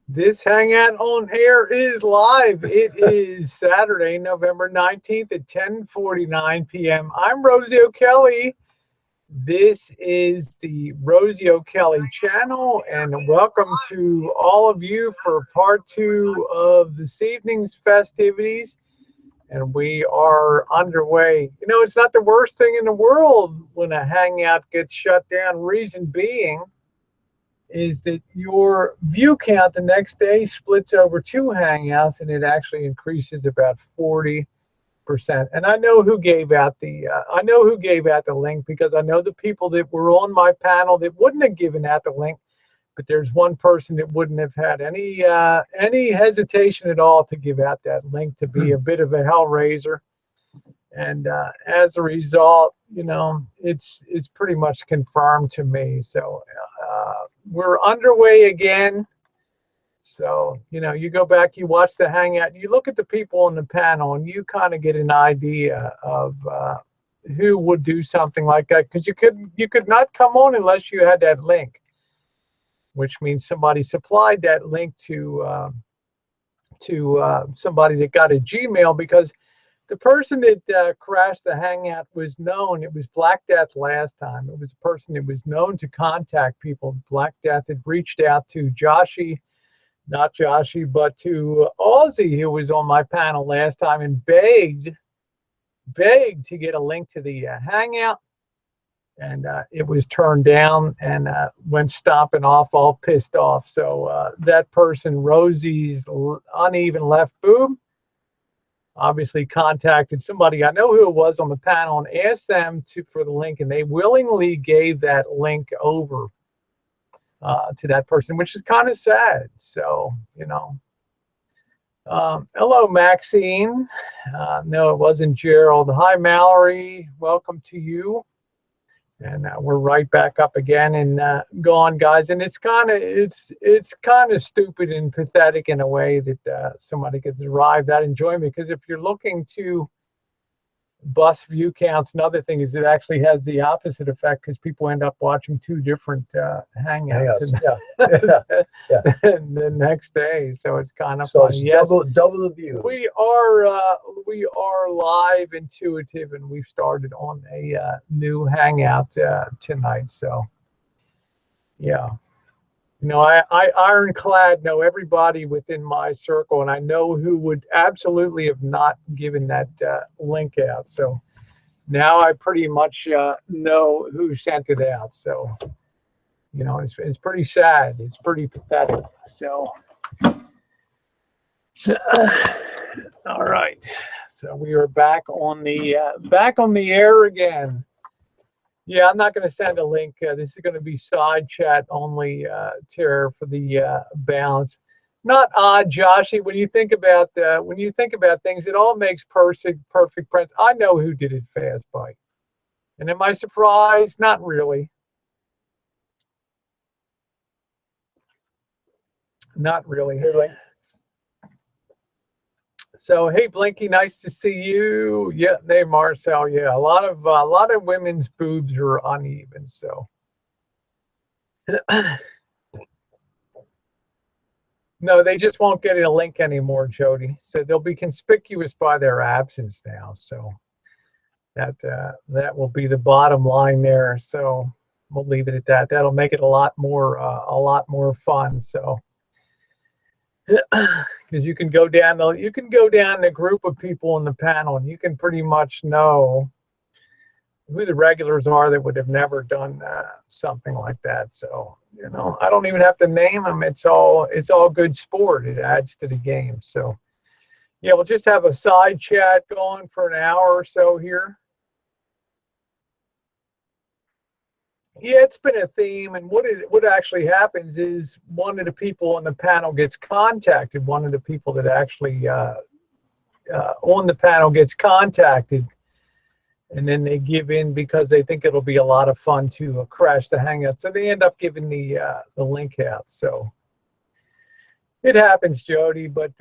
This hangout on air is live. It is Saturday, November 19th at 10:49 p.m. I'm Rosie O'Kelly. This is the Rosie O'Kelly channel, and welcome to all of you for part 2 of this evening's festivities. And we are underway. You know, it's not the worst thing in the world when a hangout gets shut down. Reason being is that your view count the next day splits over 2 hangouts, and it actually increases about 40%. And I know who gave out the link, because I know the people that were on my panel that wouldn't have given out the link, but there's one person that wouldn't have had any hesitation at all to give out that link, to be a bit of a hellraiser. And as a result, you know, it's pretty much confirmed to me. So we're underway again. So, you know, you go back, you watch the hangout, you look at the people on the panel, and you kind of get an idea of who would do something like that. Because you could not come on unless you had that link, which means somebody supplied that link to somebody that got a Gmail, because the person that crashed the hangout was known. It was Black Death last time. It was a person that was known to contact people. Black Death had reached out to not Joshi, but to Aussie, who was on my panel last time, and begged to get a link to the hangout. And it was turned down, and went stomping off, all pissed off. So that person, Rosie's uneven left boob, obviously contacted somebody, I know who it was on the panel, and asked them for the link, and they willingly gave that link over to that person, which is kind of sad. So, you know, hello, Maxine. No, it wasn't Gerald. Hi, Mallory. Welcome to you. And we're right back up again and gone, guys. And it's kind of stupid and pathetic in a way that somebody could derive that enjoyment. Because if you're looking to bust view counts, another thing is it actually has the opposite effect, because people end up watching 2 different hangouts and the next day. So it's kind of funny. Yes, double the views. We are live, intuitive, and we've started on a new hangout tonight. So yeah. You know, I ironclad know everybody within my circle, and I know who would absolutely have not given that link out. So now I pretty much know who sent it out. So, you know, it's pretty sad. It's pretty pathetic. So, all right. So we are back on the air again. Yeah, I'm not going to send a link. This is going to be side chat only, Tara, for the balance. Not odd, Joshy. When you think about things, it all makes perfect sense. I know who did it, Fast Bike. And am I surprised? Not really. Not really. So, hey, Blinky, nice to see you. Yeah, hey, Marcel. Yeah, a lot of women's boobs are uneven. So, no, they just won't get a link anymore, Jody. So they'll be conspicuous by their absence now. So that will be the bottom line there. So we'll leave it at that. That'll make it a lot more fun. So. Because you can go down the group of people in the panel, and you can pretty much know who the regulars are that would have never done something like that. So, you know, I don't even have to name them. It's all good sport. It adds to the game. So yeah, we'll just have a side chat going for an hour or so here. Yeah, it's been a theme, and what actually happens is one of the people on the panel gets contacted. One of the people that actually on the panel gets contacted, and then they give in because they think it'll be a lot of fun to crash the hangout. So they end up giving the link out. So it happens, Jody, but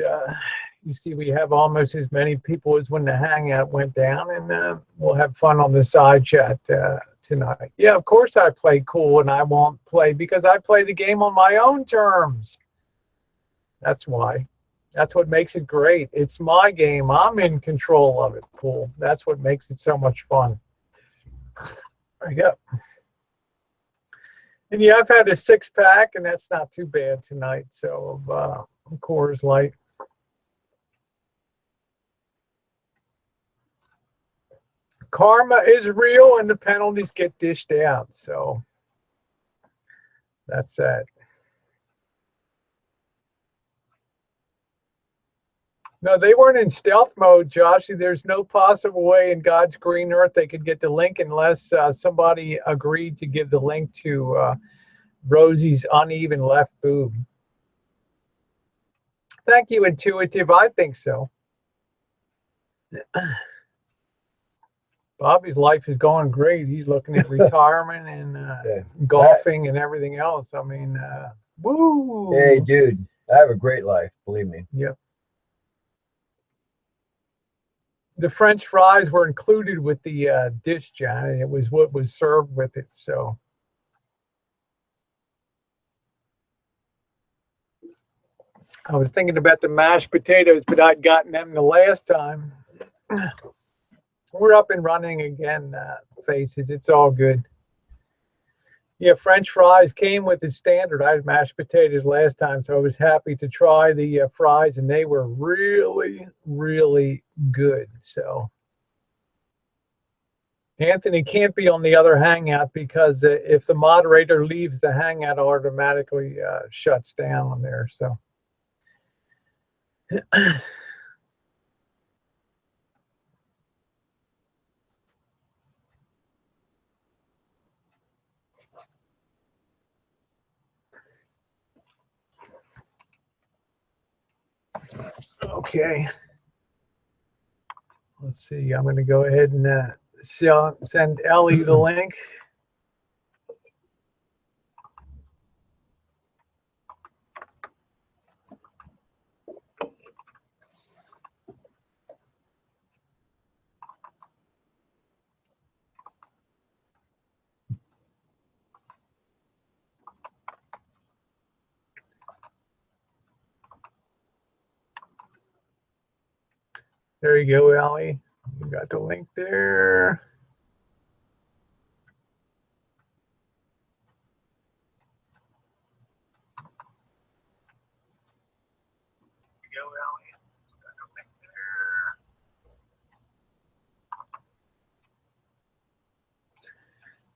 you see, we have almost as many people as when the hangout went down, and we'll have fun on the side chat tonight. Yeah, of course I play cool, and I won't play because I play the game on my own terms. That's why. That's what makes it great. It's my game. I'm in control of it, Pool. That's what makes it so much fun. Yep. And yeah, I've had a 6-pack, and that's not too bad tonight. So of Coors Light. Karma is real, and the penalties get dished out. So that's that. No, they weren't in stealth mode, Joshy. There's no possible way in God's green earth they could get the link unless somebody agreed to give the link to Rosie's uneven left boob. Thank you, Intuitive. I think so. Bobby's life is going great. He's looking at retirement and golfing and everything else. I mean, woo. Hey, dude, I have a great life. Believe me. Yep. The French fries were included with the dish, John, and it was what was served with it. So I was thinking about the mashed potatoes, but I'd gotten them the last time. We're up and running again, Faces. It's all good. Yeah, French fries came with the standard. I had mashed potatoes last time, so I was happy to try the fries, and they were really, really good. So Anthony can't be on the other hangout because if the moderator leaves, the hangout automatically shuts down on there. So okay. Let's see. I'm going to go ahead and send Ellie the link. There you go, Ellie. You got the link there.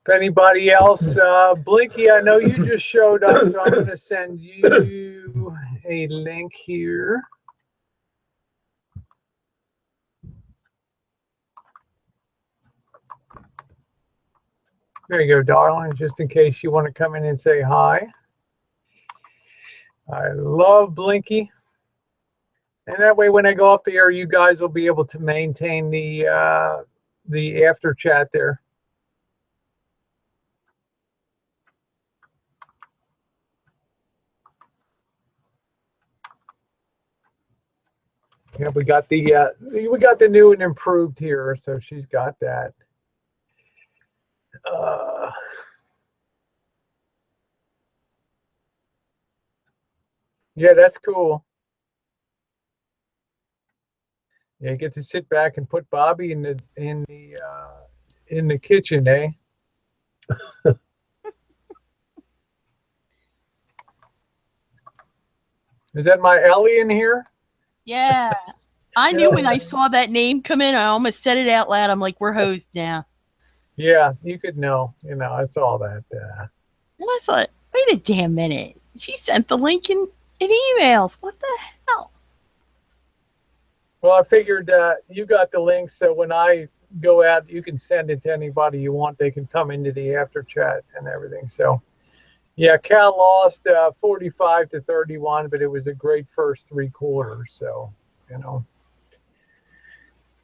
If anybody else, Blinky, I know you just showed up, so I'm going to send you a link here. There you go, darling, just in case you want to come in and say hi. I love Blinky. And that way, when I go off the air, you guys will be able to maintain the after chat there. Yeah, we got the new and improved here, so she's got that. Yeah, that's cool. Yeah, you get to sit back and put Bobby in the kitchen, eh? Is that my Ellie in here? Yeah. I knew when I saw that name come in, I almost said it out loud. I'm like, we're hosed now. Yeah, you could know. You know, it's all that. And I thought, wait a damn minute. She sent the link in emails. What the hell? Well, I figured you got the link, so when I go out, you can send it to anybody you want. They can come into the after chat and everything. So, yeah, Cal lost 45-31, but it was a great first 3 quarters. So, you know.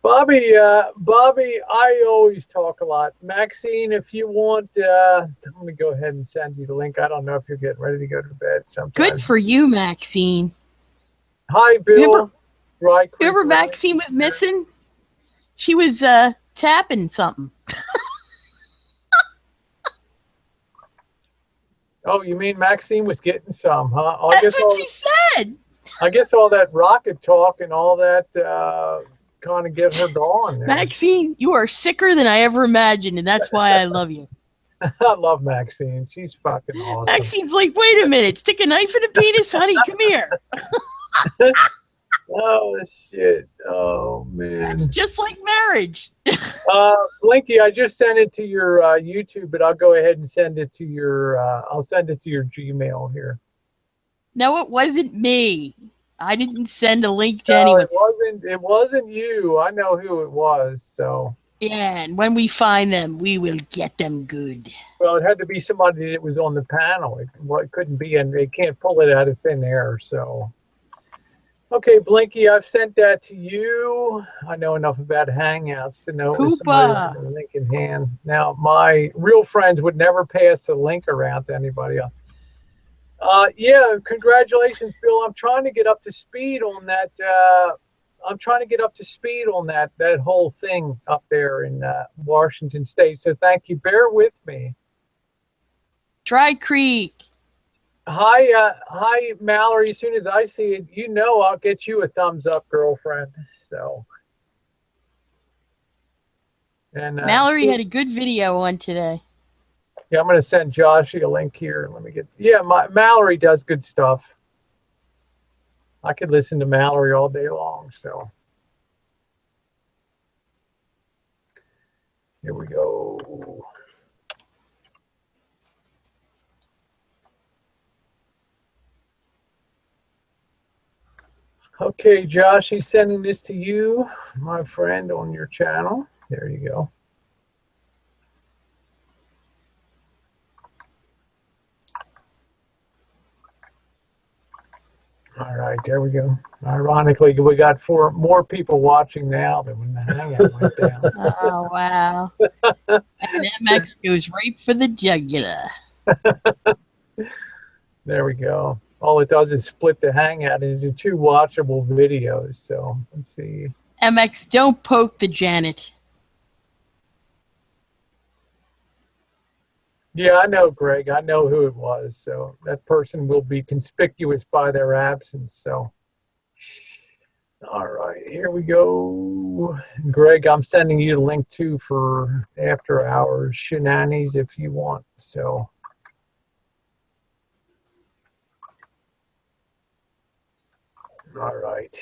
Bobby, I always talk a lot. Maxine, if you want, I'm going to go ahead and send you the link. I don't know if you're getting ready to go to bed sometime. Good for you, Maxine. Hi, Bill. Remember Maxine was missing? She was tapping something. Oh, you mean Maxine was getting some, huh? That's what she said. I guess all that rocket talk and all that kind of get her going there. Maxine, you are sicker than I ever imagined, and that's why I love you. I love Maxine. She's fucking awesome. Maxine's like, wait a minute, stick a knife in a penis, honey, come here. Oh, shit. Oh, man. It's just like marriage. Blinky, I just sent it to your YouTube, but I'll go ahead and send it to your, I'll send it to your Gmail here. No, it wasn't me. I didn't send a link to anyone. It wasn't you. I know who it was, so. Yeah, and when we find them, we will get them good. Well, it had to be somebody that was on the panel. It couldn't be, and they can't pull it out of thin air, so. Okay, Blinky, I've sent that to you. I know enough about Hangouts to know it was somebody with a link in hand. Now, my real friends would never pass the link around to anybody else. Yeah, congratulations, Bill. I'm trying to get up to speed on that. That whole thing up there in Washington State. So thank you. Bear with me. Dry Creek. Hi, Mallory. As soon as I see it, you know I'll get you a thumbs up, girlfriend. So. And Mallory had a good video on today. Yeah, I'm going to send Josh a link here. Let me get. Yeah, Mallory does good stuff. I could listen to Mallory all day long. So. Here we go. Okay, Josh, he's sending this to you, my friend, on your channel. There you go. All right, there we go. Ironically, we got more people watching now than when the Hangout went down. Oh, wow. And MX goes right for the jugular. There we go. All it does is split the Hangout into 2 watchable videos. So let's see. MX, don't poke the Janet. Yeah, I know, Greg. I know who it was. So that person will be conspicuous by their absence. So, all right, here we go. Greg, I'm sending you the link too for after hours shenanigans if you want. So. All right,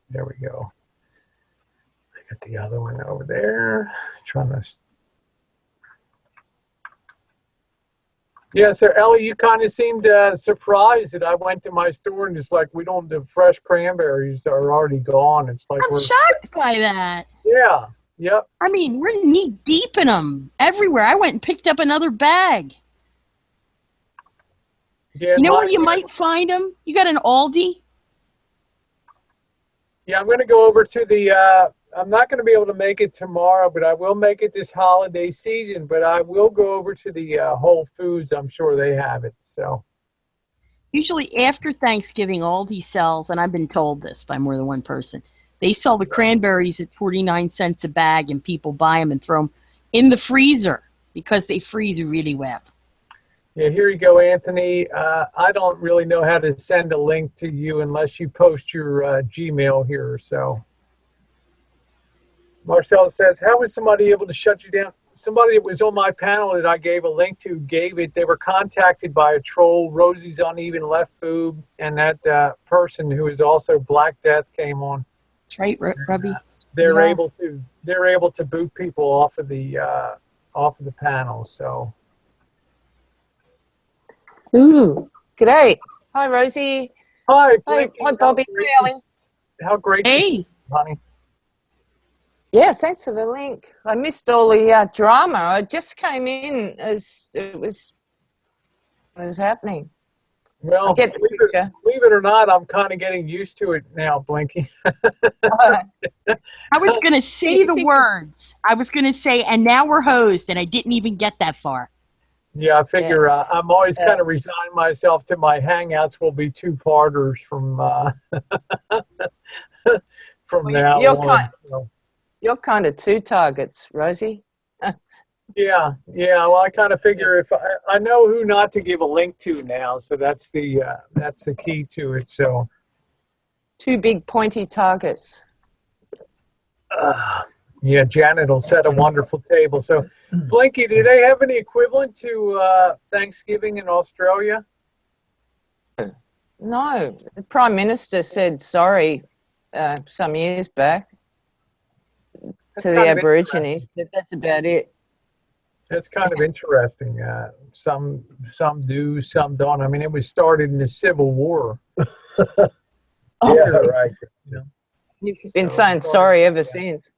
there we go. I got the other one over there. Trying to. Yeah, so Ellie, you kind of seemed surprised that I went to my store and it's like, the fresh cranberries are already gone. It's like I'm shocked by that. Yeah, yep. I mean, we're knee deep in them everywhere. I went and picked up another bag. Yeah, you know where you might find them? You got an Aldi? Yeah, I'm going to go over to the, I'm not going to be able to make it tomorrow, but I will make it this holiday season. But I will go over to the Whole Foods. I'm sure they have it. So usually after Thanksgiving, Aldi sells, and I've been told this by more than one person, they sell the cranberries at 49 cents a bag, and people buy them and throw them in the freezer because they freeze really well. Yeah, here you go, Anthony. I don't really know how to send a link to you unless you post your Gmail here. So Marcel says, how was somebody able to shut you down? Somebody that was on my panel that I gave a link to gave it. They were contacted by a troll. Rosie's uneven left boob, and that person who is also Black Death came on. That's right, Robbie. They're able to boot people off of the panel. So. Ooh, g'day. Hi, Rosie. Hi, Hi, Bobby. Hi, Ellie. How great to see you, honey. Yeah, thanks for the link. I missed all the drama. I just came in as it was happening. Well, I get the picture. Believe it or not, I'm kind of getting used to it now, Blinky. I was going to say the words. I was going to say, and now we're hosed, and I didn't even get that far. Yeah, I figure I'm always kind of resigning myself to my Hangouts will be 2-parters from now on. You're kind of 2 targets, Rosie. Yeah. Well, I kind of figure if I know who not to give a link to now, so that's the key to it. So, Two big pointy targets. Yeah, Janet will set a wonderful table. So, Blinky, do they have any equivalent to Thanksgiving in Australia? No, the Prime Minister said sorry some years back to the Aborigines, but that's about it. That's kind of interesting. Some do, some don't. I mean, it was started in the Civil War. Yeah, right. You know, You've been saying sorry ever since.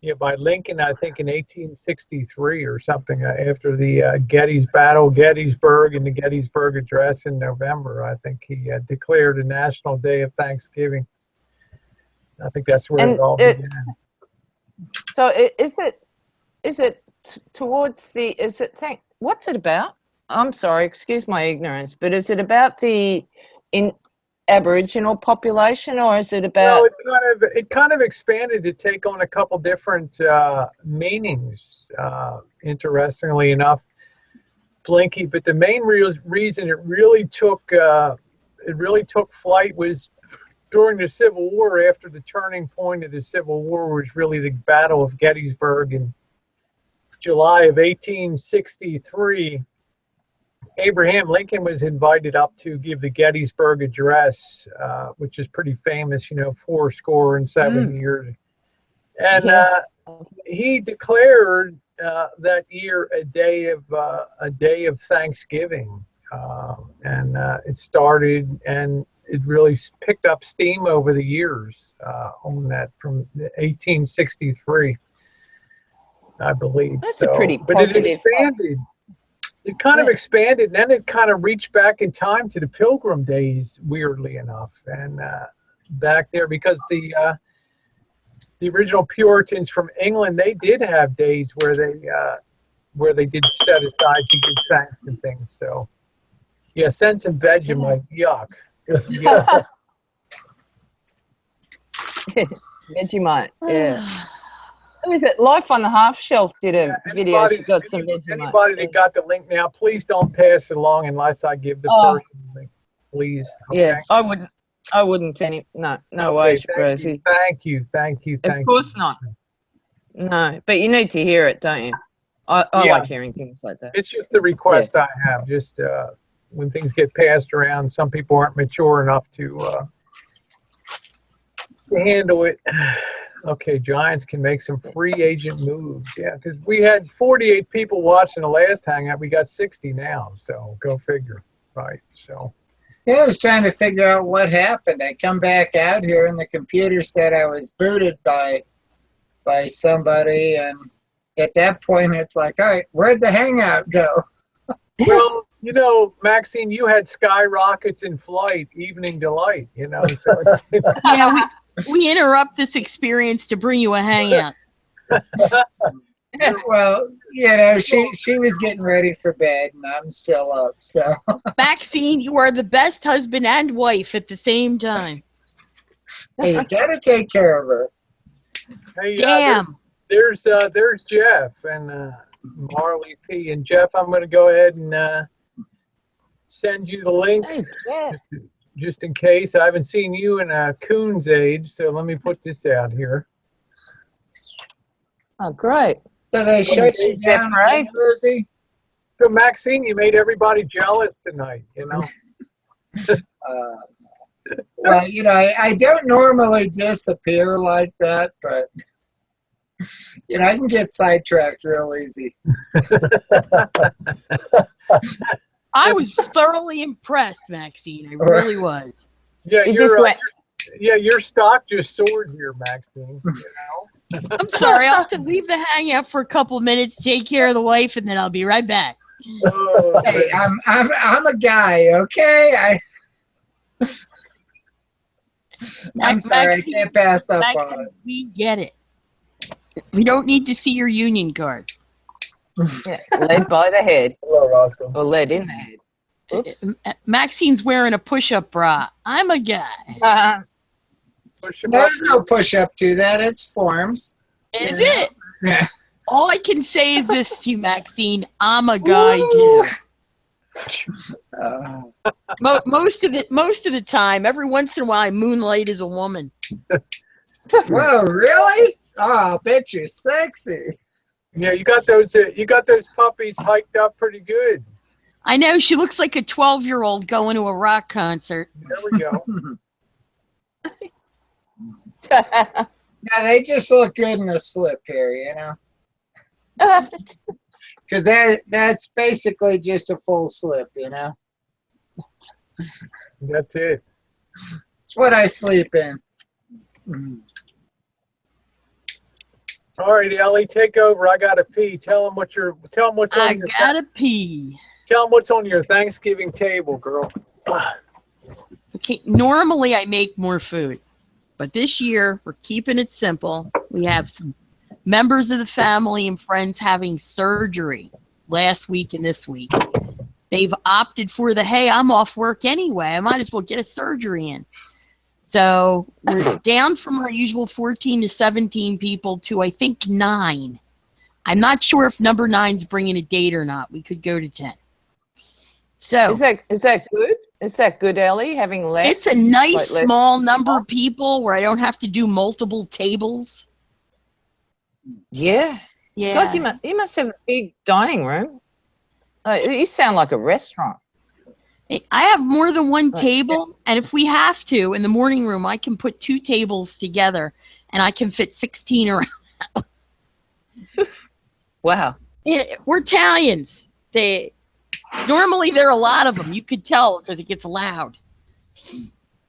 yeah, by Lincoln, I think in 1863 or something, after the Gettysburg, and the Gettysburg Address in November. I think he declared a national day of Thanksgiving. I think that's where it all began. So is it towards the, what's it about? I'm sorry, excuse my ignorance, but is it about the Aboriginal population, or is it about? Well, it kind of expanded to take on a couple different meanings. Interestingly enough, Blinky, but the main reason it really took flight was during the Civil War. After the turning point of the Civil War was really the Battle of Gettysburg in July of 1863. Abraham Lincoln was invited up to give the Gettysburg Address, which is pretty famous, 70 years. And he declared that year a day of Thanksgiving, and it started, and it really picked up steam over the years on that from 1863, I believe. That's a pretty positive. But it expanded. It kind of expanded, and then it kind of reached back in time to the Pilgrim days, weirdly enough, and back there, because the original Puritans from England, they did have days where they did set aside to give thanks and things. So, yeah, send some Vegemite. Yuck. Vegemite, yeah. Who is it? Life on the Half Shelf did a video. She got some Vegemite. Anybody that got the link now, please don't pass it along unless I give the person the link. Please. Okay? Yeah, I wouldn't no way, Rosie. Thank you. Of course not. No, but you need to hear it, don't you? I like hearing things like that. It's just the request I have. Just when things get passed around, some people aren't mature enough to handle it. Okay, Giants can make some free agent moves. Yeah, because we had 48 people watching the last hangout. We got 60 now, so go figure, right? So. Yeah, I was trying to figure out what happened. I come back out here, and the computer said I was booted by somebody, and at that point, it's like, all right, where'd the hangout go? Well, Maxine, you had skyrockets in flight, evening delight. So Yeah, we interrupt this experience to bring you a hangout. Well, she was getting ready for bed, and I'm still up. So, Maxine, you are the best husband and wife at the same time. Hey, you gotta take care of her. Hey, Damn. There's Jeff and Marley P. And Jeff, I'm going to go ahead and send you the link. Hey, Jeff. Just in case. I haven't seen you in a coon's age, so let me put this out here. Oh, great. So they shut you down, right, Rosie? So, Maxine, you made everybody jealous tonight, Well, I don't normally disappear like that, but, I can get sidetracked real easy. I was thoroughly impressed, Maxine. I really was. Yeah, You just went. Yeah, your stock just soared here, Maxine. I'm sorry. I'll have to leave the hangout for a couple minutes, take care of the wife, and then I'll be right back. Hey, I'm a guy, okay? I'm sorry, Maxine, I can't pass up Maxine, on it. we get it. We don't need to see your union card. Yeah, led by the head. Hello, Roscoe. Or led in the head. Oops. Maxine's wearing a push-up bra. I'm a guy. There's no push-up to that. It's forms. Is it? Yeah. All I can say is this to you, Maxine. I'm a guy, too. Most of the time, every once in a while, I moonlight as a woman. Whoa, really? Oh, I bet you're sexy. Yeah, you got those puppies hiked up pretty good. I know, she looks like a 12-year-old going to a rock concert. There we go. Now, they just look good in a slip here, you know? Because that's basically just a full slip, you know? That's it. It's what I sleep in. All right, Ellie, take over. I gotta pee. Tell them what's on I gotta pee. Tell them what's on your Thanksgiving table, girl. Okay, normally I make more food, but this year we're keeping it simple. We have some members of the family and friends having surgery last week and this week. They've opted for hey, I'm off work anyway. I might as well get a surgery in. So we're down from our usual 14 to 17 people to, I think, 9. I'm not sure if number 9's bringing a date or not. We could go to 10. So Is that good? Is that good, Ellie, having less? it's a nice like small number of people where I don't have to do multiple tables. Yeah. Yeah. God, you must have a big dining room. You sound like a restaurant. I have more than one table, and if we have to, in the morning room, I can put 2 tables together, and I can fit 16 around. Wow. Yeah, we're Italians. Normally there are a lot of them. You could tell because it gets loud.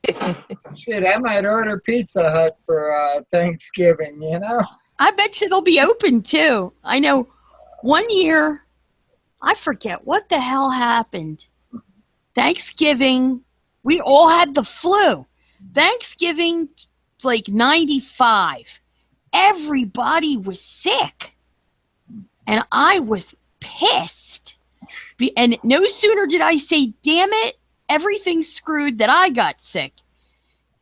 Shit, I might order Pizza Hut for Thanksgiving, you know? I bet you they'll be open, too. I know one year, I forget what the hell happened. Thanksgiving, we all had the flu. Thanksgiving, like 95. Everybody was sick. And I was pissed. And no sooner did I say, damn it, everything's screwed, that I got sick.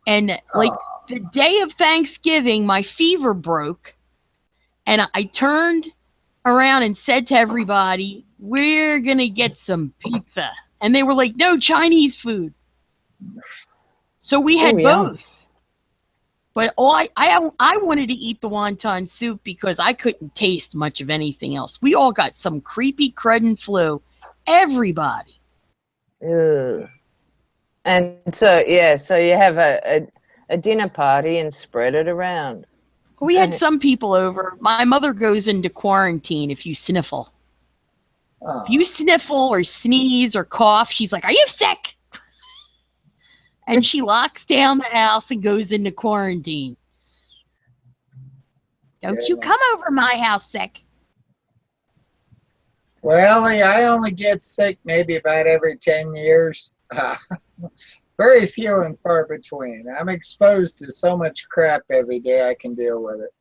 And like the day of Thanksgiving, my fever broke. And I turned around and said to everybody, we're going to get some pizza. And they were like, no, Chinese food. So we had both. But I wanted to eat the wonton soup because I couldn't taste much of anything else. We all got some creepy crud flu. Everybody. Ugh. And so you have a dinner party and spread it around. We had some people over. My mother goes into quarantine if you sniffle. If you sniffle or sneeze or cough, she's like, are you sick? And she locks down the house and goes into quarantine. Don't you come over my house sick. Well, I only get sick maybe about every 10 years. Very few and far between. I'm exposed to so much crap every day I can deal with it.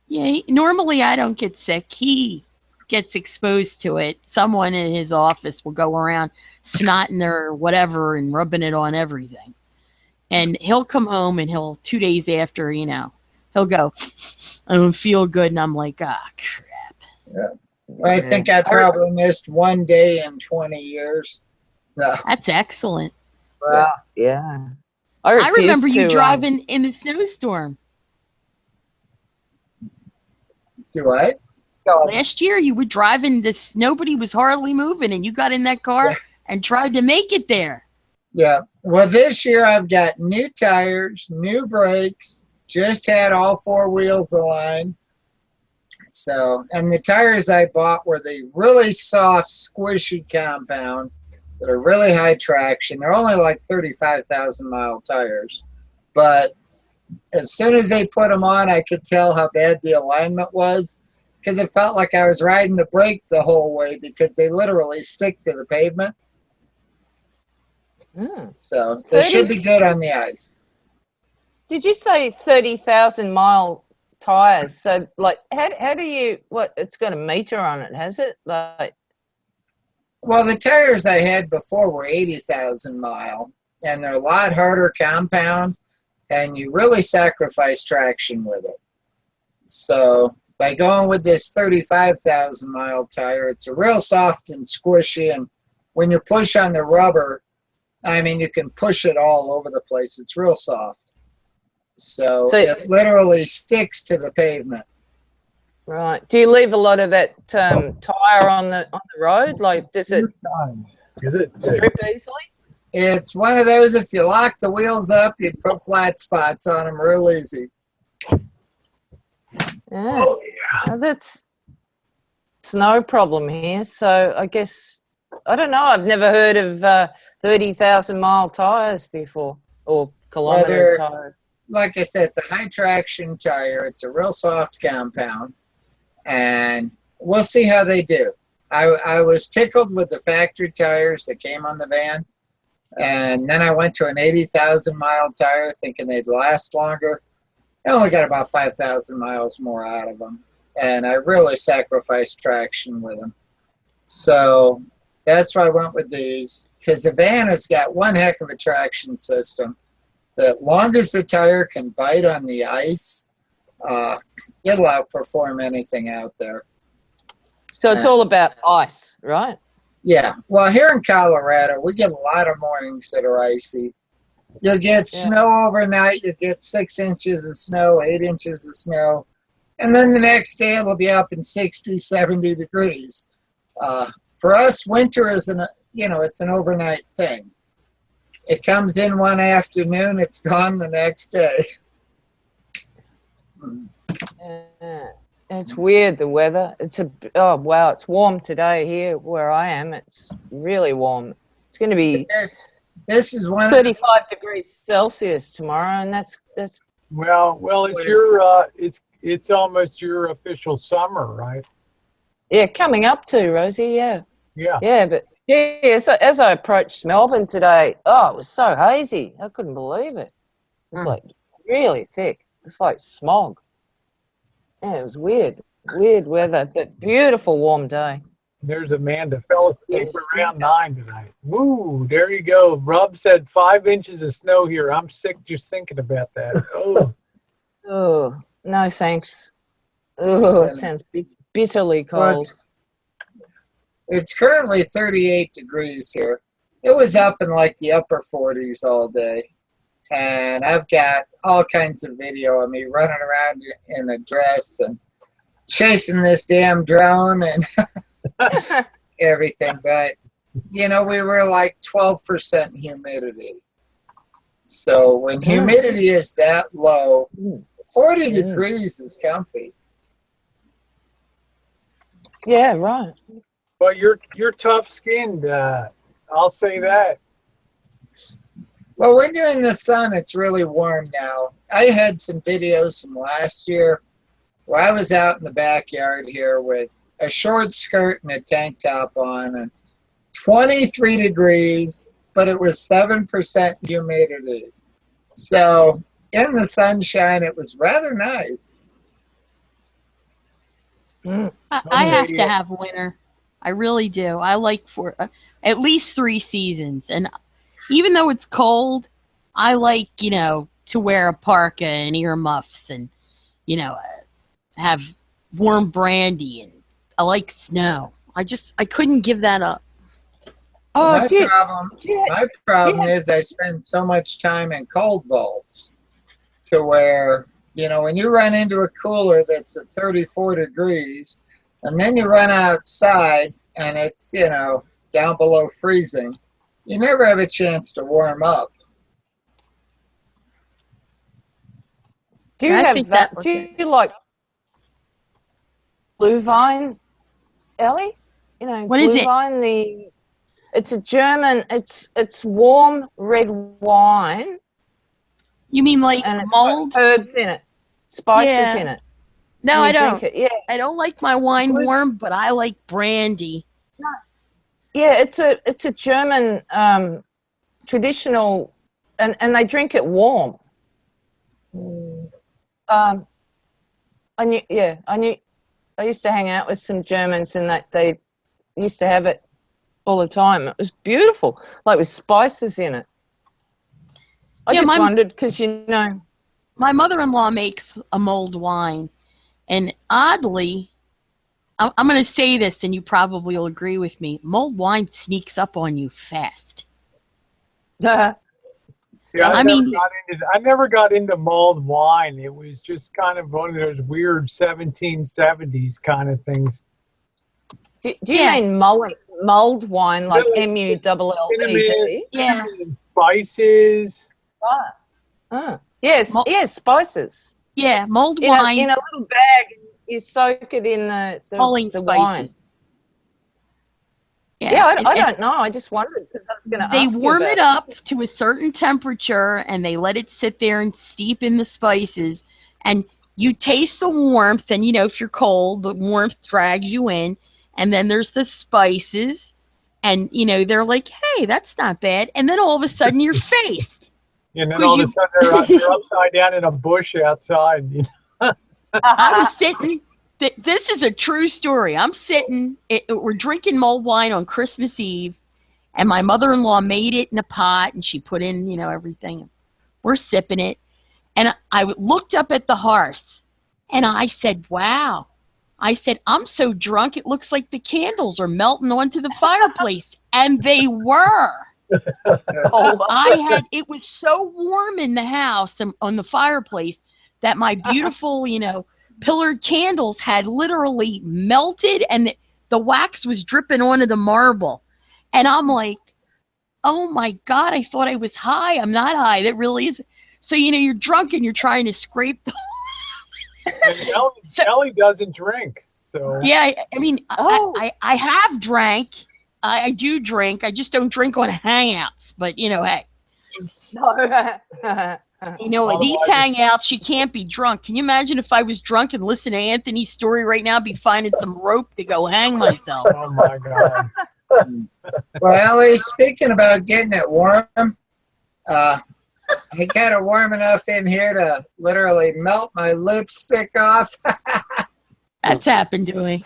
Yeah, normally I don't get sick. He gets exposed to it. Someone in his office will go around snotting or whatever and rubbing it on everything. And he'll come home and 2 days after, he'll go, I don't feel good. And I'm like, crap. Yeah. Well, I think I probably missed 1 day in 20 years. No. That's excellent. Wow. Yeah. I remember you driving in the snowstorm. Do what? Last year you were driving nobody was hardly moving and you got in that car and tried to make it there. Yeah. Well, this year I've got new tires, new brakes, just had all 4 wheels aligned. So, and the tires I bought were the really soft, squishy compound that are really high traction. They're only like 35,000 mile tires. But as soon as they put them on, I could tell how bad the alignment was because it felt like I was riding the brake the whole way because they literally stick to the pavement. So they should be good on the ice. Did you say 30,000 mile tires? So like, how do you, it's got a meter on it, has it? Like, well, the tires I had before were 80,000 mile and they're a lot harder compound and you really sacrifice traction with it. So by going with this 35,000 mile tire, it's a real soft and squishy and when you push on the rubber, I mean, you can push it all over the place. It's real soft. So it literally sticks to the pavement. Right. Do you leave a lot of that tire on the road? Like, does it strip easily? It's one of those, if you lock the wheels up, you'd put flat spots on them real easy. Yeah. Oh, yeah. Well, it's no problem here. So I guess, I don't know, I've never heard of 30,000-mile tires before, or kilometer tires. Like I said, it's a high traction tire. It's a real soft compound. And we'll see how they do. I was tickled with the factory tires that came on the van. And then I went to an 80,000-mile tire thinking they'd last longer. I only got about 5,000 miles more out of them. And I really sacrificed traction with them. So that's why I went with these. Because the van has got one heck of a traction system. That long as the tire can bite on the ice, it'll outperform anything out there. So it's all about ice, right? Yeah. Well, here in Colorado, we get a lot of mornings that are icy. You'll get snow overnight. You'll get 6 inches of snow, 8 inches of snow. And then the next day, it'll be up in 60, 70 degrees. For us, winter is it's an overnight thing. It comes in one afternoon, it's gone the next day. It's weird, the weather. Oh wow, it's warm today here where I am. It's really warm. It's going to be this is 35 degrees Celsius tomorrow, and that's well, it's your it's almost your official summer, right? Yeah, coming up to Rosie. Yeah. But so as I approached Melbourne today, it was so hazy. I couldn't believe it. It was like really thick. It's like smog. Yeah, it was weird weather, but beautiful warm day. There's Amanda. Fell asleep around 9 tonight. Woo, there you go. Rob said 5 inches of snow here. I'm sick just thinking about that. Oh, no thanks. Oh, it sounds bitterly cold. Well, it's currently 38 degrees here. It was up in like the upper 40s all day. And I've got all kinds of video of me running around in a dress and chasing this damn drone and everything. But, we were like 12% humidity. So when humidity is that low, 40 degrees is comfy. Yeah, right. Well, you're tough-skinned. I'll say that. Well, when you're in the sun, it's really warm now. I had some videos from last year where I was out in the backyard here with a short skirt and a tank top on, and 23 degrees, but it was 7% humidity. So in the sunshine, it was rather nice. I have to have winter. I really do. I like for at least 3 seasons. And even though it's cold, I like, to wear a parka and earmuffs and, have warm brandy. And I like snow. I couldn't give that up. My problem is I spend so much time in cold vaults to where, when you run into a cooler that's at 34 degrees and then you run outside and it's, down below freezing, you never have a chance to warm up. Do you like blue vine, Ellie? What blue is it? Vine, it's a German, it's warm red wine. You mean like and mulled? It's got herbs in it, spices in it. No, I don't. Yeah. I don't like my wine warm, but I like brandy. Yeah, it's a German traditional, and they drink it warm. I used to hang out with some Germans, and that they used to have it all the time. It was beautiful, like with spices in it. I just wondered because my mother-in-law makes a mulled wine, and oddly, I'm going to say this, and you probably will agree with me. Mulled wine sneaks up on you fast. Yeah, I mean, I never got into mulled wine. It was just kind of one of those weird 1770s kind of things. Do you mean mulled wine, like Really? MULLED? Yeah. Spices. Yes, yes, spices. Yeah, mulled In wine. a little bag, you soak it in the Mulling the spices. wine. Yeah, I don't know. I just wondered because I was going to ask They you warm about it up to a certain temperature, and they let it sit there and steep in the spices. And you taste the warmth, and, you know, if you're cold, the warmth drags you in. And then there's the spices, and, you know, they're like, hey, that's not bad. And then all of a sudden, you're faced. And then all of a sudden they're upside down in a bush outside. You know? I was sitting. This is a true story. I'm sitting. We're drinking mulled wine on Christmas Eve, and my mother-in-law made it in a pot, and she put in, you know, everything. We're sipping it, and I looked up at the hearth, and I said, "Wow." I said, "I'm so drunk, it looks like the candles are melting onto the fireplace," and they were. It was so warm in the house and on the fireplace that my beautiful, you know, pillared candles had literally melted, and the wax was dripping onto the marble. And I'm like, oh my God, I thought I was high. I'm not high. That really is. So, you know, you're drunk and you're trying to scrape the Ellie doesn't drink. So yeah, I mean, I have drank. I do drink. I just don't drink on hangouts. But, you know, hey. You know, at these hangouts, you can't be drunk. Can you imagine if I was drunk and listened to Anthony's story right now, I'd be finding some rope to go hang myself. Oh, my God. Well, Ellie, speaking about getting it warm, I got it warm enough in here to literally melt my lipstick off. That's happened to me.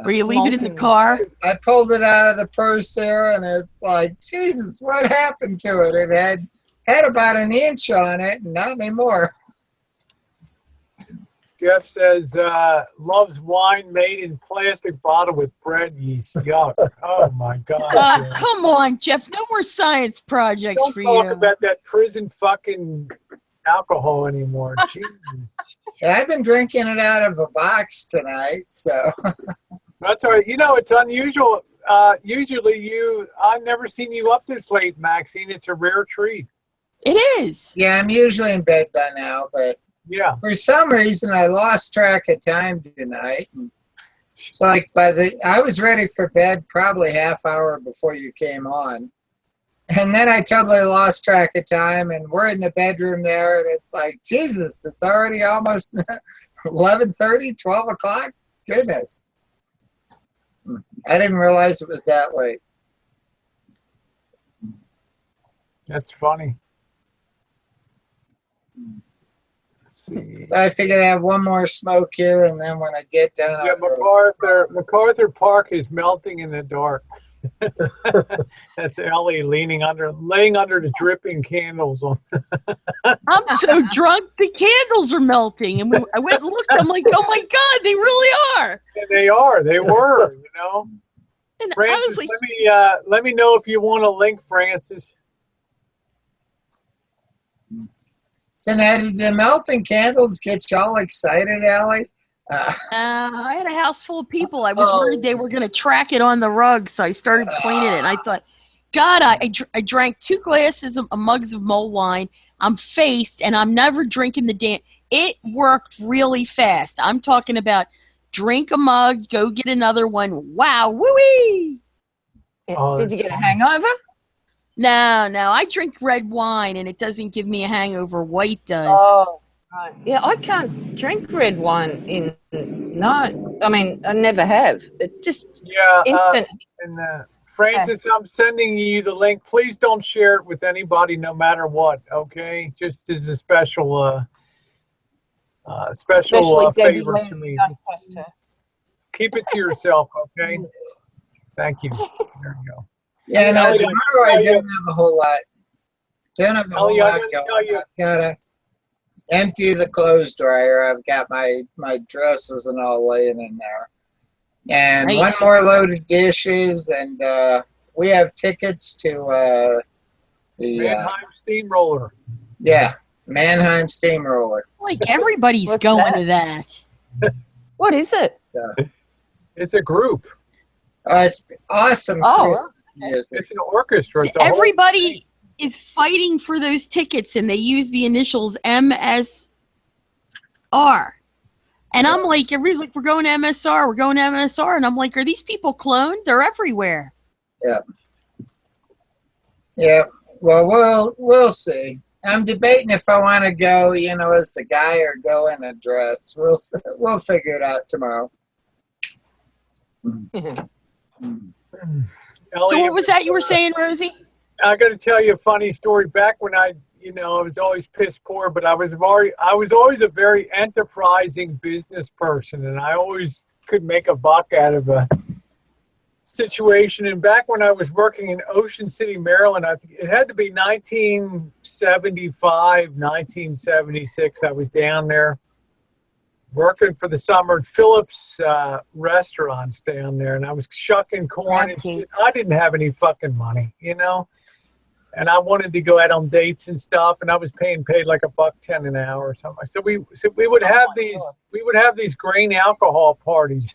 Were you leaving it in the car? I pulled it out of the purse here, and it's like, Jesus, what happened to it? It had about an inch on it, and not anymore. Jeff says, loves wine made in plastic bottle with bread yeast. Yuck. Oh, my God. Come on, Jeff. No more science projects for you. Don't talk about that prison fucking alcohol anymore. Jesus. Yeah, I've been drinking it out of a box tonight, so. That's all right. You know, it's unusual. Usually I've never seen you up this late, Maxine. It's a rare treat. It is. Yeah, I'm usually in bed by now, but yeah, for some reason I lost track of time tonight. It's like I was ready for bed probably half hour before you came on. And then I totally lost track of time, and we're in the bedroom there, and it's like, Jesus, it's already almost 11:30, 12 o'clock? Goodness. I didn't realize it was that late. That's funny. Let's see. So I figured I'd have one more smoke here, and then when I get done, yeah, MacArthur Park is melting in the dark. That's Ellie laying under the dripping candles on. I'm so drunk, the candles are melting, and I went and looked. I'm like, oh my God, they really are. Yeah, they are. They were. You know. And Francis, I was like, let me know if you want a link, Francis. So now, did the melting candles get y'all excited, Allie? I had a house full of people. I was worried they were going to track it on the rug, so I started cleaning it. And I thought, God, I drank 2 glasses of mugs of mulled wine. I'm faced, and I'm never drinking the damn. It worked really fast. I'm talking about drink a mug, go get another one. Wow, woo-wee! Did you get a hangover? No. I drink red wine, and it doesn't give me a hangover. White does. Oh. Right. Yeah, I can't drink red wine I mean, I never have. It just instant. Francis, I'm sending you the link. Please don't share it with anybody, no matter what. Okay, just as a special favor to me. Keep it to yourself, okay? Thank you. There you go. Yeah, no, tomorrow I don't have a whole lot. Don't have a whole lot going. I've got to empty the clothes dryer. I've got my dresses and all laying in there. And Nice. one more load of dishes, and we have tickets to the Mannheim Steamroller. Mannheim Steamroller. Like everybody's What's going that? to that. What is it? So It's a group. it's awesome. Oh, Christmas music. It's an orchestra. It's a whole thing. Everybody is fighting for those tickets, and they use the initials MSR. And I'm like, everybody's like, we're going to MSR, we're going to MSR. And I'm like, are these people cloned? They're everywhere. Yeah. Well, we'll see. I'm debating if I want to go, as the guy or go in a dress. We'll figure it out tomorrow. So what was that you were saying, Rosie? I got to tell you a funny story. Back when I was always piss poor, but I was always a very enterprising business person, and I always could make a buck out of a situation. And back when I was working in Ocean City, Maryland, I think it had to be 1975, 1976. I was down there working for the summer at Phillips restaurants down there, and I was shucking corn and shit. I didn't have any fucking money, and I wanted to go out on dates and stuff, and I was paid like $1.10 an hour or something. So we would have these grain alcohol parties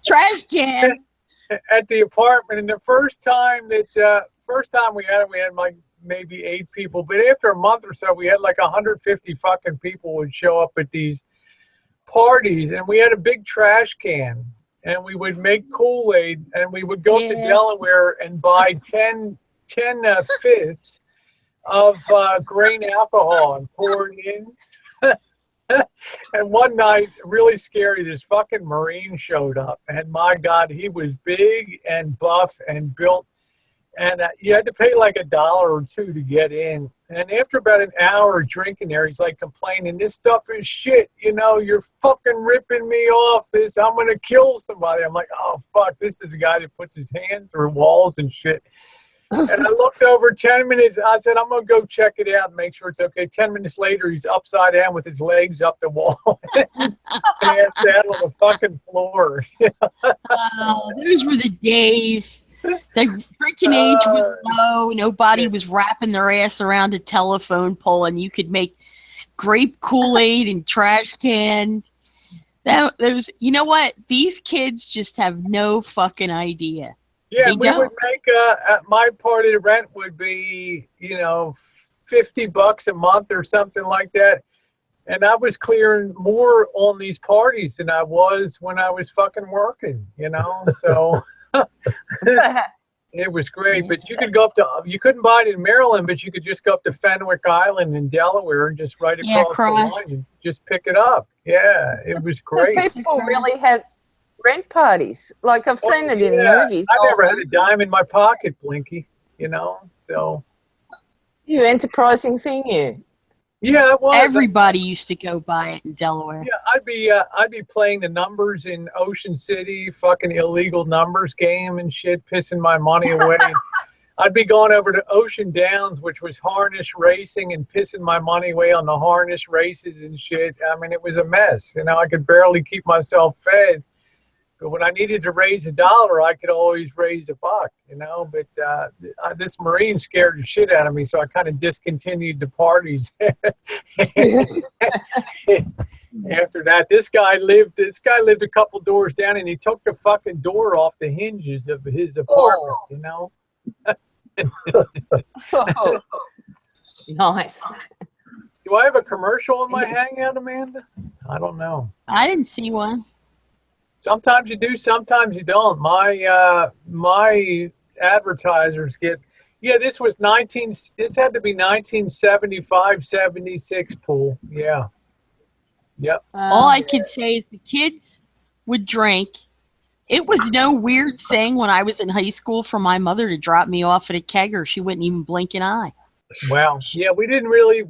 Trash can. at the apartment. And the first time we had like maybe 8 people, but after a month or so, we had like 150 fucking people would show up at these parties, and we had a big trash can, and we would make Kool-Aid, and we would go to Delaware and buy 10 fifths of grain alcohol and pour it in. And one night, really scary, this fucking Marine showed up, and my God, he was big and buff and built, and you had to pay like $1 or $2 to get in. And after about an hour of drinking there, he's like complaining, "This stuff is shit, you're fucking ripping me off. I'm gonna kill somebody." I'm like, "Oh fuck, this is the guy that puts his hand through walls and shit." And I looked over 10 minutes. I said, "I'm going to go check it out and make sure it's okay." 10 minutes later, he's upside down with his legs up the wall. And passed out on the fucking floor. Those were the days. The drinking age was low. Nobody was wrapping their ass around a telephone pole, and you could make grape Kool-Aid and trash can. You know what? These kids just have no fucking idea. Yeah, we would make my part of the rent would be, $50 a month or something like that. And I was clearing more on these parties than I was when I was fucking working, So it was great. But you could you couldn't buy it in Maryland, but you could just go up to Fenwick Island in Delaware and just right across the line and just pick it up. Yeah, it was great. So people really had rent parties. Like I've seen it in movies. I never had a dime in my pocket, Blinky, so. You enterprising thing, you. Yeah, it was. Everybody used to go buy it in Delaware. Yeah, I'd be playing the numbers in Ocean City, fucking illegal numbers game and shit, pissing my money away. I'd be going over to Ocean Downs, which was harness racing, and pissing my money away on the harness races and shit. I mean, it was a mess. I could barely keep myself fed. But when I needed to raise $1, I could always raise $1, But this Marine scared the shit out of me, so I kind of discontinued the parties. After that, this guy lived a couple doors down, and he took the fucking door off the hinges of his apartment. Oh. Nice. Do I have a commercial in my hangout, Amanda? I don't know. I didn't see one. Sometimes you do, sometimes you don't. My advertisers get. Yeah, this had to be 1975, 76 pool. Yeah. Yep. All I could say is the kids would drink. It was no weird thing when I was in high school for my mother to drop me off at a kegger. She wouldn't even blink an eye. Wow. Yeah, we didn't really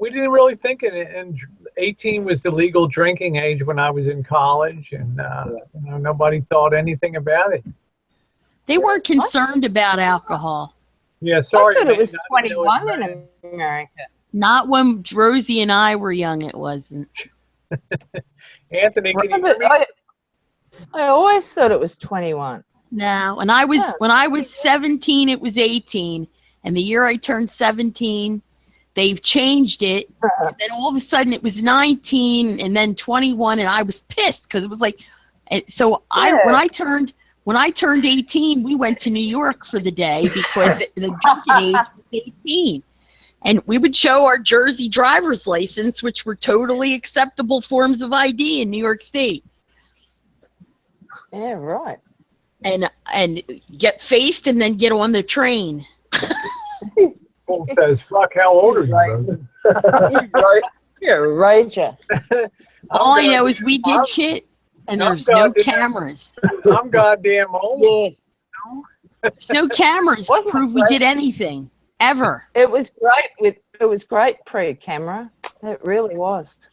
think of it. And 18 was the legal drinking age when I was in college, and nobody thought anything about it. They weren't concerned about alcohol. Yeah, sorry. I thought it was 21 in America. Not when Rosie and I were young, it wasn't. Anthony, can you hear me? I always thought it was 21. No, when I was 17, it was 18, and the year I turned 17, they've changed it. And then all of a sudden, it was 19, and then 21, and I was pissed because it was like, so when I turned 18, we went to New York for the day because the drinking age was 18. And we would show our Jersey driver's license, which were totally acceptable forms of ID in New York State. Yeah, right. And get faced and then get on the train. Paul says, "Fuck, how old are you?" You're a rager. All I know is we did shit, and there's no cameras. I'm goddamn old. Yes. There's no cameras to prove we did anything ever. It was great. It was great pre-camera. It really was.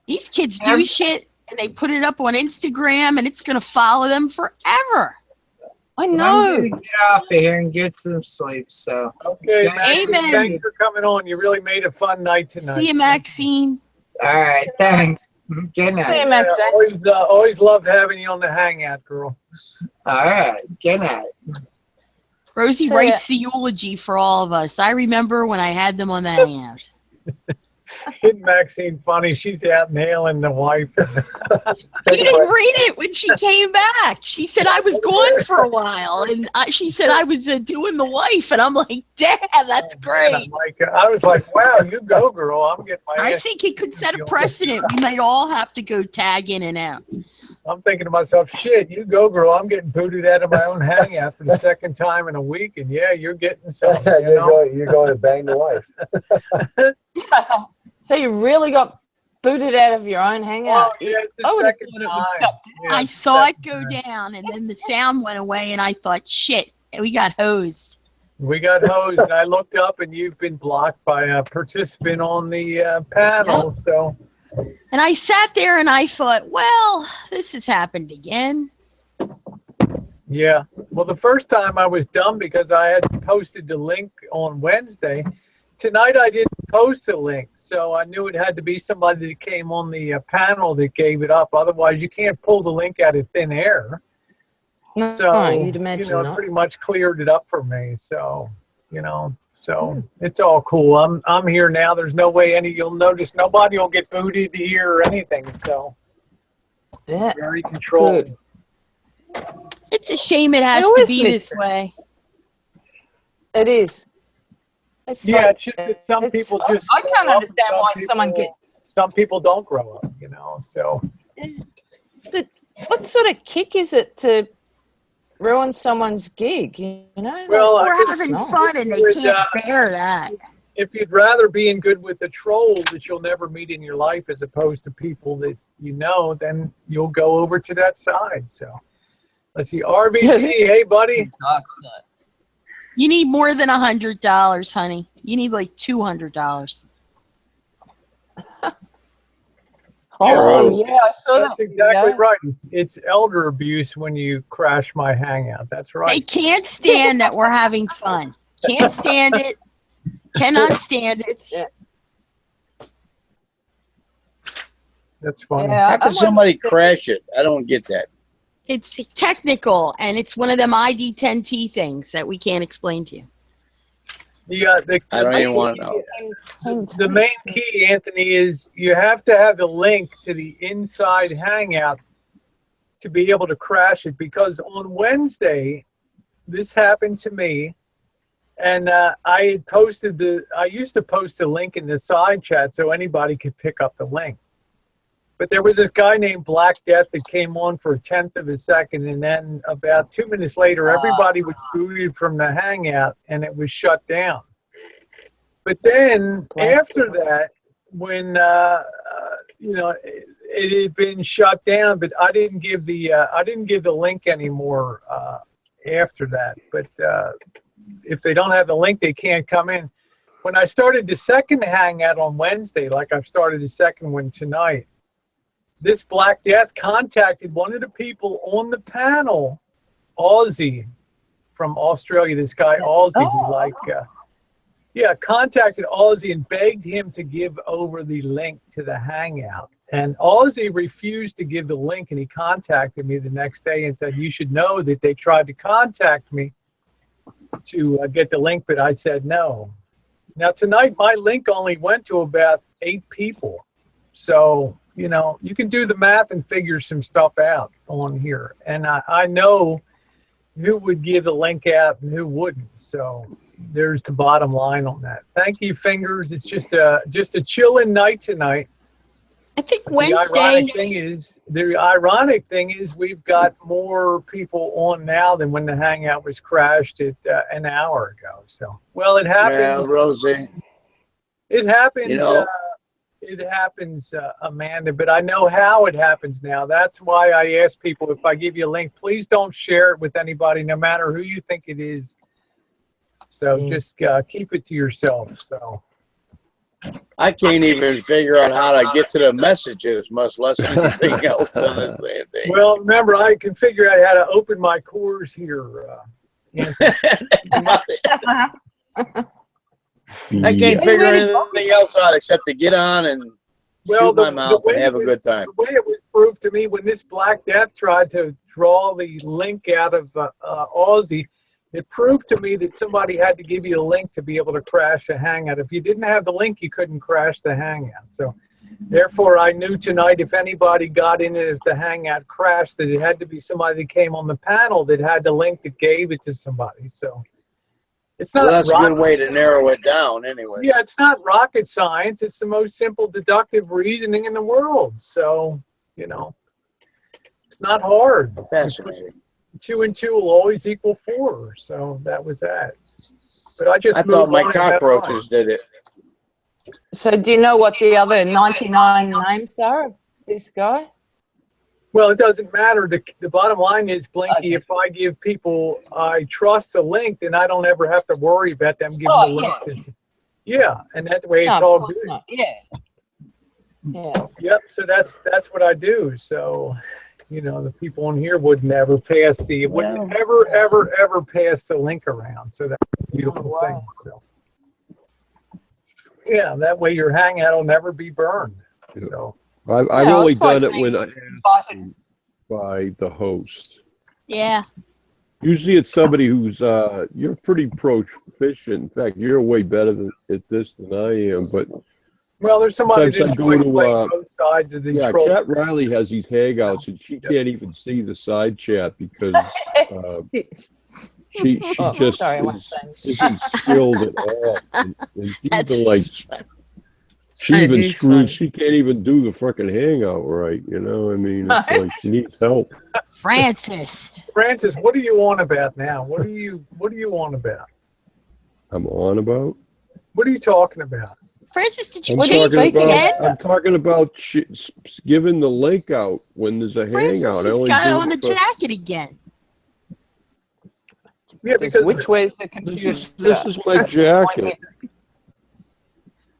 These kids do shit, and they put it up on Instagram, and it's gonna follow them forever. I know. I'm gonna get off of here and get some sleep. So Okay, Amen. thanks for coming on. You really made a fun night tonight. See you, Maxine. all right, thanks. Good night. See you, Maxine. Always love having you on the hangout, girl. All right, good night. Rosie See ya. writes the eulogy for all of us. I remember when I had them on the hangout. Isn't Maxine funny? She's out nailing the wife. She didn't read it when she came back. She said I was gone for a while, and she said I was doing the wife, and I'm like, damn, that's great. I was like, wow, you go, girl. I'm getting my I ass. think it could set a precedent. We might all have to go tag in and out. I'm thinking to myself, shit, you go, girl. I'm getting booted out of my own hangout for the second time in a week, and yeah, you're getting something. You're going to bang the wife. So you really got booted out of your own hangout? Oh, yeah, it's the I would have second thought it was time. shut down. Yeah, I it's the saw it second go time. down, and then the sound went away, and I thought, shit, we got hosed. We got hosed, and I looked up, and you've been blocked by a participant on the panel. So, And I sat there, and I thought, well, this has happened again. yeah. Well, the first time I was dumb because I had posted the link on Wednesday. Tonight I didn't post the link, so I knew it had to be somebody that came on the panel that gave it up. Otherwise, you can't pull the link out of thin air. No, So, you'd imagine it not. pretty much cleared it up for me. So, it's all cool. I'm here now. There's no way you'll notice nobody will get booted here or anything. So, Yeah. very controlled. Good. It's a shame it has I to always be miss this way. It is. It's Yeah, like- it's just that some it's- people I- just. I can't grow up, understand some why people- someone get. Some people don't grow up, So. But what sort of kick is it to ruin someone's gig? Well, I We're guess having no. fun, and they Would, can't bear that. If you'd rather be in good with the trolls that you'll never meet in your life as opposed to people that you know, then you'll go over to that side. So let's see. RVP, hey buddy. You need more than $100, honey. You need like $200. Oh yeah, I saw That's that. exactly Yeah. right. It's elder abuse when you crash my hangout. That's They right. can't stand that we're having fun. Can't stand it. Cannot stand it. That's funny. Yeah, How can somebody crash it? I don't get that. It's technical, and it's one of them ID10T things that we can't explain to you. I don't even want to know. The main key, Anthony, is you have to have the link to the inside hangout to be able to crash it, because on Wednesday, this happened to me, and I used to post the link in the side chat so anybody could pick up the link. But there was this guy named Black Death that came on for 1/10 of a second, and then about 2 minutes later, everybody was booted from the hangout, and it was shut down. But then after that, when it had been shut down, but I didn't give the link anymore after that. But if they don't have the link, they can't come in. When I started the second hangout on Wednesday, like I've started the second one tonight, this Black Death contacted one of the people on the panel, Aussie from Australia. This guy Aussie, contacted Aussie and begged him to give over the link to the hangout. And Ozzy refused to give the link, and he contacted me the next day and said, you should know that they tried to contact me to get the link, but I said no. Now, tonight, my link only went to about 8 people. So, you know, you can do the math and figure some stuff out on here. And I know who would give the link out and who wouldn't. So there's the bottom line on that. Thank you, Fingers. It's just a chilling night tonight. I think Wednesday. The ironic thing is we've got more people on now than when the hangout was crashed an hour ago. So, well, it happens. Yeah, Rosie. It happens. You know, it happens, Amanda, but I know how it happens now. That's why I ask people, if I give you a link, please don't share it with anybody, no matter who you think it is. So just keep it to yourself. So. I can't even figure out how to get to the messages, much less anything else on this damn thing. Well, remember, I can figure out how to open my cores here. That's about it. I can't figure anything else out except to get on and shoot my mouth and have a good time. The way it was proved to me when this Black Death tried to draw the link out of Aussie, it proved to me that somebody had to give you a link to be able to crash a hangout. If you didn't have the link, you couldn't crash the hangout. So therefore, I knew tonight if anybody got in it, if the hangout crashed, that it had to be somebody that came on the panel that had the link that gave it to somebody. So it's not. Well, that's a good way to narrow it down anyway. Yeah, it's not rocket science. It's the most simple deductive reasoning in the world. So, you know, it's not hard. Fascinating. 2 and 2 will always equal 4. So that was that. But I thought my cockroaches did it. So do you know what the other 99 names are of this guy? Well, it doesn't matter. The bottom line is, Blinky, if I give people, I trust the link, then I don't ever have to worry about them giving the link. Yeah, and that way it's all good. No. Yeah. Yeah. Yep, so that's what I do. So, you know, the people on here would never pass wouldn't ever pass the link around. So that's a beautiful thing. So yeah, that way your hangout will never be burned. So I've only done it when I asked by the host. Yeah. Usually it's somebody who's you're pretty proficient. In fact, you're way better at this than I am. But well, there's somebody that enjoys playing both sides of the troll. Chat Riley has these hangouts, and she can't even see the side chat because she just isn't skilled at all. And even like she even screwed. She can't even do the freaking hangout right. You know, I mean, it's like she needs help. Francis, what are you on about now? What are you on about? I'm on about. What are you talking about? Francis, did you speak again? I'm talking about giving the link out when there's a hangout. I only got it on the jacket again. Yeah, because which way is the computer? This is my jacket.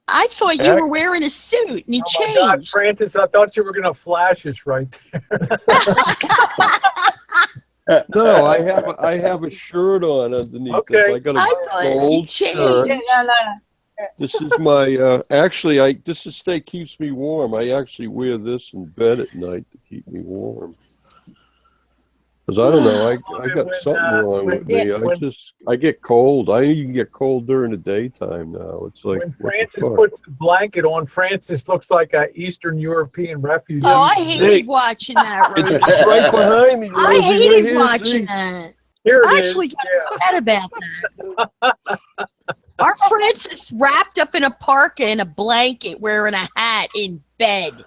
I thought you were wearing a suit and he changed. My God, Francis, I thought you were going to flash us right there. No, I have a shirt on underneath. Okay. I got a gold shirt. This is my this keeps me warm. I actually wear this in bed at night to keep me warm. Because I don't know, I got something wrong with me. I get cold. I even get cold during the daytime now. It's like when Francis puts the blanket on, Francis looks like an Eastern European refugee. Oh, I hate watching that. It's right behind me. I hated watching that. Here it I is. actually got upset about that. Our Francis wrapped up in a parka and a blanket, wearing a hat in bed.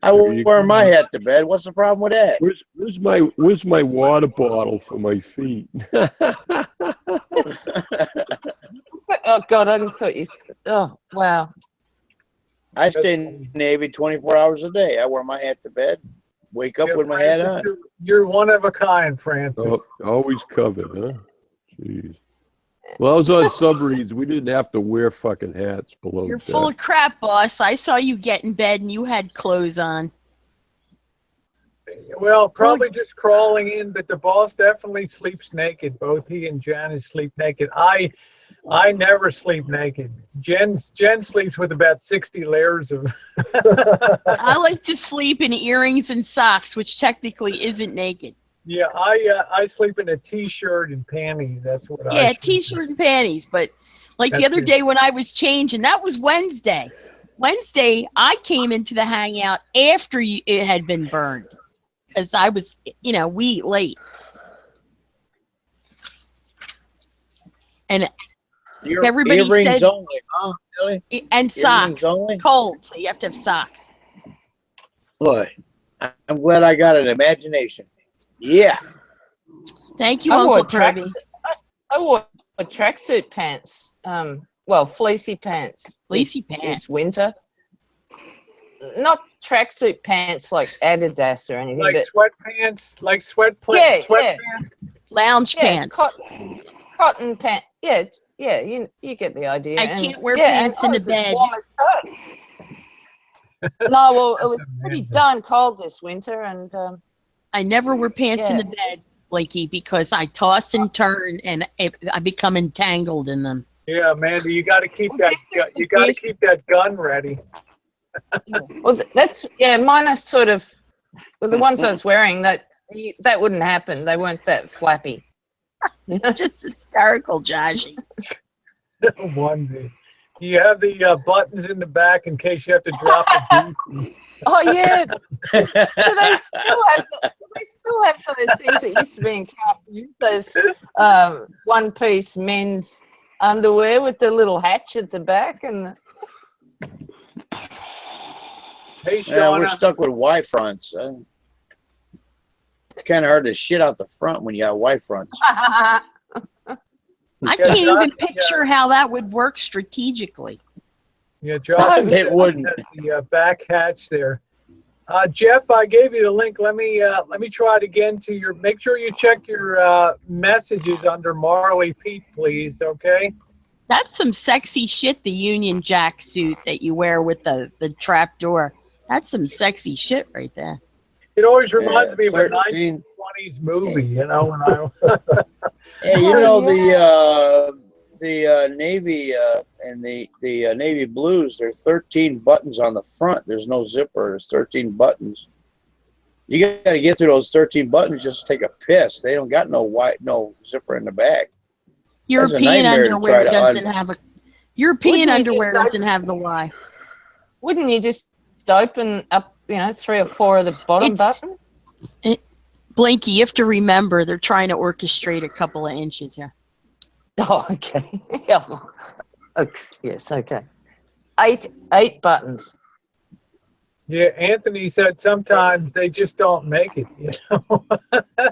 I wear my hat to bed. What's the problem with that? Where's my water bottle for my feet? Oh God, I thought you. Oh wow. I stay in the Navy 24 hours a day. I wear my hat to bed. Wake up with my hat on. You're one of a kind, Francis. Oh, always covered, huh? Jeez. Well, I was on submarines. We didn't have to wear fucking hats below. You're full of crap, boss. I saw you get in bed and you had clothes on. Well, probably just crawling in, but the boss definitely sleeps naked. Both he and Janice sleep naked. I I never sleep naked. Jen sleeps with about 60 layers of. I like to sleep in earrings and socks, which technically isn't naked. Yeah, I sleep in a t-shirt and panties. That's what I. Yeah, t-shirt and panties. But like the other day when I was changing, that was Wednesday. Wednesday, I came into the hangout after it had been burned because I was, we eat late. And everybody earrings said, only, huh? Really? And socks. It's cold, so you have to have socks. Boy, I'm glad I got an imagination. Yeah. Thank you, Uncle Kirby. I wore tracksuit pants. Well, fleecy pants. Fleecy pants. It's winter. Not tracksuit pants like Adidas or anything. Like sweatpants, like sweatpants. Yeah, sweatpants. Lounge pants. Cotton pants. Yeah, you get the idea. I can't wear pants in the bed. No, well, it was pretty darn cold this winter, and I never wear pants in the bed, Blakey, because I toss and turn, and I become entangled in them. Yeah, Amanda, you got to keep that. You got to keep that gun ready. Well, mine are sort of. Well, the ones I was wearing that wouldn't happen. They weren't that flappy. Just hysterical, Joshy. Onesie. Do you have the buttons in the back in case you have to drop the boot? Oh yeah. Do they still have those things that used to be in California? Those one-piece men's underwear with the little hatch at the back and. Hey, Shauna. Yeah, we're stuck with Y fronts. It's kind of hard to shit out the front when you got Y fronts. I can't even picture how that would work strategically. Yeah, Josh, it wouldn't. The back hatch there. Jeff, I gave you the link. Let me try it again to your. Make sure you check your messages under Marley Pete, please. Okay. That's some sexy shit. The Union Jack suit that you wear with the trap door. That's some sexy shit right there. It always reminds me of a 1920s movie, when I. Hey, the Navy and the Navy blues, there are 13 buttons on the front. There's no zipper. There's 13 buttons. You got to get through those 13 buttons just to take a piss. They don't got no zipper in the back. European underwear doesn't have a. European underwear doesn't have the Y. Wouldn't you just open up, 3 or 4 of the bottom buttons? Blinky, you have to remember they're trying to orchestrate a couple of inches here. Oh, okay. Yes, okay. 8 buttons. Yeah, Anthony said sometimes they just don't make it.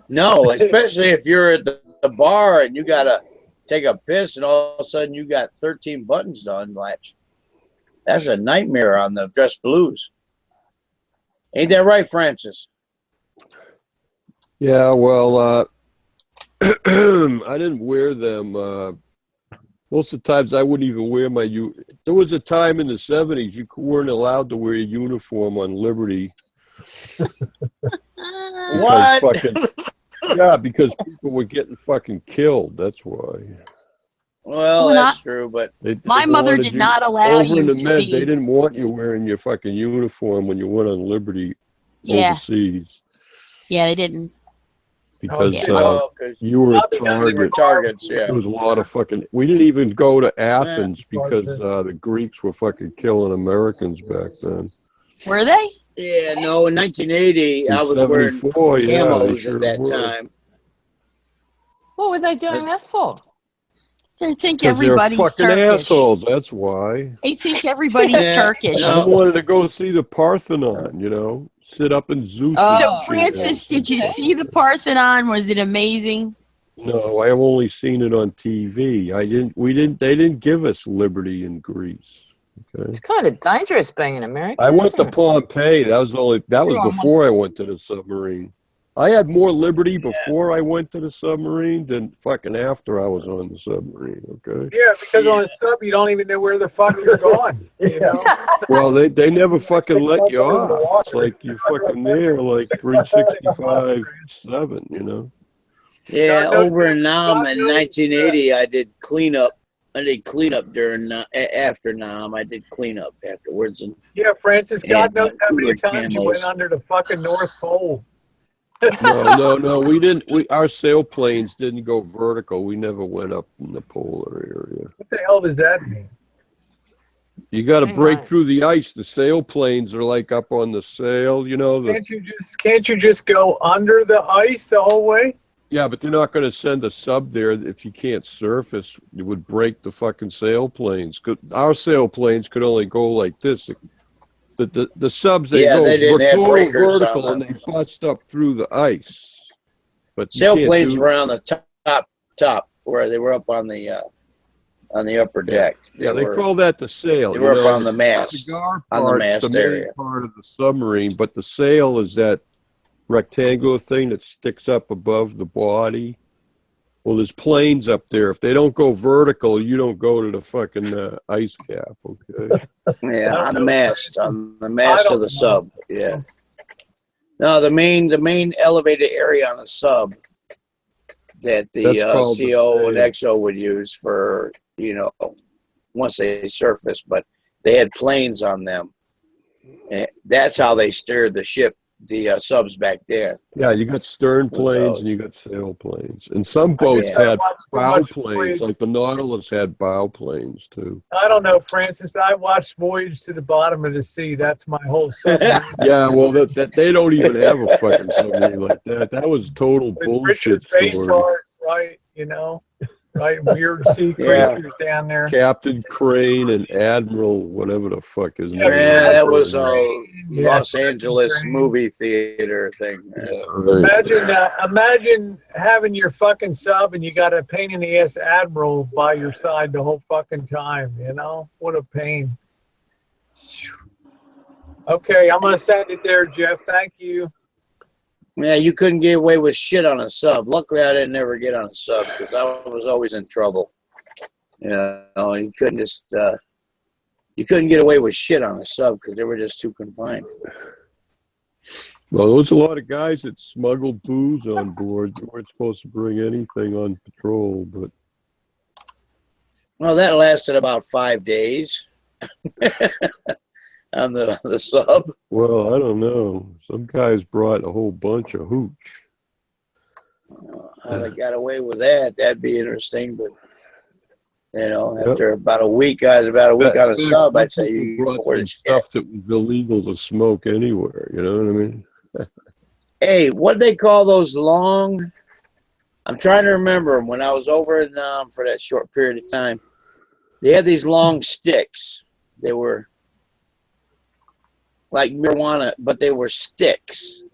No, especially if you're at the bar and you gotta take a piss and all of a sudden you got 13 buttons to unlatch. That's a nightmare on the dress blues. Ain't that right, Francis? Yeah, well, I didn't wear them. Most of the times I wouldn't even wear my There was a time in the 70s you weren't allowed to wear a uniform on Liberty. What? Because people were getting fucking killed. That's why. Well, that's true, but my mother did not allow you to be. They didn't want you wearing your fucking uniform when you went on Liberty overseas. Yeah, they didn't. Because you were a target. Targets, yeah. There was a lot of fucking. We didn't even go to Athens because the Greeks were fucking killing Americans back then. Were they? Yeah, no. In 1980, I was wearing camos at that time. What were they doing that for? They think everybody's fucking Turkish. Assholes. That's why. They think everybody's Turkish. I wanted to go see the Parthenon. Sit up in Zeus. So, Francis, did you see the Parthenon? Was it amazing? No, I've only seen it on TV. They didn't give us liberty in Greece. Okay. It's kind of dangerous being an American. I went to Pompeii. That was before I went to the submarine. I had more liberty before I went to the submarine than fucking after I was on the submarine, okay? Yeah, because on a sub, you don't even know where the fuck you're going, Well, they never fucking let you off. It's like you're fucking there like 365/7, Yeah, over in Nam in 1980, I did cleanup I did cleanup during after Nam. I did cleanup afterwards, and Yeah, Francis, God knows how many we were times you went camos. under the fucking North Pole. No. We didn't. Our sailplanes didn't go vertical. We never went up in the polar area. What the hell does that mean? You got to Hang break on. through the ice. The sailplanes are like up on the sail. You know the. Can't you just go under the ice the whole way? Yeah, but they're not going to send a sub there if you can't surface. It would break the fucking sailplanes. Our sailplanes could only go like this. The subs, they go they didn't have total breakers vertical on and them. they bust up through the ice. But you can't Sailplanes do- were on the top where they were up on the upper deck. Yeah, they call that the sail. They you were up know, on the mast. cigar on the part's mast main area. part of the submarine, but the sail is that rectangular thing that sticks up above the body. Well, there's planes up there. If they don't go vertical, you don't go to the fucking ice cap. Okay. Yeah, on the mast of don't the sub. Yeah. No, the main elevated area on the sub that the That's called the CO and sail. XO would use for, once they surface, but they had planes on them. And that's how they steered the ship, the subs back then. Yeah, you got stern With planes those. and you got sail planes. And some boats Yeah. had I watched so bow much planes, Voyage. like the Nautilus had bow planes too. I don't know, Francis. I watched Voyage to the Bottom of the Sea. That's my whole submarine. Yeah, well, that they don't even have a fucking submarine like that. That was total With bullshit Richard story. Basehart, right? Right? Weird sea Yeah. creatures down there. Captain Crane and Admiral, whatever the fuck his name. Yeah, that was a a Yeah, Los Angeles Crane. movie theater thing. Imagine having your fucking sub and you got a pain in the ass admiral by your side the whole fucking time. What a pain. Okay, I'm gonna send it there, Jeff. Thank you. Yeah, you couldn't get away with shit on a sub. Luckily, I didn't ever get on a sub because I was always in trouble. You couldn't just you couldn't get away with shit on a sub because they were just too confined. Well, there's a lot of guys that smuggled booze on board. You weren't supposed to bring anything on patrol, but Well, that lasted about 5 days on the sub. well, I don't know. Some guys brought a whole bunch of hooch. How they got away with that? That'd be interesting, but. After about a week, on a sub, I'd say you brought were some stuff that was illegal to smoke anywhere. You know what I mean? Hey, what they call those long? I'm trying to remember them when I was over in for that short period of time. They had these long sticks. They were like marijuana, but they were sticks,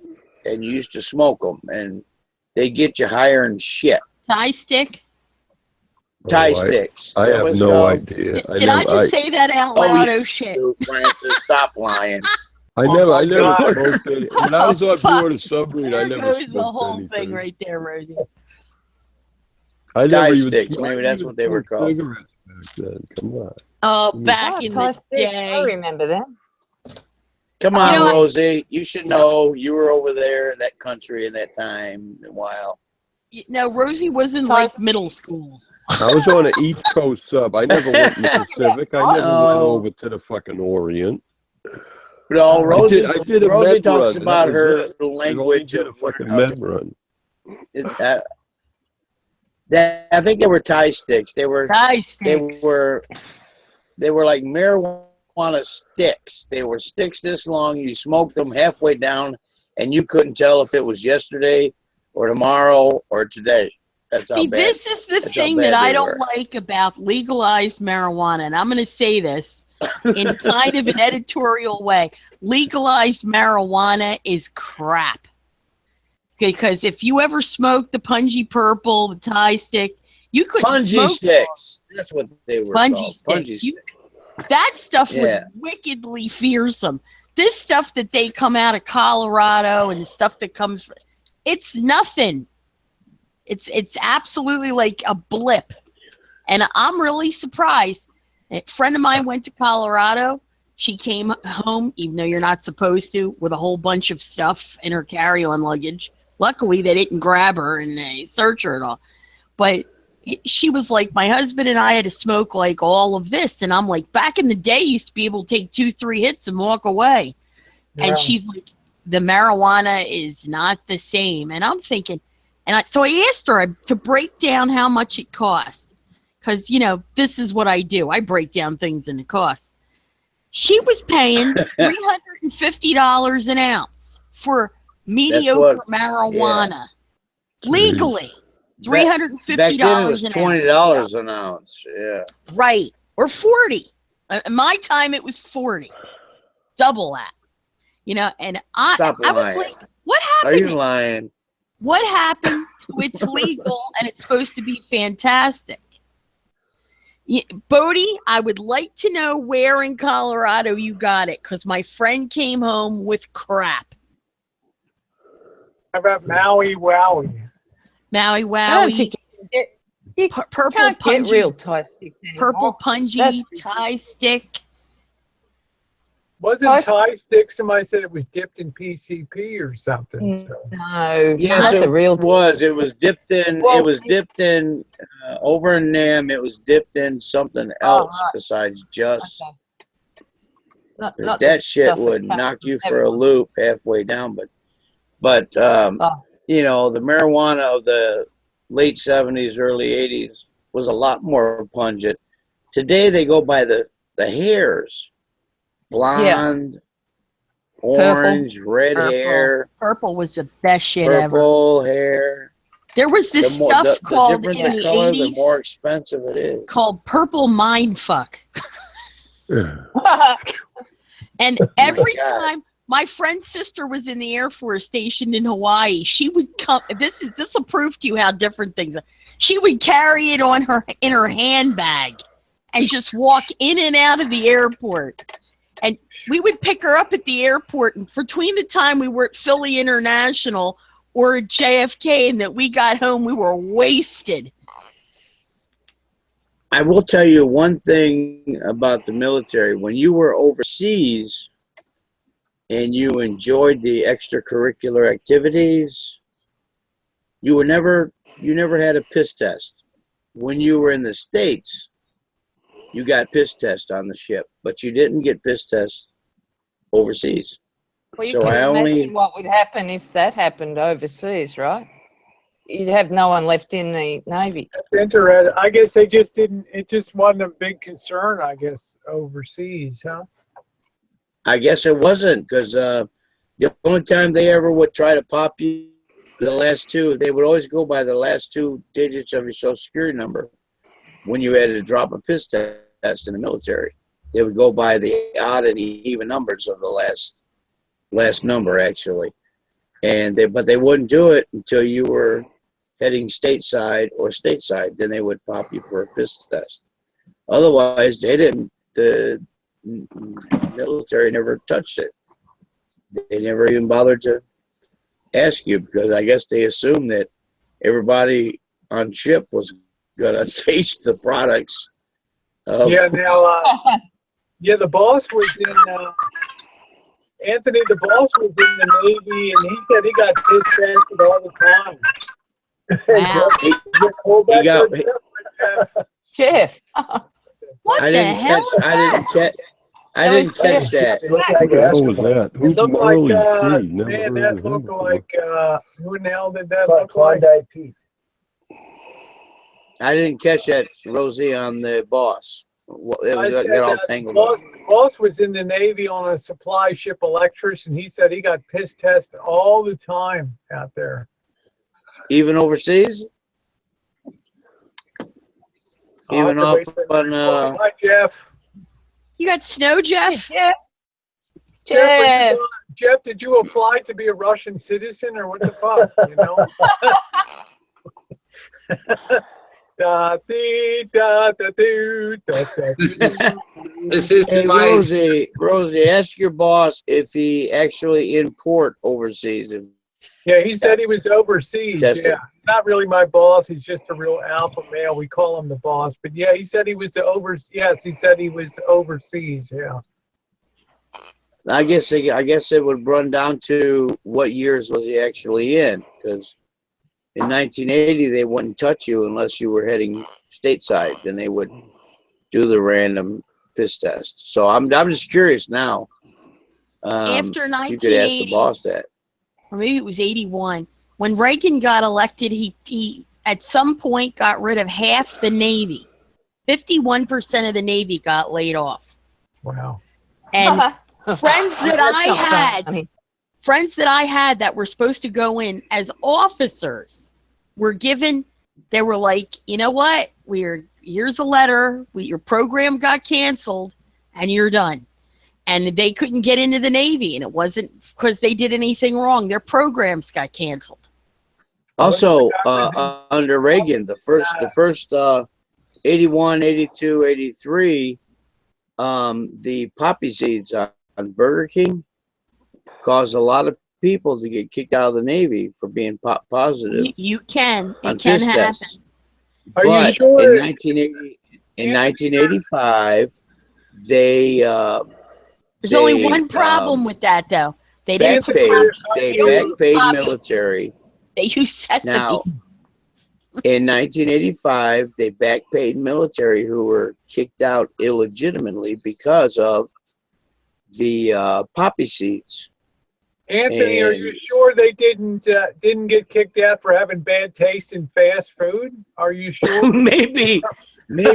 and you used to smoke them, and they get you higher than shit. Tie stick? Tie sticks. I Is that have what it's no called? idea. Did I just say that out loud? Oh, shit. Francis, stop lying. I never God. smoked any. When I was on board a submarine, I There never goes smoked the whole anything. thing right there, Rosie. I Tie never even sticks, smoked- maybe I that's didn't what they were smoke called. cigarettes back then. Come on. Oh, back in Tie the stick, I day. remember that. Come on, You know what? Rosie. You should know. You were over there in that country in that time a while. No, Rosie was in like middle school. I was on an East Coast sub. I never went in the Pacific. I never went over to the fucking Orient. No, Rosie. I did a Rosie med talks run. about That her was it. I only language did a of fucking med run. I think they were tie sticks. They were. Tie They sticks. were. They were like marijuana sticks. They were sticks this long. You smoked them halfway down, and you couldn't tell if it was yesterday or tomorrow or today. That's how See, bad. this is the That's how thing bad that I they don't were. like about legalized marijuana, and I'm going to say this in kind of an editorial way. Legalized marijuana is crap. Because if you ever smoked the pungy purple, the tie stick, you couldn't Punji smoke sticks. That's what they were Punji called. sticks. Punji sticks. That stuff was Yeah. wickedly fearsome. This stuff that they come out of Colorado and the stuff that comes, it's nothing. It's absolutely like a blip. And I'm really surprised. A friend of mine went to Colorado. She came home, even though you're not supposed to, with a whole bunch of stuff in her carry-on luggage. Luckily, they didn't grab her and they search her at all. But she was like, my husband and I had to smoke like all of this. And I'm like, back in the day, you used to be able to take 2-3 hits and walk away. Yeah. And she's like, the marijuana is not the same. And I'm thinking, so I asked her to break down how much it cost. Because, you know, this is what I do. I break down things in the cost. She was paying $350 an ounce for mediocre marijuana. Legally. $350 back then it was an $20 an ounce. Yeah. Right. Or 40. In my time, it was 40. Double that. You know, and I was like, what happened? Are you lying? What happened to it's legal and it's supposed to be fantastic? Bodie, I would like to know where in Colorado you got it, because my friend came home with crap. How about Maui Wowie? Maui I don't Wowie. think you Purple can't get pungy, real Thai sticks anymore. purple pungy That's Thai stick. Wasn't Thai stick? Somebody said it was dipped in PCP or something. So. No, Yes, that's it a real was. It was dipped in. Well, it was dipped in over in NEM. It was dipped in something else right. besides just. Okay. Not 'Cause the that shit stuff that would comes knock from you for a everyone. loop halfway down. But you know, the marijuana of the late 70s, early 80s was a lot more pungent. Today they go by the hairs, blonde, orange, red hair, Purple was the best shit ever. purple hair. There was this stuff called the in different the the color, 80s the more expensive it is. called purple mindfuck. And every time my friend's sister was in the Air Force stationed in Hawaii, she would come. This will prove to you how different things are. She would carry it in her handbag and just walk in and out of the airport. And we would pick her up at the airport, and between the time we were at Philly International or at JFK and that we got home, we were wasted. I will tell you one thing about the military. When you were overseas and you enjoyed the extracurricular activities, you never had a piss test. When you were in the States, you got piss test on the ship, but you didn't get piss test overseas. Well, you So can imagine what would happen if that happened overseas, right? You'd have no one left in the Navy. That's interesting. I guess they just didn't. It just wasn't a big concern. I guess overseas, huh? I guess it wasn't, because the only time they ever would try to pop you, the last two, they would always go by the last 2 digits of your social security number. When you had to drop a piss test in the military, they would go by the odd and even numbers of the last number, actually. But they wouldn't do it until you were heading stateside or stateside. Then they would pop you for a piss test. Otherwise, they didn't. The military never touched it. They never even bothered to ask you, because I guess they assumed that everybody on ship was gonna taste the products. Yeah. Now, the boss was in. Anthony, the boss was in the Navy, and he said he got piss tested all the time. Wow. He got. Jeff. What I the didn't hell? I didn't catch that. What the hell was that? Who's It looked Marley like, P? Never man, heard that of him looked before. like, who in the hell did that look like? Klondike Pete. I didn't catch that, Rosie, on the boss. It was got all tangled up. The boss was in the Navy on a supply ship electrician. He said he got piss tested all the time out there. Even overseas? Even off on Hi, Jeff. You got snow, Jeff? Jeff. Jeff, did you apply to be a Russian citizen or what the fuck? You know? Da, dee, da, da, doo, da, da, This doo. is Hey, my Rosie, ask your boss if he actually import overseas. Yeah, he said he was overseas. Tested. Yeah, not really my boss. He's just a real alpha male. We call him the boss. But yeah, he said he was Yes, he said he was overseas. Yeah. I guess it would run down to what years was he actually in, because in 1980, they wouldn't touch you unless you were heading stateside. Then they would do the random piss test. So I'm just curious now. After If you could ask the 1980, boss that. or maybe it was 81, when Reagan got elected, he at some point got rid of half the Navy. 51% of the Navy got laid off. Wow. And friends that funny. I had that were supposed to go in as officers were given, they were like, you know what, here's a letter, your program got canceled and you're done. And they couldn't get into the Navy, and it wasn't because they did anything wrong. Their programs got canceled. Also, under Reagan, the first 81, 82, 83, the poppy seeds on Burger King caused a lot of people to get kicked out of the Navy for being positive. You can. On It can piss happen. tests. Are you But sure? in 1985, they There's only they, one problem with that, though. They didn't put backpaid military. They used sesame. Now, in 1985, they backpaid military who were kicked out illegitimately because of the poppy seeds. Anthony, are you sure they didn't get kicked out for having bad taste in fast food? Are you sure? maybe,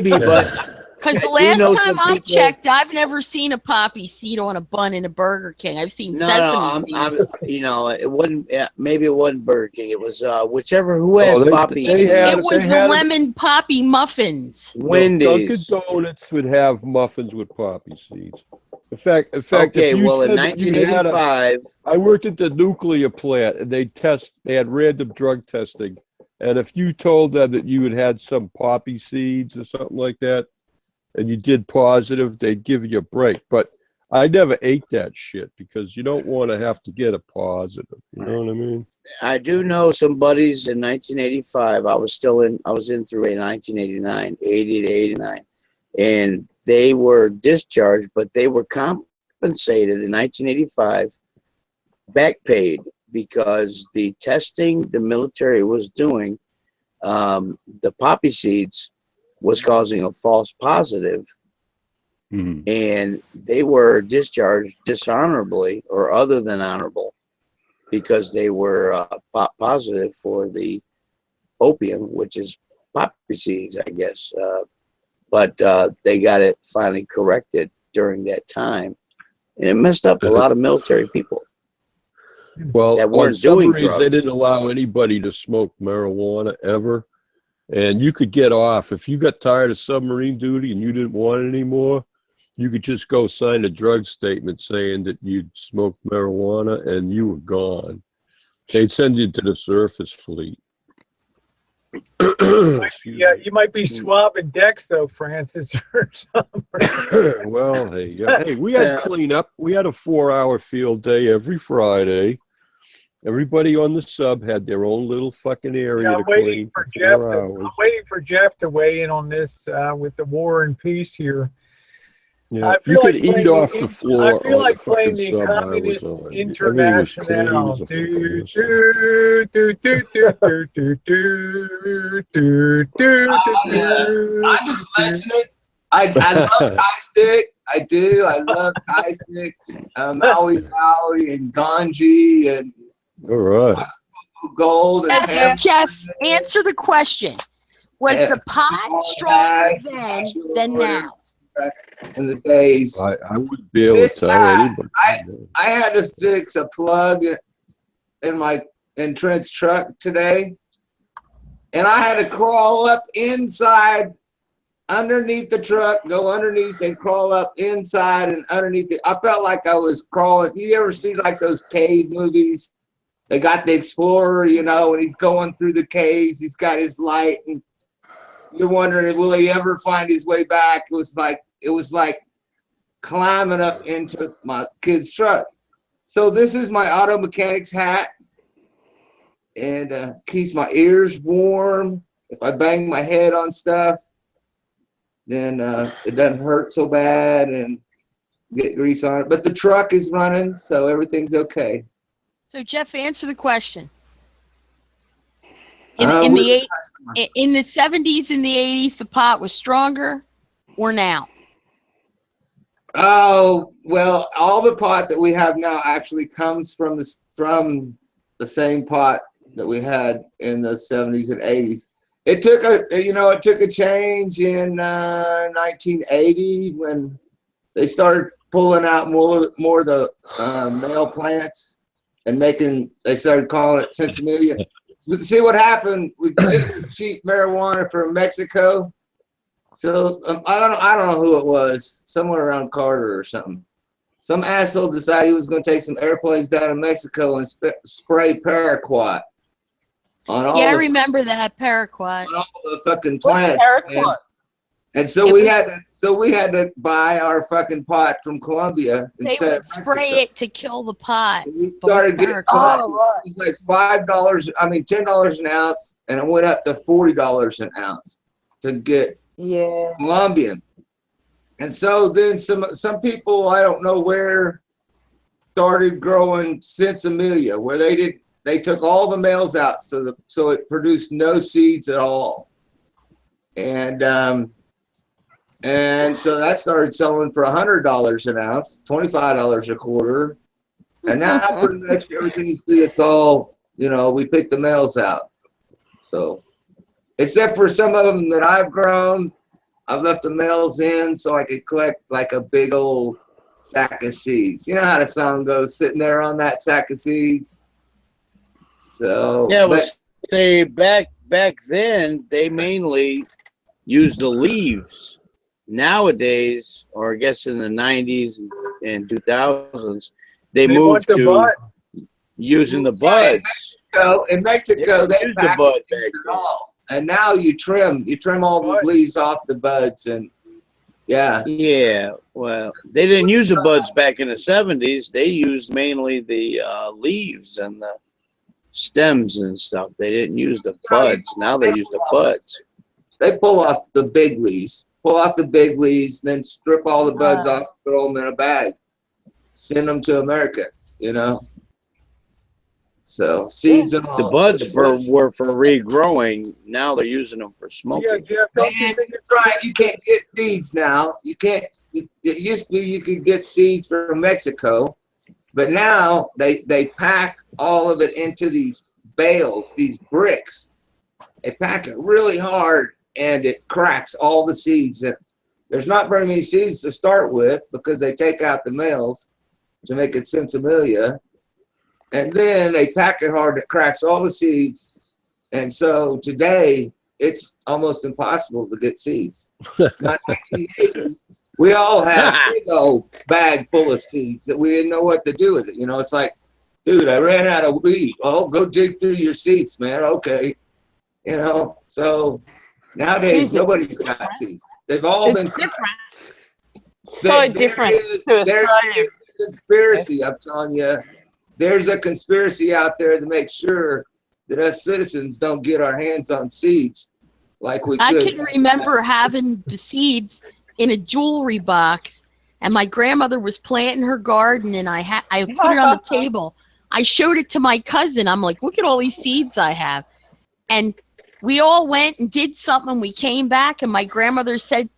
but because the last time I checked, I've never seen a poppy seed on a bun in a Burger King. I've seen sesame seeds. It wasn't. Maybe it wasn't Burger King. It was who has poppy seeds. It was the lemon poppy muffins. Wendy's. Dunkin' Donuts would have muffins with poppy seeds. In fact. Okay, well, in 1985, I worked at the nuclear plant, and they had random drug testing, and if you told them that you had some poppy seeds or something like that, and you did positive, they'd give you a break. But I never ate that shit because you don't want to have to get a positive. You know what I mean? I do know some buddies in 1985. I was in through 1989, 80 to 89, and they were discharged, but they were compensated in 1985, back paid, because the testing the military was doing, the poppy seeds was causing a false positive, and they were discharged dishonorably or other than honorable because they were positive for the opium, which is poppy seeds, I guess. But they got it finally corrected during that time, and it messed up a lot of military people. Well, that weren't on submarines, doing drugs. they didn't allow anybody to smoke marijuana ever. And you could get off. If you got tired of submarine duty and you didn't want it anymore, you could just go sign a drug statement saying that you'd smoked marijuana and you were gone. They'd send you to the surface fleet. Yeah, you might be swabbing decks though, Francis, or something. Well, hey, we had cleanup. We had a 4-hour field day every Friday. Everybody on the sub had their own little fucking area to clean for 4 hours. I'm waiting for Jeff to weigh in on this with the war and peace here. Yeah, you could eat off the floor. I feel like playing the sub Communist I was on. International. I'm just listening. I love Thai stick. I do. I love Thai stick. Maui Maui and Ganji and all right. Gold and Jeff, answer the question. Was the pot stronger than now? In the days, I wouldn't be able to tell anybody. I had to fix a plug in Trent's truck today, and I had to crawl up inside, underneath the truck, go underneath and crawl up inside and underneath it. I felt like I was crawling. You ever see like those cave movies? They got the explorer, you know, and he's going through the caves. He's got his light, and you're wondering, will he ever find his way back? It was like climbing up into my kid's truck. So this is my auto mechanic's hat, and keeps my ears warm. If I bang my head on stuff, then it doesn't hurt so bad and get grease on it. But the truck is running, so everything's okay. So Jeff, answer the question. In the 70s and the 80s, the pot was stronger, or now? Oh, well, all the pot that we have now actually comes from the same pot that we had in the 70s and 80s. It took a change in 1980 when they started pulling out more of the male plants and they started calling it Sinsemilla. See what happened? We get cheap marijuana from Mexico. So I don't know who it was, somewhere around Carter or something. Some asshole decided he was going to take some airplanes down to Mexico and spray paraquat on all. Yeah, I remember that paraquat. On all the fucking plants. Paraquat? And so we had to buy our fucking pot from Colombia They instead would of Mexico. spray it to kill the pot. And we started getting paraquat. pot. It was like $5. I mean $10 an ounce, and it went up to $40 an ounce to get Colombian. And so then some people, I don't know where, started growing Sinsemilla, where they took all the males out so it produced no seeds at all. And so that started selling for $100 an ounce, $25 a quarter. And now pretty much everything you see, it's all, we pick the males out. So, except for some of them that I've grown, I've left the males in so I could collect like a big old sack of seeds. You know how the song goes, sitting there on that sack of seeds. So yeah, back then they mainly used the leaves. Nowadays, or I guess in the 90s and 2000s, they moved to using the buds. So in Mexico, they used the bud back at all. And now you trim all the leaves off the buds, and yeah. Well, they didn't use the buds back in the 70s. They used mainly the leaves and the stems and stuff. They didn't use the buds. Now they use the buds. They pull off the big leaves. Pull off the big leaves, then strip all the buds off, throw them in a bag, send them to America. So seeds and all. The buds were for regrowing. Now they're using them for smoking. Yeah, Jeff, you can't get seeds now. You can't. It used to be you could get seeds from Mexico, but now they pack all of it into these bales, these bricks. They pack it really hard, and it cracks all the seeds. And there's not very many seeds to start with because they take out the males to make it Sinsemilla. And then they pack it hard, it cracks all the seeds. And so today, it's almost impossible to get seeds. Not 1980, we all had a big old bag full of seeds that we didn't know what to do with it. It's like, dude, I ran out of wheat. Oh, go dig through your seeds, man. Okay. So nowadays, nobody's got seeds. They've all been different. So different to There's Australia. a conspiracy, I'm telling you. There's a conspiracy out there to make sure that us citizens don't get our hands on seeds like we I could. can remember having the seeds in a jewelry box, and my grandmother was planting her garden, and I put it on the table. I showed it to my cousin. I'm like, look at all these seeds I have. And we all went and did something. We came back, and my grandmother said,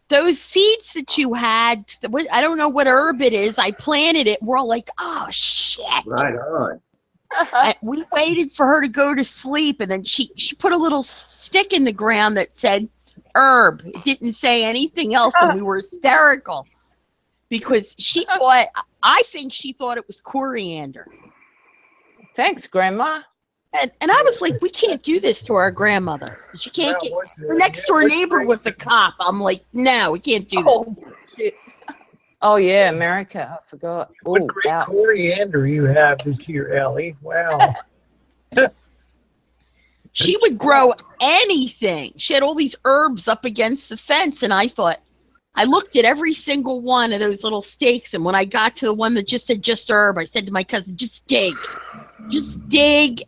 those seeds that you had, I don't know what herb it is, I planted it. We're all like, oh, shit. Right on. We waited for her to go to sleep, and then she put a little stick in the ground that said herb. It didn't say anything else, and we were hysterical because I think she thought it was coriander. Thanks, Grandma. And I was like, we can't do this to our grandmother. She can't get. Her next door neighbor was a cop. I'm like, no, we can't do this. Oh, shit. Oh, yeah, America. I forgot. What Oh, great ouch. coriander you have this year, Ellie. Wow. She would grow anything. She had all these herbs up against the fence, and I looked at every single one of those little stakes, and when I got to the one that just said just herb, I said to my cousin, just dig,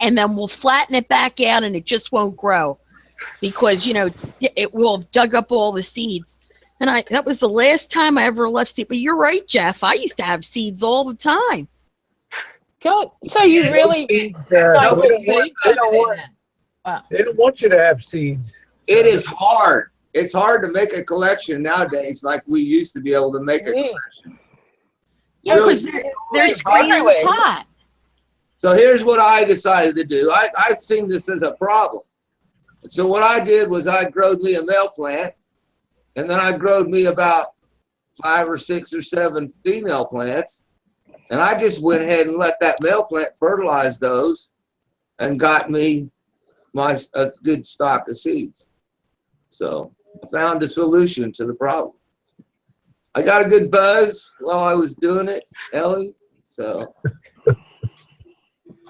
and then we'll flatten it back out, and it just won't grow because, it will have dug up all the seeds. And that was the last time I ever left seed. But you're right, Jeff. I used to have seeds all the time. God, so you really Nobody seeds wants Wow. They don't want you to have seeds. It is hard. It's hard to make a collection nowadays like we used to be able to make a collection. Yeah, because they're squeezing everywhere. the pot. So here's what I decided to do. I've seen this as a problem. So what I did was I growed me a male plant, and then I growed me about 5 or 6 or 7 female plants, and I just went ahead and let that male plant fertilize those and got me a good stock of seeds. So I found a solution to the problem. I got a good buzz while I was doing it, Ellie. So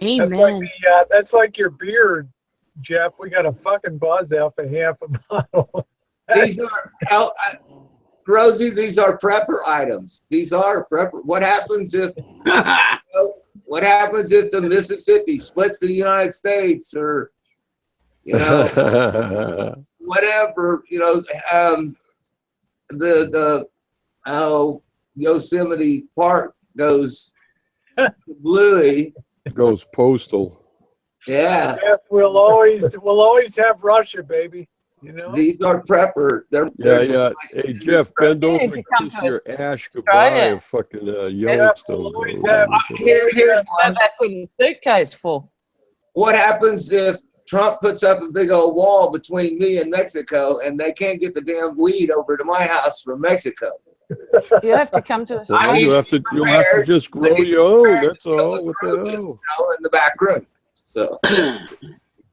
Amen. That's like your beer, Jeff. We got a fucking buzz out for half a bottle. these are, Rosie, these are prepper items. These are prepper. What happens if what happens if the Mississippi splits the United States, or whatever, the Yosemite Park goes bluey. Goes postal. Yeah. Jeff, we'll always have Russia, baby. These are prepper. Yeah. Hey, Jeff, bend over and kiss your ash goodbye of fucking Yellowstone. Here's one. Back with a suitcase full. What happens if Trump puts up a big old wall between me and Mexico, and they can't get the damn weed over to my house from Mexico? You have to come to us. Well, you'll have to just grow your own. That's all. What the hell? In the back room. So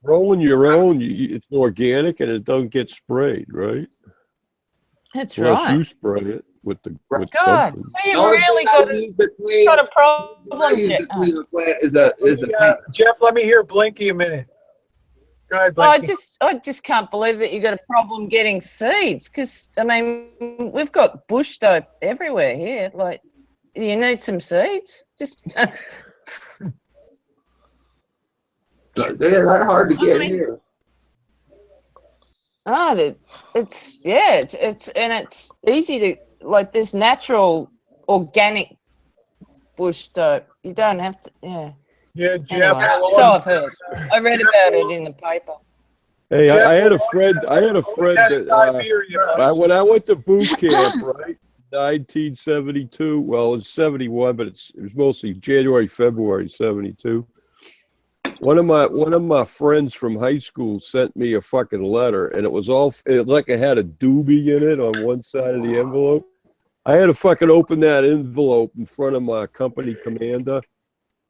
growing your own, it's organic and it doesn't get sprayed, right? That's Unless right. you spray it with God, something. so you really got a problem. I use the cleaner plant is a Jeff, let me hear Blinky a minute. Go ahead, Blinky. I just can't believe that you got a problem getting seeds, because I mean we've got bush dope everywhere here. Like, you need some seeds. Just they're not hard to get here. It's easy to, like, this natural organic bush dope. You don't have to. Yeah, Jeff. Anyway, so I've heard. I read about it in the paper. Hey, I had a friend that when I went to boot camp, right, 1972. Well, it's 71, but it was mostly January, February 72. One of my friends from high school sent me a fucking letter, and it was like it had a doobie in it on one side of the envelope. I had to fucking open that envelope in front of my company commander,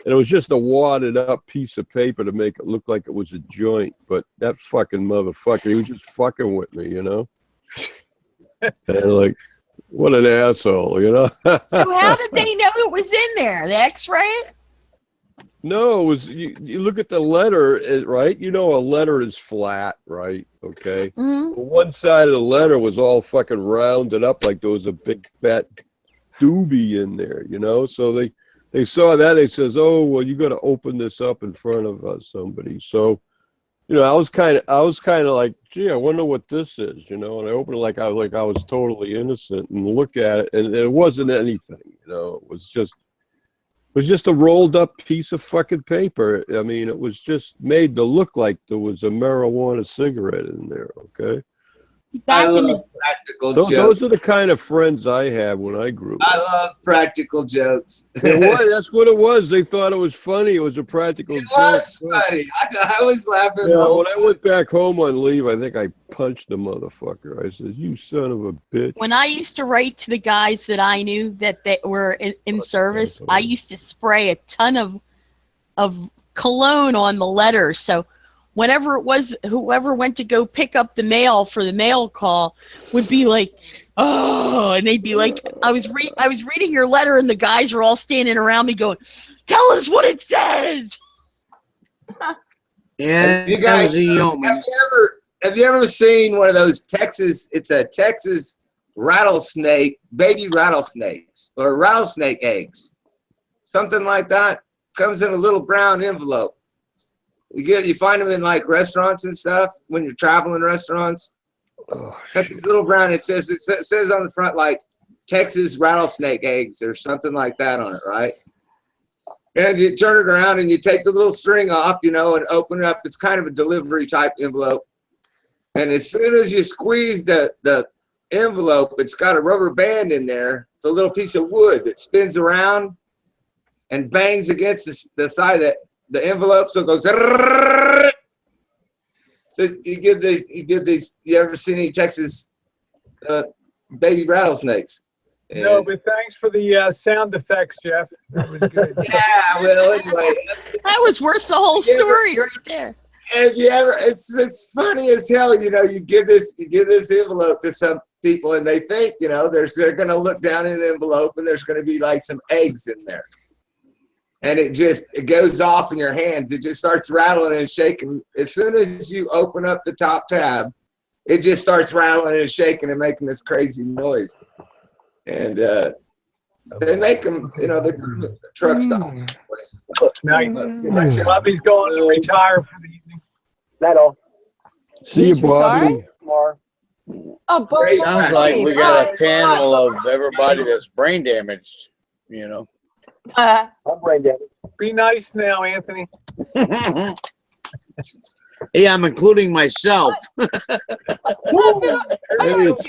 and it was just a wadded up piece of paper to make it look like it was a joint. But that fucking motherfucker, he was just fucking with me, And like, what an asshole, So how did they know it was in there? The X-ray? No, it was you look at the letter, right? A letter is flat, right? Okay. Mm-hmm. One side of the letter was all fucking rounded up like there was a big fat doobie in there, So they saw that. They says, "Oh, well, you got to open this up in front of somebody." So, I was kind of like, "Gee, I wonder what this is," And I opened it like I was totally innocent and look at it, and it wasn't anything, It was just a rolled up piece of fucking paper. I mean, it was just made to look like there was a marijuana cigarette in there, okay? I love practical jokes. Those are the kind of friends I had when I grew up. I love practical jokes. That's what it was. They thought it was funny. It was a practical joke. It was funny. I was laughing. Yeah, when I went back home on leave, I think I punched the motherfucker. I said, "You son of a bitch." When I used to write to the guys that I knew that they were in service, I used to spray a ton of cologne on the letters. So whenever it was, whoever went to go pick up the mail for the mail call would be like, "Oh," and they'd be like, I was reading your letter, and the guys were all standing around me going, "Tell us what it says." Yeah, you guys, have you ever seen one of those Texas? It's a Texas rattlesnake, baby rattlesnakes, or rattlesnake eggs, something like that. Comes in a little brown envelope. You find them in like restaurants and stuff when you're traveling restaurants. Got these little brown. It says on the front like Texas rattlesnake eggs or something like that on it, right? And you turn it around and you take the little string off, you know, and open it up. It's kind of a delivery type envelope. And as soon as you squeeze the envelope, it's got a rubber band in there. It's a little piece of wood that spins around and bangs against the side of the envelope, so it goes. So you give these. You ever seen any Texas baby rattlesnakes? No, but thanks for the sound effects, Jeff. That was good. Yeah. Well, anyway, That was worth the whole story right there. and you ever, it's funny as hell. You know, you give this envelope to some people, and they think, you know, they're gonna look down in the envelope, and there's gonna be like some eggs in there. And it goes off in your hands. It just starts rattling and shaking. As soon as you open up the top tab, it just starts rattling and shaking and making this crazy noise. And they make them, you know, they put them at truck stops. Nice. Bobby's going to retire for the evening. That all. See you, Bobby. Tomorrow. Oh, Bobby. Sounds like we got a panel of everybody that's brain damaged, you know. I'm brain damaged. Be nice now, Anthony. Hey, I'm including myself. Hey, it's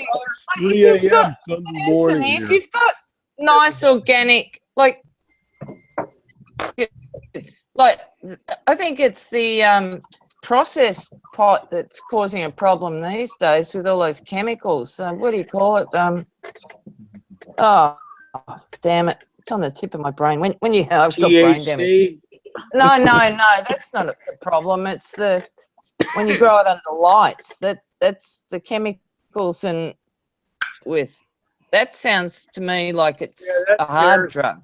3 a.m. Sunday morning. Anthony, if here. you've got nice organic, like I think it's the processed pot that's causing a problem these days with all those chemicals. What do you call it? Oh, damn it! It's on the tip of my brain. When you I've got brain damage. THC. No, that's not the problem. It's when you grow it under lights. That's the chemicals and with. That sounds to me like it's a hard drug.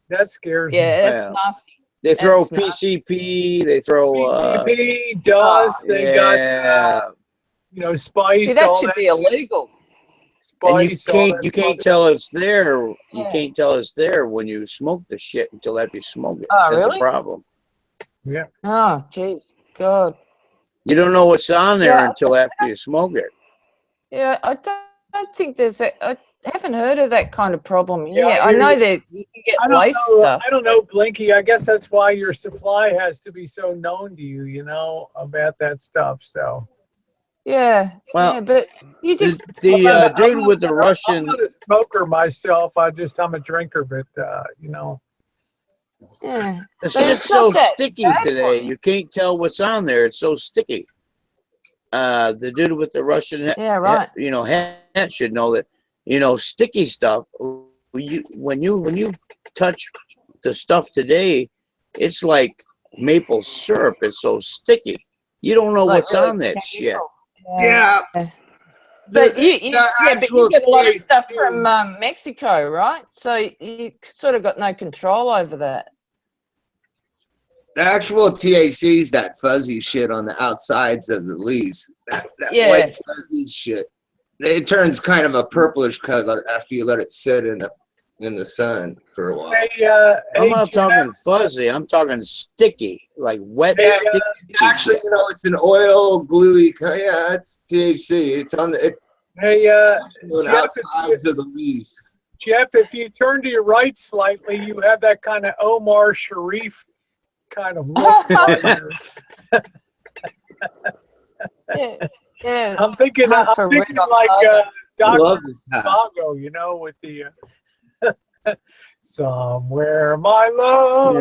That scares me. Yeah, that's nasty. They throw That's PCP. They throw PCP, dust. They got you know, spice. See, that all should be illegal. and Spice. you can't tell it's there. You can't tell it's there when you smoke the shit until after you smoke it. Oh, That's really? the problem. Yeah. Oh, jeez, God. You don't know what's on there Yeah. until after you smoke it. Yeah, I don't think there's I haven't heard of that kind of problem. Yeah, Yeah, I know that you can get lace stuff. I don't know, Blinky. I guess that's why your supply has to be so known to you, you know, about that stuff. So. Yeah, Well, yeah, but you just The dude with the Russian. I'm not a smoker myself. I'm a drinker, but you know. yeah. The But shit's it's so not that sticky bad today. You can't tell what's on there. It's so sticky. The dude with the Russian Yeah, right. hat should know that, sticky stuff. When you touch the stuff today, it's like maple syrup. It's so sticky. You don't know Like what's really on that shit. chemical. Yeah. But you get a lot of stuff THC from Mexico, right? So you sort of got no control over that. The actual THC is that fuzzy shit on the outsides of the leaves. That white fuzzy shit. It turns kind of a purplish color after you let it sit in the sun for a while. I'm not talking fuzzy. I'm talking sticky, like wet, sticky. Actually, it's an oil, gluey. Yeah, it's THC. It's on the outsides of the leaves. Jeff, if you turn to your right slightly, you have that kind of Omar Sharif kind of look. Yeah. I'm thinking like Dr. Vago, with the somewhere my love.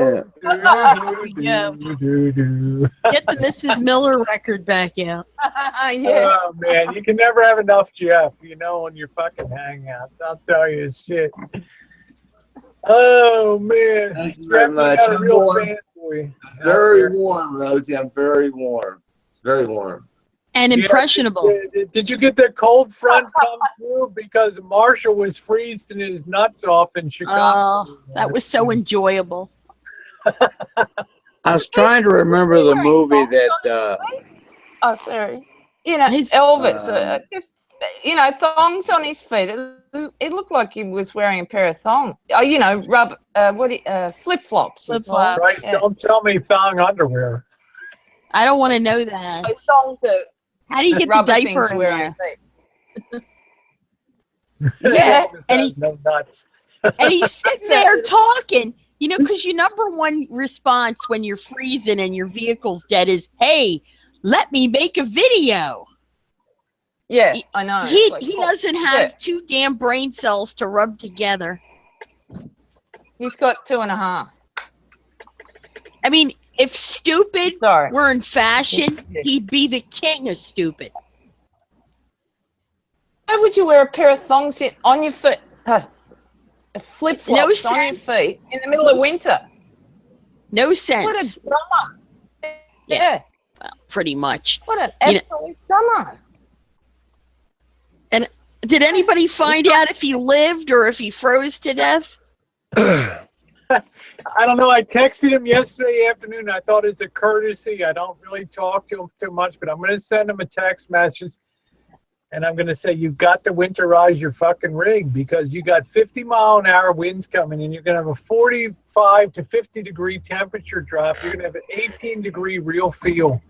Yeah. Get the Mrs. Miller record back out. Yeah. Oh man, you can never have enough Jeff, on your fucking hangouts. I'll tell you shit. Oh man. Thank you very much. I'm real fan for you. Very warm, Rosie. I'm very warm. It's very warm. And impressionable. Did you get the cold front come through? Because Marshall was freezing his nuts off in Chicago. Oh, that was so enjoyable. I was trying to remember the movie that. Oh, sorry. Elvis. Just thongs on his feet. It looked like he was wearing a pair of thongs. Oh, rubber. Flip flops. Flip-flops. Right. Yeah. Don't tell me thong underwear. I don't want to know that. Those thongs are. How do you get the diaper in there? Yeah, no nuts. And he's sitting there talking. You know, because your number one response when you're freezing and your vehicle's dead is, "Hey, let me make a video." Yeah, I know. He Like, he doesn't have 2 damn brain cells to rub together. He's got 2.5. I mean, if stupid Sorry. were in fashion, he'd be the king of stupid. Why would you wear a pair of thongs on your foot, flip-flops on your feet in the middle of winter? No sense. What a dumbass. Yeah. Well, pretty much. What an absolute dumbass. And did anybody find out if he lived or if he froze to death? I don't know. I texted him yesterday afternoon. I thought it's a courtesy. I don't really talk to him too much, but I'm going to send him a text message. And I'm going to say, you've got to winterize your fucking rig because you got 50-mile-an-hour winds coming in. You're going to have a 45 to 50-degree temperature drop. You're going to have an 18-degree real feel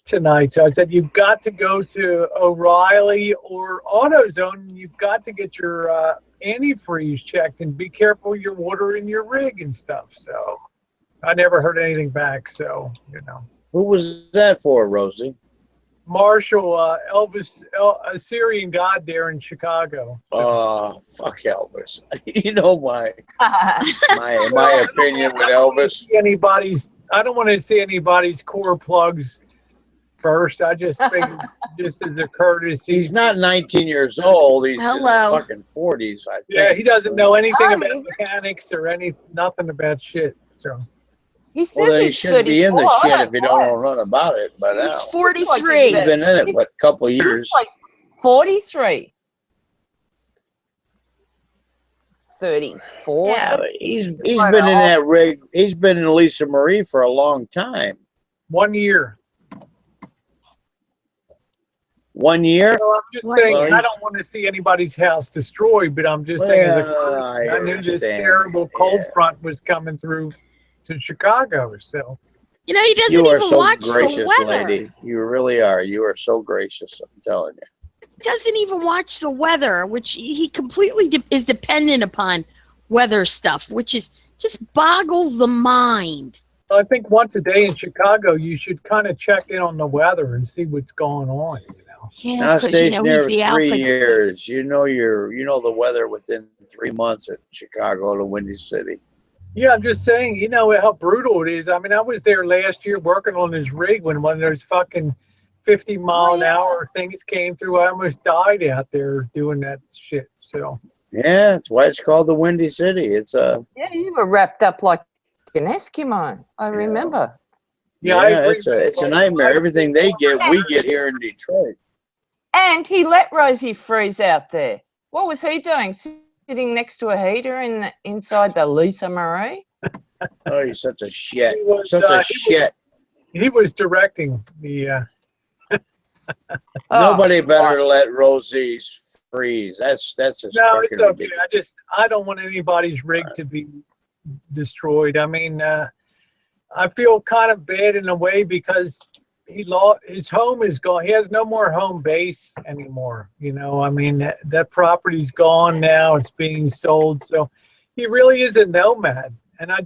tonight. So I said, you've got to go to O'Reilly or AutoZone. You've got to get your antifreeze checked and be careful with your water in your rig and stuff. So I never heard anything back. So, you know. Who was that for, Rosie? Marshall, Elvis, a Syrian god there in Chicago. Fuck Elvis. You know my opinion with Elvis. I don't want to see anybody's core plugs first. I just think just as a courtesy. He's not 19 years old. He's in his fucking 40s, I think. Yeah, he doesn't know anything about mechanics or nothing about shit. So. He says he shouldn't be in the shit if he don't know nothing about it. But he's 43. He's been in it, what, a couple of years? Like 43. 34. Yeah, he's been in that rig. He's been in Lisa Marie for a long time. 1 year. 1 year? So I'm just saying, I don't want to see anybody's house destroyed, but I'm just saying, I knew this terrible cold front was coming through to Chicago. So, you know, he doesn't even watch the weather. You are so gracious, lady. You really are. You are so gracious. I'm telling you. He doesn't even watch the weather, which he completely is dependent upon weather stuff, which is just boggles the mind. I think once a day in Chicago, you should kind of check in on the weather and see what's going on. You know. Yeah, I stationed there 3 years. You know the weather within 3 months at Chicago to Windy City. Yeah, I'm just saying, you know how brutal it is. I mean, I was there last year working on his rig when one of those fucking 50-mile-an-hour things came through. I almost died out there doing that shit. So. Yeah, that's why it's called the Windy City. It's a. Yeah, you were wrapped up like an Eskimo. I remember. Yeah, it's a nightmare. Everything they get, we get here in Detroit. And he let Rosie freeze out there. What was he doing? Sitting next to a heater inside the Lisa Marie? Oh, he's such a shit. He was directing the. Nobody better let Rosie freeze. That's just no, it's okay. I don't want anybody's rig to be destroyed. I mean, I feel kind of bad in a way because his home is gone. He has no more home base anymore. You know, I mean, that property's gone now. It's being sold. So he really is a nomad. And I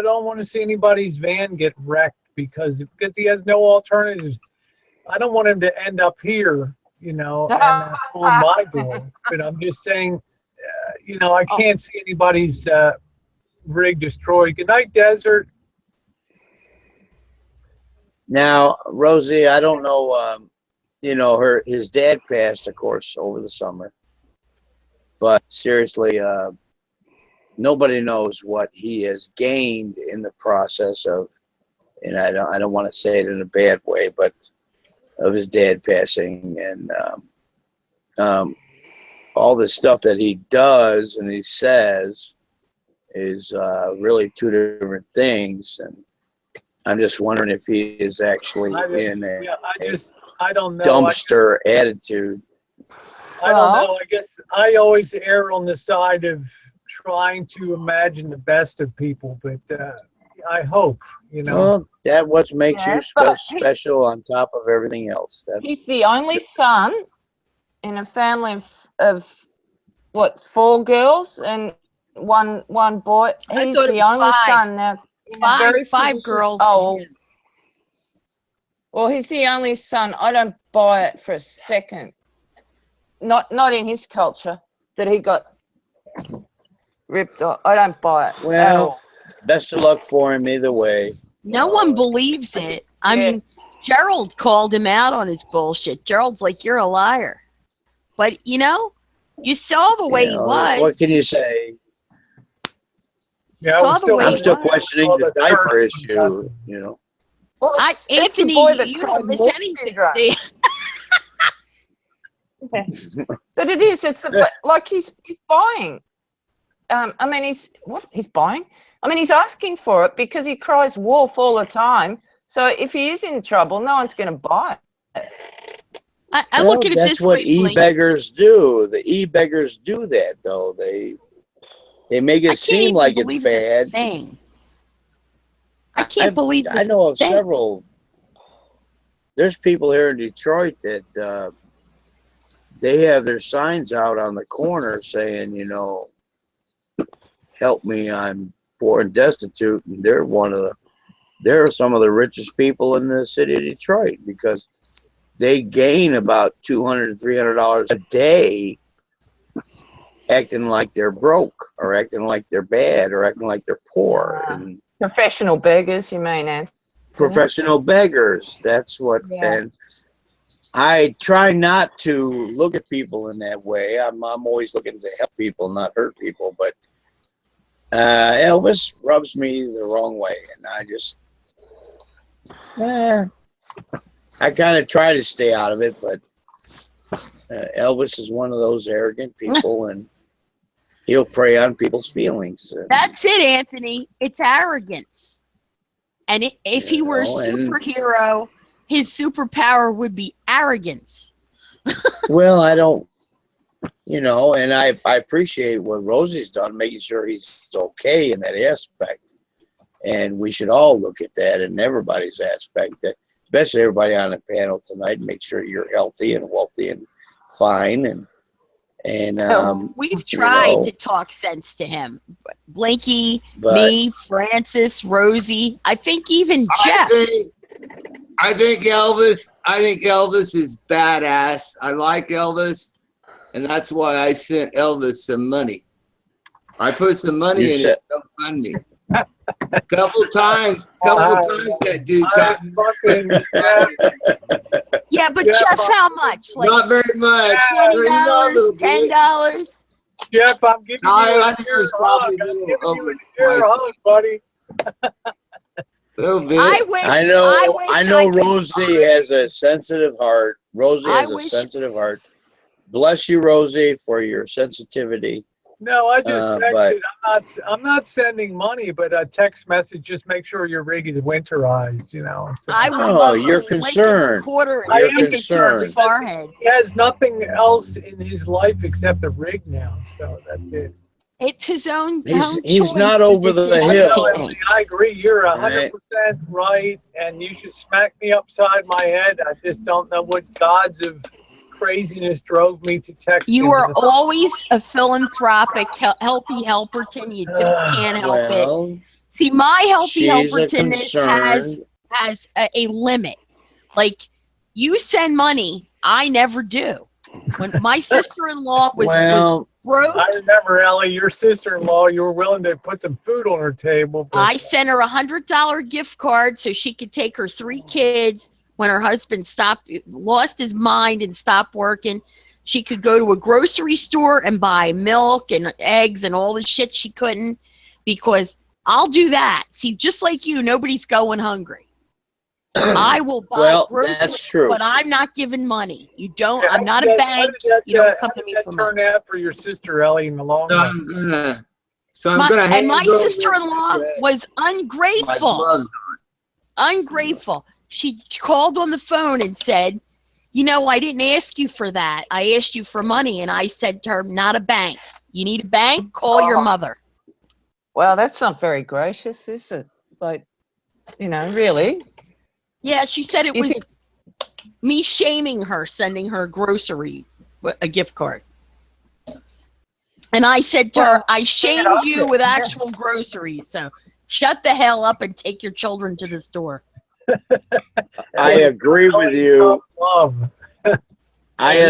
don't want to see anybody's van get wrecked because he has no alternatives. I don't want him to end up here, you know, and on my door. But I'm just saying, you know, I can't see anybody's rig destroyed. Good night, Desert. Now, Rosie, I don't know, you know, his dad passed, of course, over the summer. But seriously, nobody knows what he has gained in the process of, and I don't want to say it in a bad way, but of his dad passing and all the stuff that he does and he says is really two different things. And I'm just wondering if he is actually in a don't know. dumpster attitude. I don't know. I guess I always err on the side of trying to imagine the best of people, but I hope, you know. Well, that what makes you special on top of everything else. He's the only son in a family of what, 4 girls, and one boy. I He's thought it the was only 5. son now. in a very Five position- girls. Oh, well, he's the only son. I don't buy it for a second. Not in his culture that he got ripped off. I don't buy it. at Well, all. best of luck for him either way. No one believes it. I Yeah. mean, Gerald called him out on his bullshit. Gerald's like, you're a liar. But, you know, you saw the way You he know, was. what can you say? Yeah, Saw we're the still way I'm he still was. questioning the diaper issue. You know. Well, it's the Anthony, boy that you cried don't miss wolf anything. syndrome. But it is. It's like he's buying. I mean, he's buying. I mean, he's asking for it because he cries wolf all the time. So if he is in trouble, no one's going to buy it. I look at it that's this what way, Blink. e-beggars do. The e-beggars do that, though. They make I it can't seem even like it's believe bad. a thing. I can't believe I know of thing. several. There's people here in Detroit that they have their signs out on the corner saying, you know, help me, I'm poor and destitute. And they're some of the richest people in the city of Detroit because they gain about $200 to $300 a day acting like they're broke or acting like they're bad or acting like they're poor. And Professional beggars, you mean, Anne? professional beggars. That's what. Yeah. And I try not to look at people in that way. I'm always looking to help people, not hurt people. But Elvis rubs me the wrong way, and I just, I kind of try to stay out of it. But Elvis is one of those arrogant people, and he'll prey on people's feelings. That's it, Anthony. It's arrogance. And if he were a superhero, his superpower would be arrogance. Well, I don't, you know, and I appreciate what Rosie's done, making sure he's okay in that aspect. And we should all look at that in everybody's aspect, especially everybody on the panel tonight, and make sure you're healthy and wealthy and fine. And we've tried to talk sense to him. Blinky, me, Francis, Rosie. I think even Jeff. I think Elvis is badass. I like Elvis, and that's why I sent Elvis some money. I put some money in his GoFundMe. Couple times that dude Yeah, but Jeff, how much? Like not very much. $20, $10. Jeff, I'm giving you I think it was probably a little hug, buddy. I know Rosie has a sensitive heart. Rosie has a sensitive heart. Bless you, Rosie, for your sensitivity. No, I just texted. I'm not sending money, but a text message. Just make sure your rig is winterized. You know. So. You're concerned. I am concerned. Forehead. He has nothing else in his life except a rig now, so that's it. It's his own. He's not over the hill. I agree. You're 100% right, and you should smack me upside my head. I just don't know what gods of craziness drove me to text you. Are always a philanthropic, helpy helperton. You just can't help it. See, my helpy helpertonness has a limit. Like, you send money, I never do. When my sister-in-law was broke, I remember, Ellie, your sister-in-law, you were willing to put some food on her table. I sent her $100 gift card so she could take her 3 kids. When her husband lost his mind and stopped working, she could go to a grocery store and buy milk and eggs and all the shit she couldn't, because I'll do that. See, just like you, nobody's going hungry. I will buy groceries, that's true. but I'm not giving money. You don't. I'm not a bank. You don't come to me for money. Turn out for your sister, Ellie, in the long run. And my sister-in-law was ungrateful. Ungrateful. She called on the phone and said, you know, I didn't ask you for that. I asked you for money. And I said to her, not a bank. You need a bank? Call your mother. Well, that's not very gracious, is it? Like, you know, really? Yeah, she said it was me shaming her, sending her a gift card. And I said to her, Well, I shamed you with actual groceries. So shut the hell up and take your children to the store. I agree with you. Love. You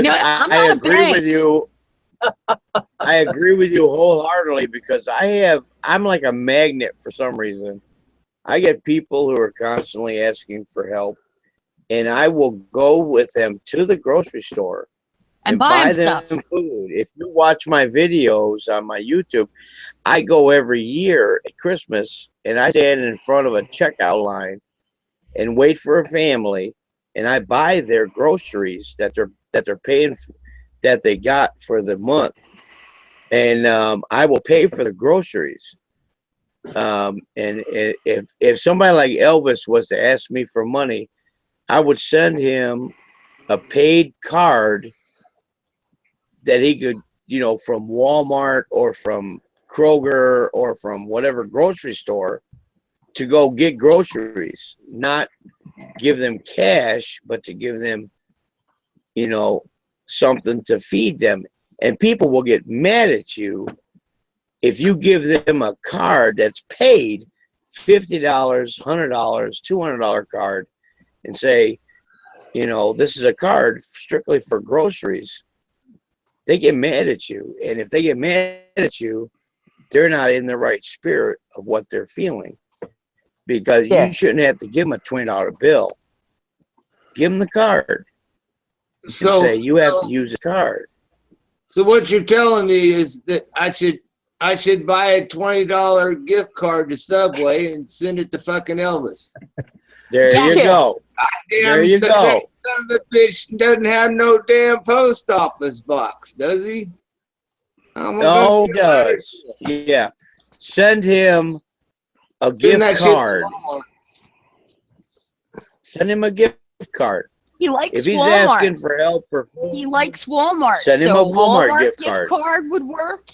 know what? I'm not a agree bank. with you. I agree with you wholeheartedly because I'm like a magnet for some reason. I get people who are constantly asking for help, and I will go with them to the grocery store And buy them them stuff. food. If you watch my videos on my YouTube, I go every year at Christmas and I stand in front of a checkout line and wait for a family, and I buy their groceries that they're paying that they got for the month, and I will pay for the groceries. And if somebody like Elvis was to ask me for money, I would send him a paid card that he could, from Walmart or from Kroger or from whatever grocery store to go get groceries, not give them cash, but to give them, something to feed them. And people will get mad at you if you give them a card that's paid $50, $100, $200 card and say, this is a card strictly for groceries. They get mad at you. And if they get mad at you, they're not in the right spirit of what they're feeling. Because you shouldn't have to give them a $20 bill. Give them the card. So say you have to use a card. So what you're telling me is that I should buy a $20 gift card to Subway and send it to fucking Elvis. There you go. There you go. That son of a bitch doesn't have no damn post office box, does he? No, he does. Yeah. Send him a gift card. Send him a gift card. He likes if he's Walmart. Asking for help for food, he likes Walmart. Send him a Walmart gift card would work.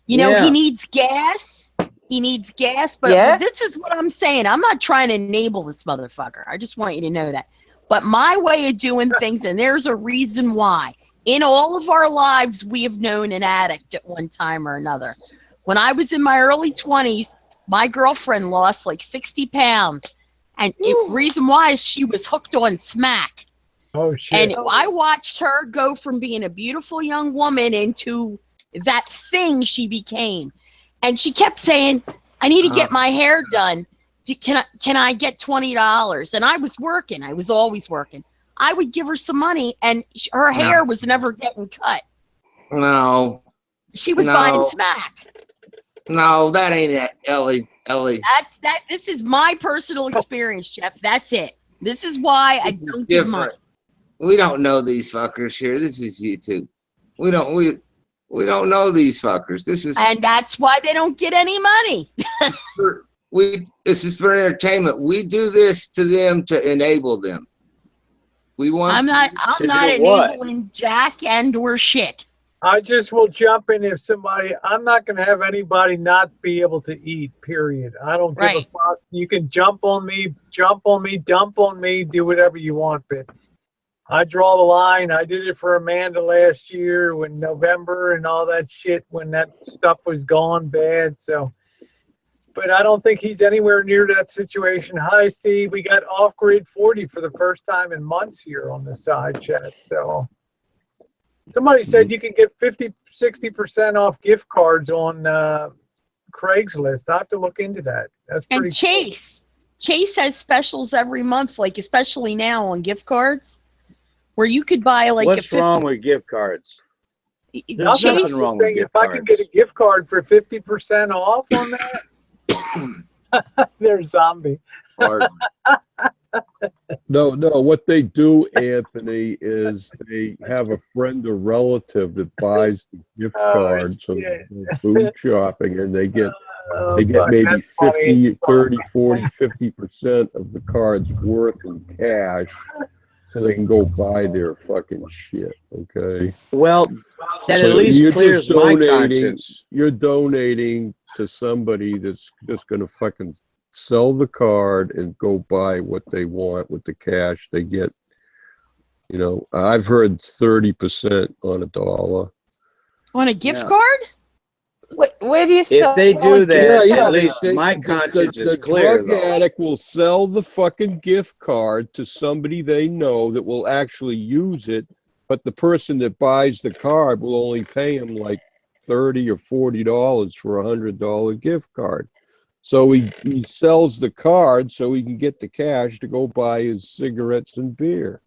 He needs gas. He needs gas. But this is what I'm saying. I'm not trying to enable this motherfucker. I just want you to know that. But my way of doing things, and there's a reason why. In all of our lives, we have known an addict at one time or another. When I was in my early 20s, my girlfriend lost like 60 pounds. And the reason why is she was hooked on smack. Oh, shit. And I watched her go from being a beautiful young woman into that thing she became. And she kept saying, I need to get my hair done. Can I get $20? And I was working. I was always working. I would give her some money, and her hair was never getting cut. No. She was buying smack. No, that ain't it, Ellie. This is my personal experience, Jeff. That's it. This is why I don't give money. We don't know these fuckers here. This is YouTube. We don't know these fuckers. And that's why they don't get any money. This is for entertainment. We do this to them to enable them. I'm not enabling jack and or shit. I just will jump in if somebody, I'm not going to have anybody not be able to eat, period. I don't give a fuck. You can jump on me, dump on me, do whatever you want, but I draw the line. I did it for Amanda last year when November and all that shit, when that stuff was gone bad. So, but I don't think he's anywhere near that situation. Hi, Steve. We got off-grid 40 for the first time in months here on the side chat. So somebody said you can get 50-60% off gift cards on Craigslist. I have to look into that. That's pretty And Chase. Cool. Chase has specials every month, like especially now on gift cards, where you could buy like What's wrong with gift cards? There's nothing wrong with gift cards. If I can get a gift card for 50% off on that, there's zombie. No. What they do, Anthony, is they have a friend or relative that buys the gift card, so they go food shopping, and they get maybe 50, 30, 40, 50% of the card's worth in cash, so they can go buy their fucking shit. Okay. Well, that at least clears my conscience. You're donating to somebody that's just going to fucking sell the card and go buy what they want with the cash they get. I've heard 30% on a dollar. On a gift card? Where do you If sell they do that, Yeah, at least my conscience is clear, drug though. addict will sell the fucking gift card to somebody they know that will actually use it, but the person that buys the card will only pay him like $30 or $40 for $100 gift card. So he sells the card so he can get the cash to go buy his cigarettes and beer.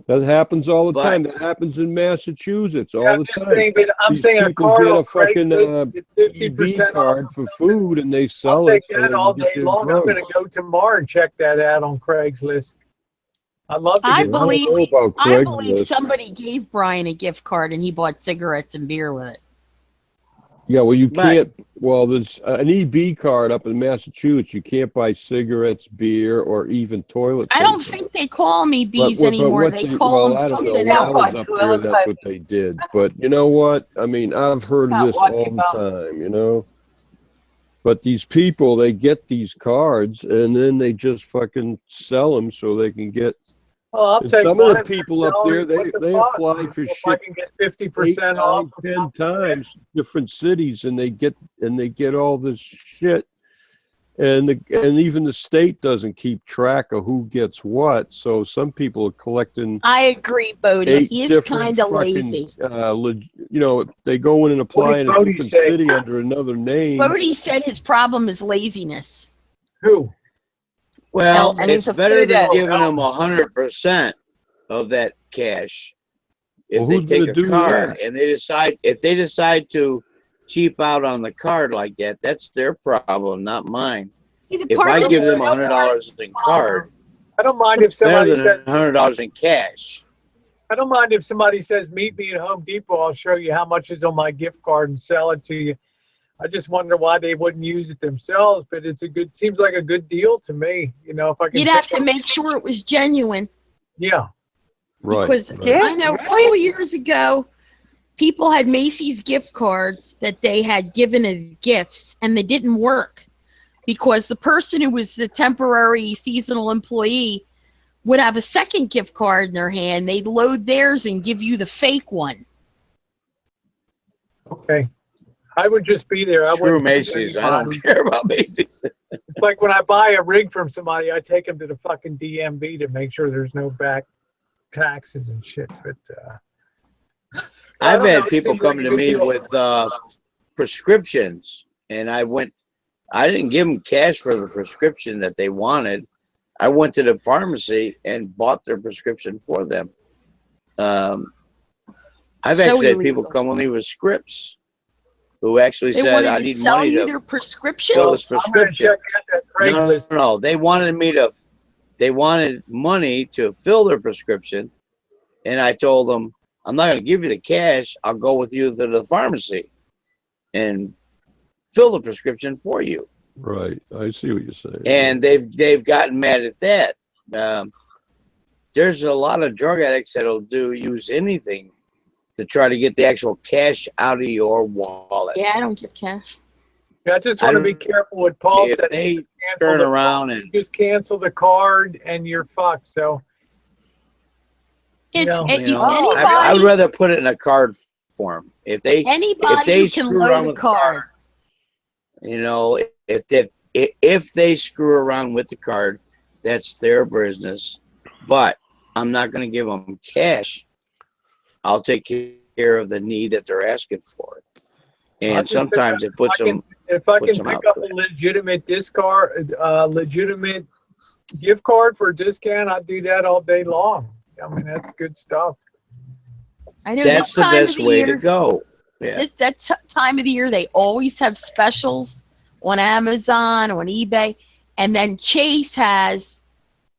That happens all the But- time. That happens in Massachusetts all I'm the just time. saying, but I'm These saying a people card get on a fucking Craigslist is EB 50% card off. for food and they I'll sell take it so that they all can get day their long. I'm going drugs. to go tomorrow and check that out on Craigslist. I'd love to I get believe- know about I believe Craigslist. somebody gave Brian a gift card and he bought cigarettes and beer with it. Yeah, well, you Right. can't. Well, there's an EB card up in Massachusetts. You can't buy cigarettes, beer, or even toilet I paper. don't think they call them EBs But anymore. what They call them I don't know. something When I else. was up there, that's what they did. But you know what? I mean, I've heard of Not this Lucky all the Bum. time, you know? But these people, they get these cards and then they just fucking sell them so they can get. Well, I'll And take some of mine the for people up there, salary. What the they fuck? apply for If I shit can get 8, 50% off. 9, 10 times, different cities, and they get all this shit. And even the state doesn't keep track of who gets what. So some people are collecting I agree, Bodie. 8 He is different kind of fucking, lazy. you know, they go in and apply in a Bodie different say? city under another name. Bodie said his problem is laziness. Who? Well, And it's he's a better food than addict. giving them 100% of that cash. If Well, they who's take gonna a do card that? and if they decide to cheap out on the card like that, that's their problem, not mine. See, the If part I that give is them so $100 in card, I don't mind if it's better somebody than says, $100 in cash. I don't mind if somebody says, meet me at Home Depot. I'll show you how much is on my gift card and sell it to you. I just wonder why they wouldn't use it themselves, but seems like a good deal to me. You know, if I can. you'd have to make sure it was genuine. Yeah. Right. Because right. I know a couple of years ago, people had Macy's gift cards that they had given as gifts, and they didn't work because the person who was the temporary seasonal employee would have a second gift card in their hand. They'd load theirs and give you the fake one. Okay. I would just be there. I Screw wouldn't use Macy's. I don't anybody. care about Macy's. It's like when I buy a rig from somebody, I take them to the fucking DMV to make sure there's no back taxes and shit. But I I've don't know, had it people seems like come a to good me deal. with prescriptions, and I didn't give them cash for the prescription that they wanted. I went to the pharmacy and bought their prescription for them. I've So actually had illegal. people come with me with scripts who actually They said, wanted I to need sell money you to their prescriptions. fill this I'm gonna prescription. check out that Craigslist. No, they wanted money to fill their prescription. And I told them, I'm not going to give you the cash. I'll go with you to the pharmacy and fill the prescription for you. Right. I see what you're saying. And they've gotten mad at that. There's a lot of drug addicts that'll use anything to try to get the actual cash out of your wallet. Yeah, I don't give cash. Yeah, I just want to be careful with Paul If said. they Cancel turn the around card. and Just cancel the card and you're fucked. So It's know, anybody, I would rather put it in a card form. If they anybody who can screw load around a with the card. you know, if they screw around with the card, that's their business. But I'm not going to give them cash. I'll take care of the need that they're asking for. And sometimes it puts them. If I can puts them pick out up a quick. legitimate gift card for a discount, I'd do that all day long. I mean, that's good stuff. I know That's this the time of best the way year, to go. Yeah. Time of the year, they always have specials on Amazon, on eBay, and then Chase has.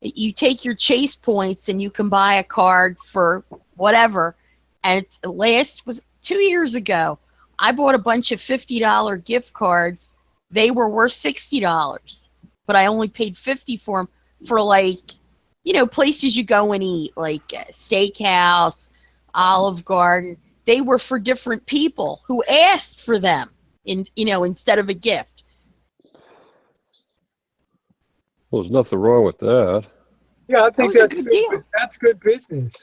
You take your Chase points and you can buy a card for whatever. And was 2 years ago. I bought a bunch of $50 gift cards. They were worth $60, but I only paid $50 for them for places you go and eat, like Steakhouse, Olive Garden. They were for different people who asked for them instead of a gift. Well, there's nothing wrong with that. Yeah, I think was a that's good deal. That's good business.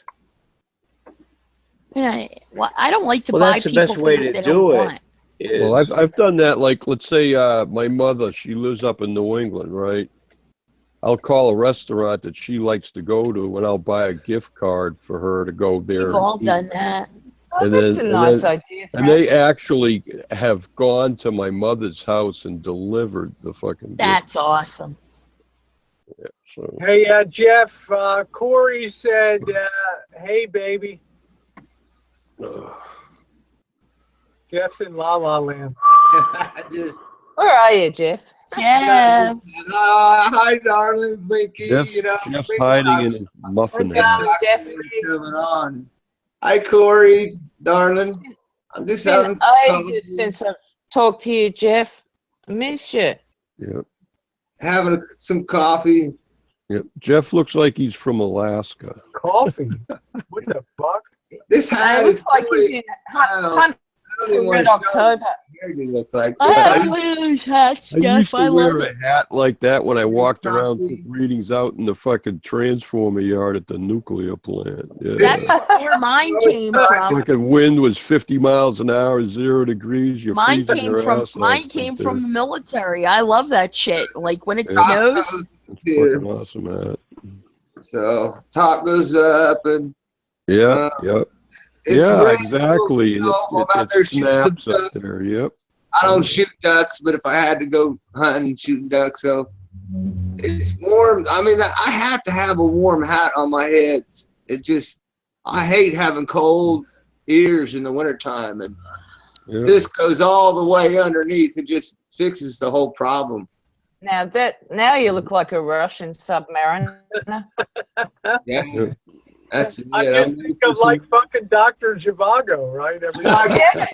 I don't like to Well, buy that's the people best way things to they do don't it. want. Well, I've done that. Like, let's say my mother, she lives up in New England, right? I'll call a restaurant that she likes to go to, and I'll buy a gift card for her to go there. We've all done that. Oh, that's a nice idea. And they actually have gone to my mother's house and delivered the fucking That's awesome. Yeah, so. Hey, Jeff, Corey said, hey, baby. Jeff's in La La Land. Where are you, Jeff? Jeff. Hi, darling Blinky. Jeff's Blinky, hiding in his muffin. Jeff. coming on. Hi, Corey, darling. I'm just having some ages since I've talked to you, Jeff. I miss you. Yep. having some coffee. Yep. Jeff looks like he's from Alaska. Coffee? What the fuck? This hat It is looks like really, he's in I Hunt don't even want Red to show October. what he looks like. I love those hats, I Jeff. used to I love wear it. a hat like that when I walked around Coffee. readings out in the fucking transformer yard at the nuclear plant. Yeah. That's where mine came from. Fucking wind was 50 miles an hour, 0 degrees. You're Mine freezing came your from ass off mine out came there. from the military. I love that shit. Like when it Yeah. snows. Fucking awesome hat. So top goes up and Yeah, yep. it's Yeah, really exactly. And cool. I'm out it there shooting snaps up ducks. there. Yep. I don't shoot ducks, but if I had to go hunting, shooting ducks, so it's warm. I mean, I have to have a warm hat on my head. It just, I hate having cold ears in the wintertime, and Yep. this goes all the way underneath. It just fixes the whole problem. Now you look like a Russian submariner. Yeah, Yeah. that's it. I Yeah, just think of like fucking Dr. Zhivago, right? Every Yeah.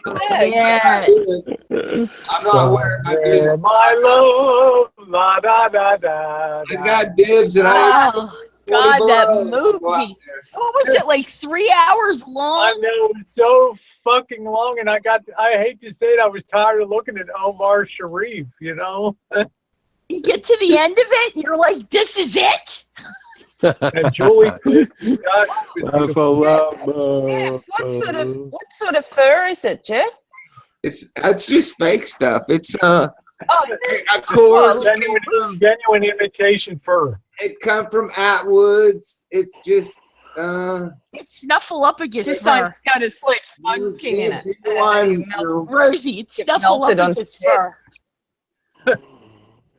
I'm not wearing my Yeah, dibs. my love, la da da da. I got dibs and I Oh God, that movie. movie. What was it, like 3 hours I long? know, it's so fucking long, and I hate to say it, I was tired of looking at Omar Sharif, you know? You get to the end of it, and you're like, "This is it." And Julie, Laugh a lot, Yeah, what sort of fur is it, Jeff? It's just fake stuff. It's Oh, is it? of course genuine imitation fur. it come from Atwoods. It's just It's Snuffleupagus Just don't fur, go to sleep smoking in it. Rosie. It's Get melted on Snuffleupagus your fur.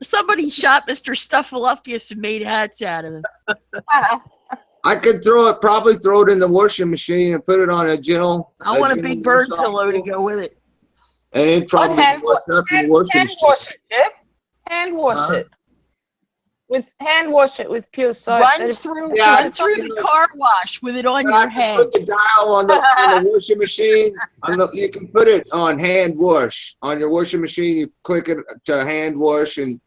Somebody shot Mr. Snuffleupagus and made hats out of him. I could probably throw it in the washing machine and put it on a gentle. I want a gentle big bird wash pillow to cycle, go with it. and it probably hand wash up in the washing Hand machine. wash it, Jeff. Hand wash Huh? it. Hand wash it with pure soap. Run through the car wash with it on I your can head. put the dial on the washing machine. You can put it on hand wash on your washing machine. You click it to hand wash, and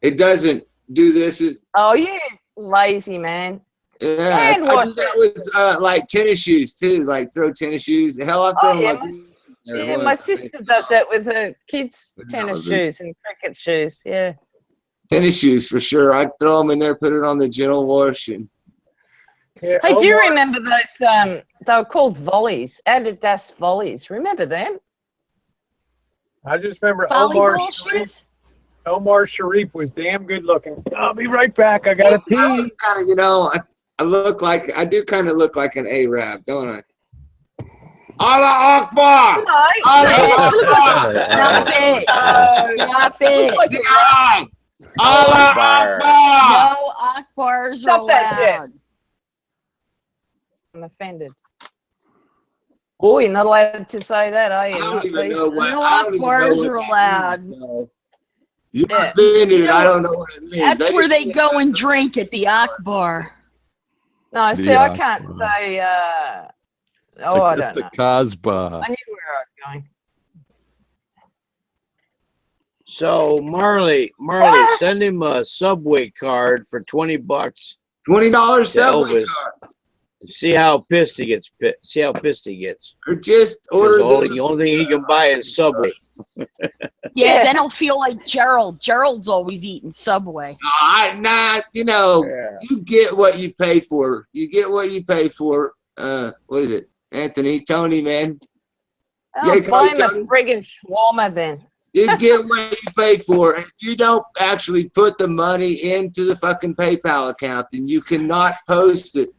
it doesn't do this. Oh, you lazy man. Yeah, Hand I wash do that with like tennis shoes too. Like throw tennis shoes. Hell, I throw Oh, yeah, them Yeah, my sister does that with her kids' tennis shoes and cricket shoes. Yeah. Tennis shoes for sure. I throw them in there, put it on the gentle wash, and Yeah, Hey, do you Omar- remember those? They were called volleys, Adidas volleys. Remember them? I just remember Volleyball shoes? Omar Sharif was damn good looking. I'll be right back. I gotta pee. kind of, I do kind of look like an Arab, don't I? Allah Akbar! Stop it! Stop it! Jihad! Allah Akbar. Akbar! No Akbars are Stop that, Jeff. allowed. I'm offended. Oh, you're not allowed to say that, are you? I don't Not even these- know what. No I don't even know Akbars what are that allowed. means, though. You're Yeah. offended. You know, I don't know what it means. That's where they go and drink at the Akbar. No, see, The I can't Akbar. say. I don't It's the know. Casbah. I knew where I was going. So Marley, send him a Subway card for $20 $20 Subway Elvis. cards. and see how pissed he gets. See how pissed he gets. Or just 'Cause order the only thing he can buy is Subway. Yeah, then I'll feel like Gerald. Gerald's always eating Subway. You get what you pay for. You get what you pay for. What is it? Tony, man. I'll Yeah, buy him a Tony. friggin' shawarma then. You get what you pay for. And if you don't actually put the money into the fucking PayPal account, then you cannot post it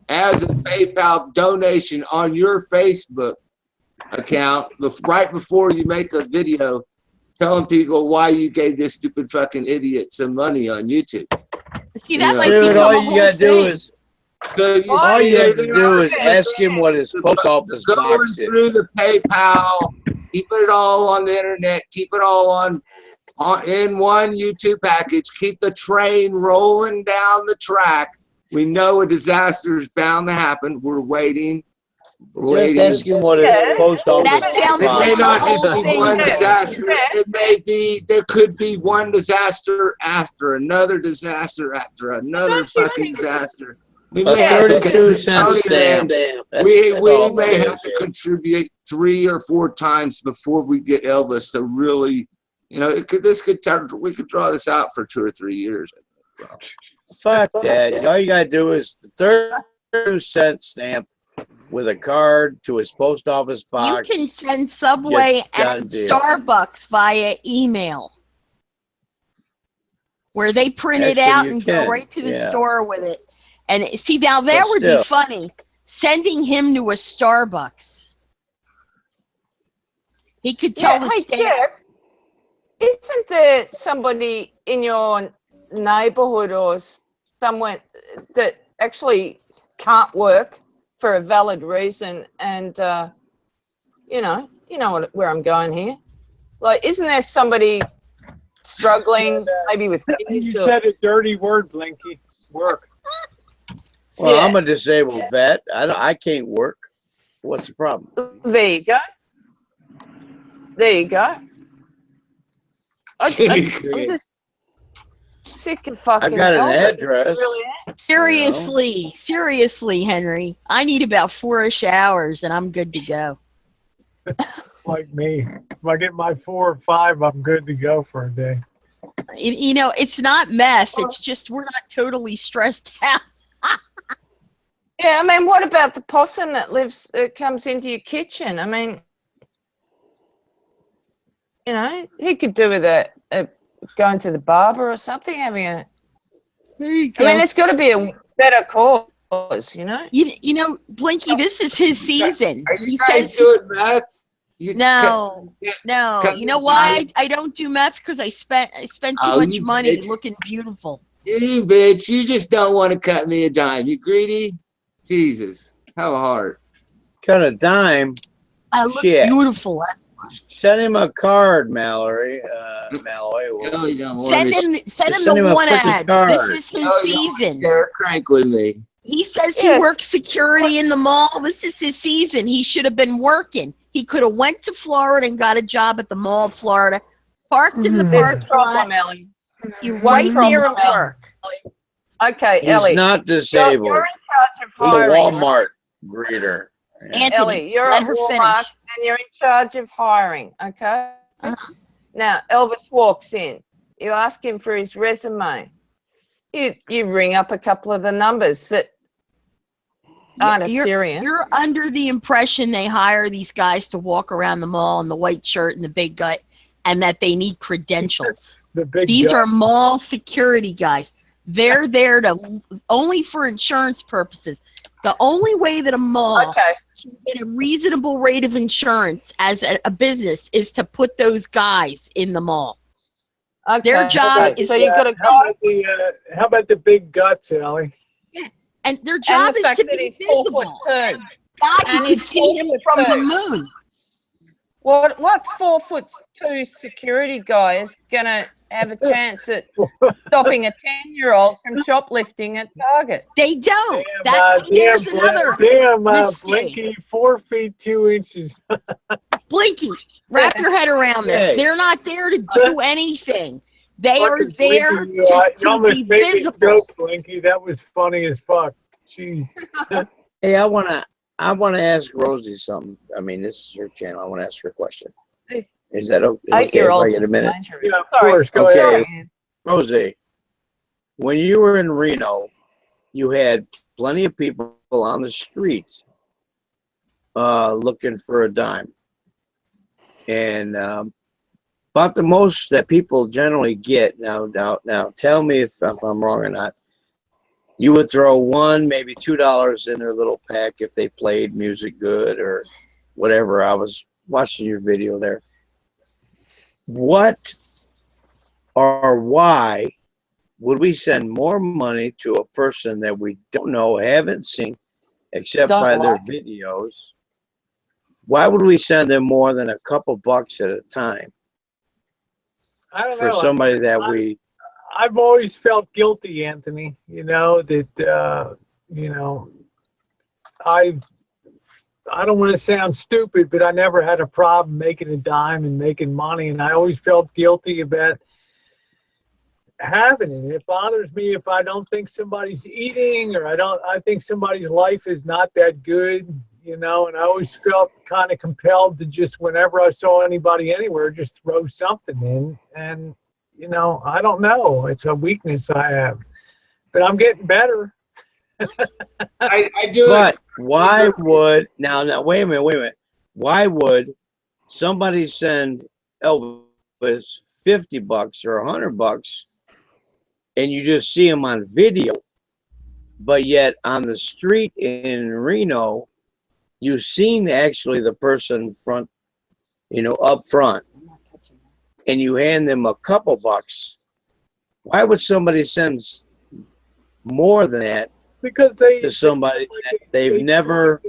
as a PayPal donation on your Facebook account right before you make a video telling people why you gave this stupid fucking idiot some money on YouTube. See, that Yeah. might Dude, become all a you whole gotta do thing. is So you, all you have to they're do is already ask him what his post office going box through is. the PayPal, keep it all on the internet, keep it all on in one YouTube package, keep the train rolling down the track. We know a disaster is bound to happen. We're waiting. Just ask him what his Yeah. post office That sounds It box may like not the just whole be thing. one Yeah. disaster. Yeah. It may be, there could be one disaster after another disaster after another fucking disaster. We A may have to 32-cent stamp. We all may it have is. to contribute 3 or 4 times before we get Elvis to really, you know, we could draw this out for 2 or 3 years. Fuck that. All you gotta do is the 32-cent stamp with a card to his post office You box. can send Subway Done and deal. Starbucks via email, where they print it Actually, out you and can. go right to the Yeah. store with it. And see, now that But would still. be funny. Sending him to a Starbucks. He could tell the hey, stamp. Jeff, isn't there somebody in your neighborhood or somewhere that actually can't work for a valid reason? And, you know where I'm going here. Like, isn't there somebody struggling maybe with You kids or- said a dirty word, Blinky. Work. Well, Yeah. I'm a disabled vet. I can't work. What's the problem? There you go. There you go. I'm just sick of fucking. I got an Elvis. address. Really am. Seriously, Henry. I need about 4-ish hours and I'm good to go. Like me. If I get my 4 or 5, I'm good to go for a day. You know, it's not meth. It's just we're not totally stressed out. Yeah, I mean, what about the possum that comes into your kitchen? I mean, you know, he could do with a going to the barber or something, having a. There you I mean, it's got to be a better cause, you know. You know, Blinky, this is his season. Are you He guys says doing meth? no. cut You know me why I don't do meth? Because I spent too Oh, much you money bitch. looking beautiful. You bitch, you just don't want to cut me a dime. You greedy? Jesus, how hard. Cut a dime. I look Shit. beautiful. Send him a card, Mallory. Malloy. No, you don't want Send me. him send the him a one freaking ads. card. This is his No, you don't season. They're crank with me. He says he Yes. works security in the mall. This is his season. He should have been working. He could have went to Florida and got a job at the Mall of Florida, parked in the There's a parking lot. problem, Ellie. You One right there problem, at work. Okay, He's Ellie. not disabled. You're in charge of He's a hiring. Walmart greeter. Yeah. Anthony, Ellie, you're let at her Walmart finish. and you're in charge of hiring, okay? Uh-huh. Now, Elvis walks in. You ask him for his resume. You ring up a couple of the numbers that aren't Assyrian. You're under the impression they hire these guys to walk around the mall in the white shirt and the big gut, and that they need credentials. The big These guy. are mall security guys. They're there to only for insurance purposes. The only way that a mall Okay. can get a reasonable rate of insurance as a business is to put those guys in the mall. Okay. Their job okay. is So you've got to How about the big guts, Allie? And their and job the is fact to that be he's 4'2". visible. God, you And can he's see him 4'2". from the moon. What 4'2" security guy is gonna have a chance at stopping a 10-year-old from shoplifting at Target? They don't. There's another mistake. Blinky, 4 feet 2 inches. Blinky. Wrap your head around this. Hey. They're not there to do anything. They are Fucking there Blinky, you to almost be made me visible. joke, Blinky. That was funny as fuck. Jeez. Hey, I wanna ask Rosie something. I mean, this is her channel. I wanna ask her a question. Please. Is that okay? If 8-year-olds I get a minute? Yeah, of Sorry. course. Go Okay. ahead. Rosie, when you were in Reno, you had plenty of people on the streets looking for a dime. and about the most that people generally get. Now, tell me if I'm wrong or not. You would throw $1, maybe $2 in their little pack if they played music good or whatever. I was watching your video there. What or why would we send more money to a person that we don't know, haven't seen, except by their videos? Why would we send them more than a couple bucks at a time I don't for know. somebody that we... I've always felt guilty, Anthony, you know, that, you know, I don't want to sound stupid, but I never had a problem making a dime and making money. And I always felt guilty about having it. It bothers me if I don't think somebody's eating, or I think somebody's life is not that good, you know, and I always felt kind of compelled to just, whenever I saw anybody anywhere, just throw something in. And, you know, I don't know. It's a weakness I have, but I'm getting better. I do But it. why would now wait a minute. Why would somebody send Elvis $50 or $100 and you just see him on video, but yet on the street in Reno, you've seen actually the person front, you know, up front, and you hand them a couple bucks? Why would somebody send more than that? Because they to somebody that they've never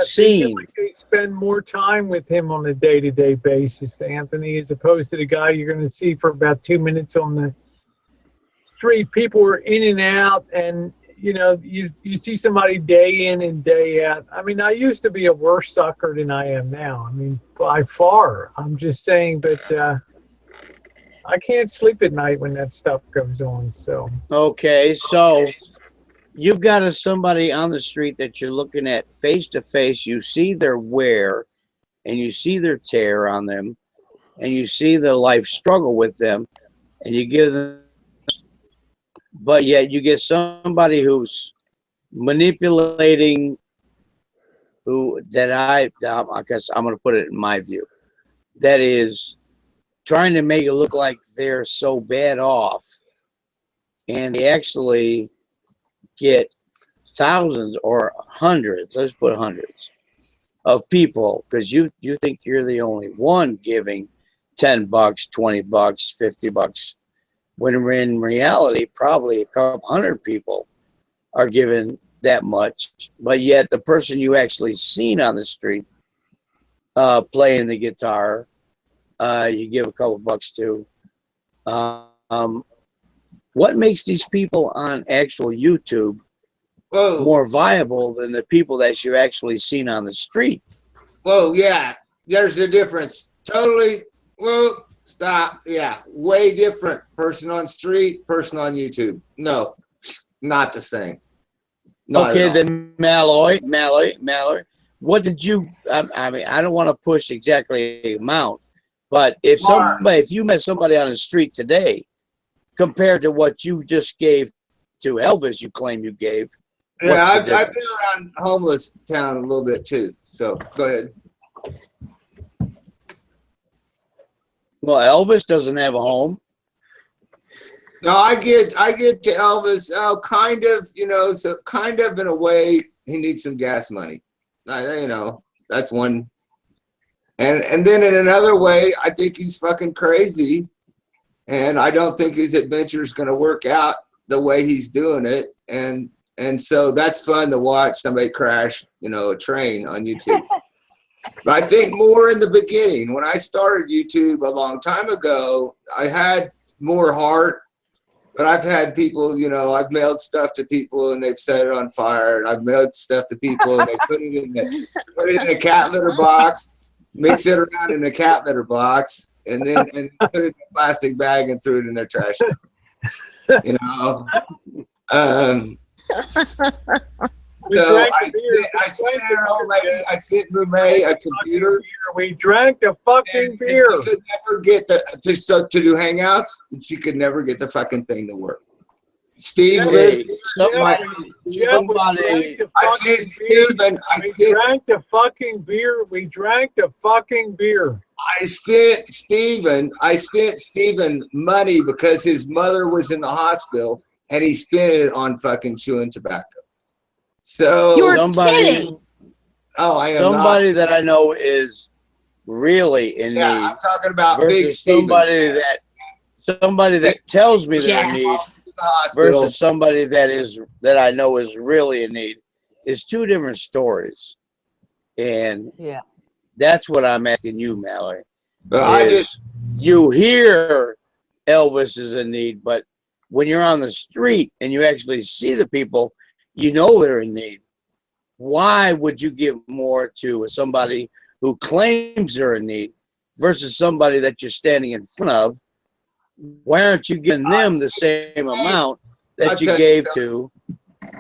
seen. They spend more time with him on a day-to-day basis, Anthony, as opposed to the guy you're going to see for about 2 minutes on the street. People are in and out, and you know, you see somebody day in and day out. I mean, I used to be a worse sucker than I am now. I mean, by far. I'm just saying, but I can't sleep at night when that stuff goes on. So okay, so you've got somebody on the street that you're looking at face to face. You see their wear, and you see their tear on them, and you see the life struggle with them, and you give them. But yet you get somebody who's manipulating, I guess I'm going to put it in my view, that is trying to make it look like they're so bad off, and they actually get thousands or hundreds, let's put hundreds of people, because you think you're the only one giving $10, $20, $50, when in reality probably a couple hundred people are giving that much. But yet the person you actually seen on the street playing the guitar, you give a couple bucks to. What makes these people on actual YouTube more viable than the people that you actually seen on the street? Whoa, yeah, there's a difference. Totally. Whoa, stop. Yeah, way different. Person on street, person on YouTube. No, not the same. Not okay, then Malloy, what did you? I mean, I don't want to push exactly the amount, but if you met somebody on the street today, compared to what you just gave to Elvis, you claim you gave. Yeah, I've been around homeless town a little bit too. So go ahead. Well, Elvis doesn't have a home. No, I get to Elvis, kind of, you know, so kind of in a way he needs some gas money. You know, that's one. And then in another way, I think he's fucking crazy. And I don't think his adventure is going to work out the way he's doing it. And so that's fun to watch somebody crash, you know, a train on YouTube. But I think more in the beginning, when I started YouTube a long time ago, I had more heart. But I've had people, you know, I've mailed stuff to people and they've set it on fire. And I've mailed stuff to people and they put it in a cat litter box, mix it around in a cat litter box, and then put it in a plastic bag and threw it in their trash. You know? So I sit in an old lady, I sit in a computer. We drank the fucking beer. She could never get to do hangouts. She could never get the fucking thing to work. Steve, Jeff, listen. somebody, Jeff, we somebody, drank the I fucking said, beer. Steven, We drank the fucking beer. We drank the fucking beer. I sent Steven money because his mother was in the hospital and he spent it on fucking chewing tobacco. So You're somebody, kidding. oh, I am somebody not. that I know is really in Yeah, need I'm talking about Big versus Steven. somebody that tells me they're Yeah. in need In the hospital. versus somebody that I know is really in need is two different stories. And Yeah. that's what I'm asking you, Mallory. But I just, You hear Elvis is in need, but when you're on the street and you actually see the people, you know they're in need. Why would you give more to somebody who claims they're in need versus somebody that you're standing in front of? Why aren't you giving them the same amount that you gave to?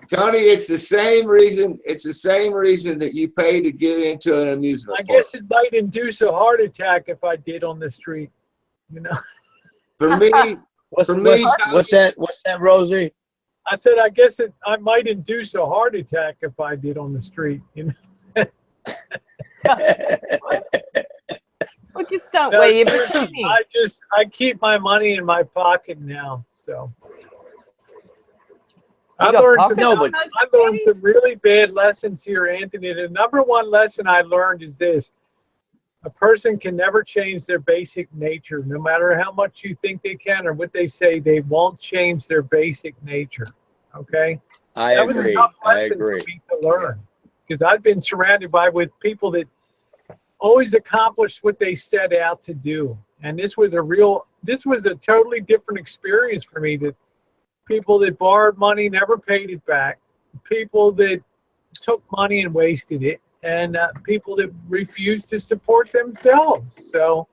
Tony, it's the same reason. It's the same reason that you pay to get into an amusement I park. guess it might induce a heart attack if I did on the street. You know. For me, What's that, Rosie? I said I guess I might induce a heart attack if I did on the street. You know. Well, just don't No, wear your seriously, bikini. I keep my money in my pocket now. So I You got learned pockets No, on but- those I learned bikinis? some really bad lessons here, Anthony. The number one lesson I learned is this: a person can never change their basic nature, no matter how much you think they can or what they say. They won't change their basic nature. Okay. I That was a agree. tough I lesson agree. for me to learn because I've been surrounded with people that always accomplished what they set out to do, and this was a totally different experience for me. That people that borrowed money never paid it back, people that took money and wasted it, and people that refused to support themselves. So,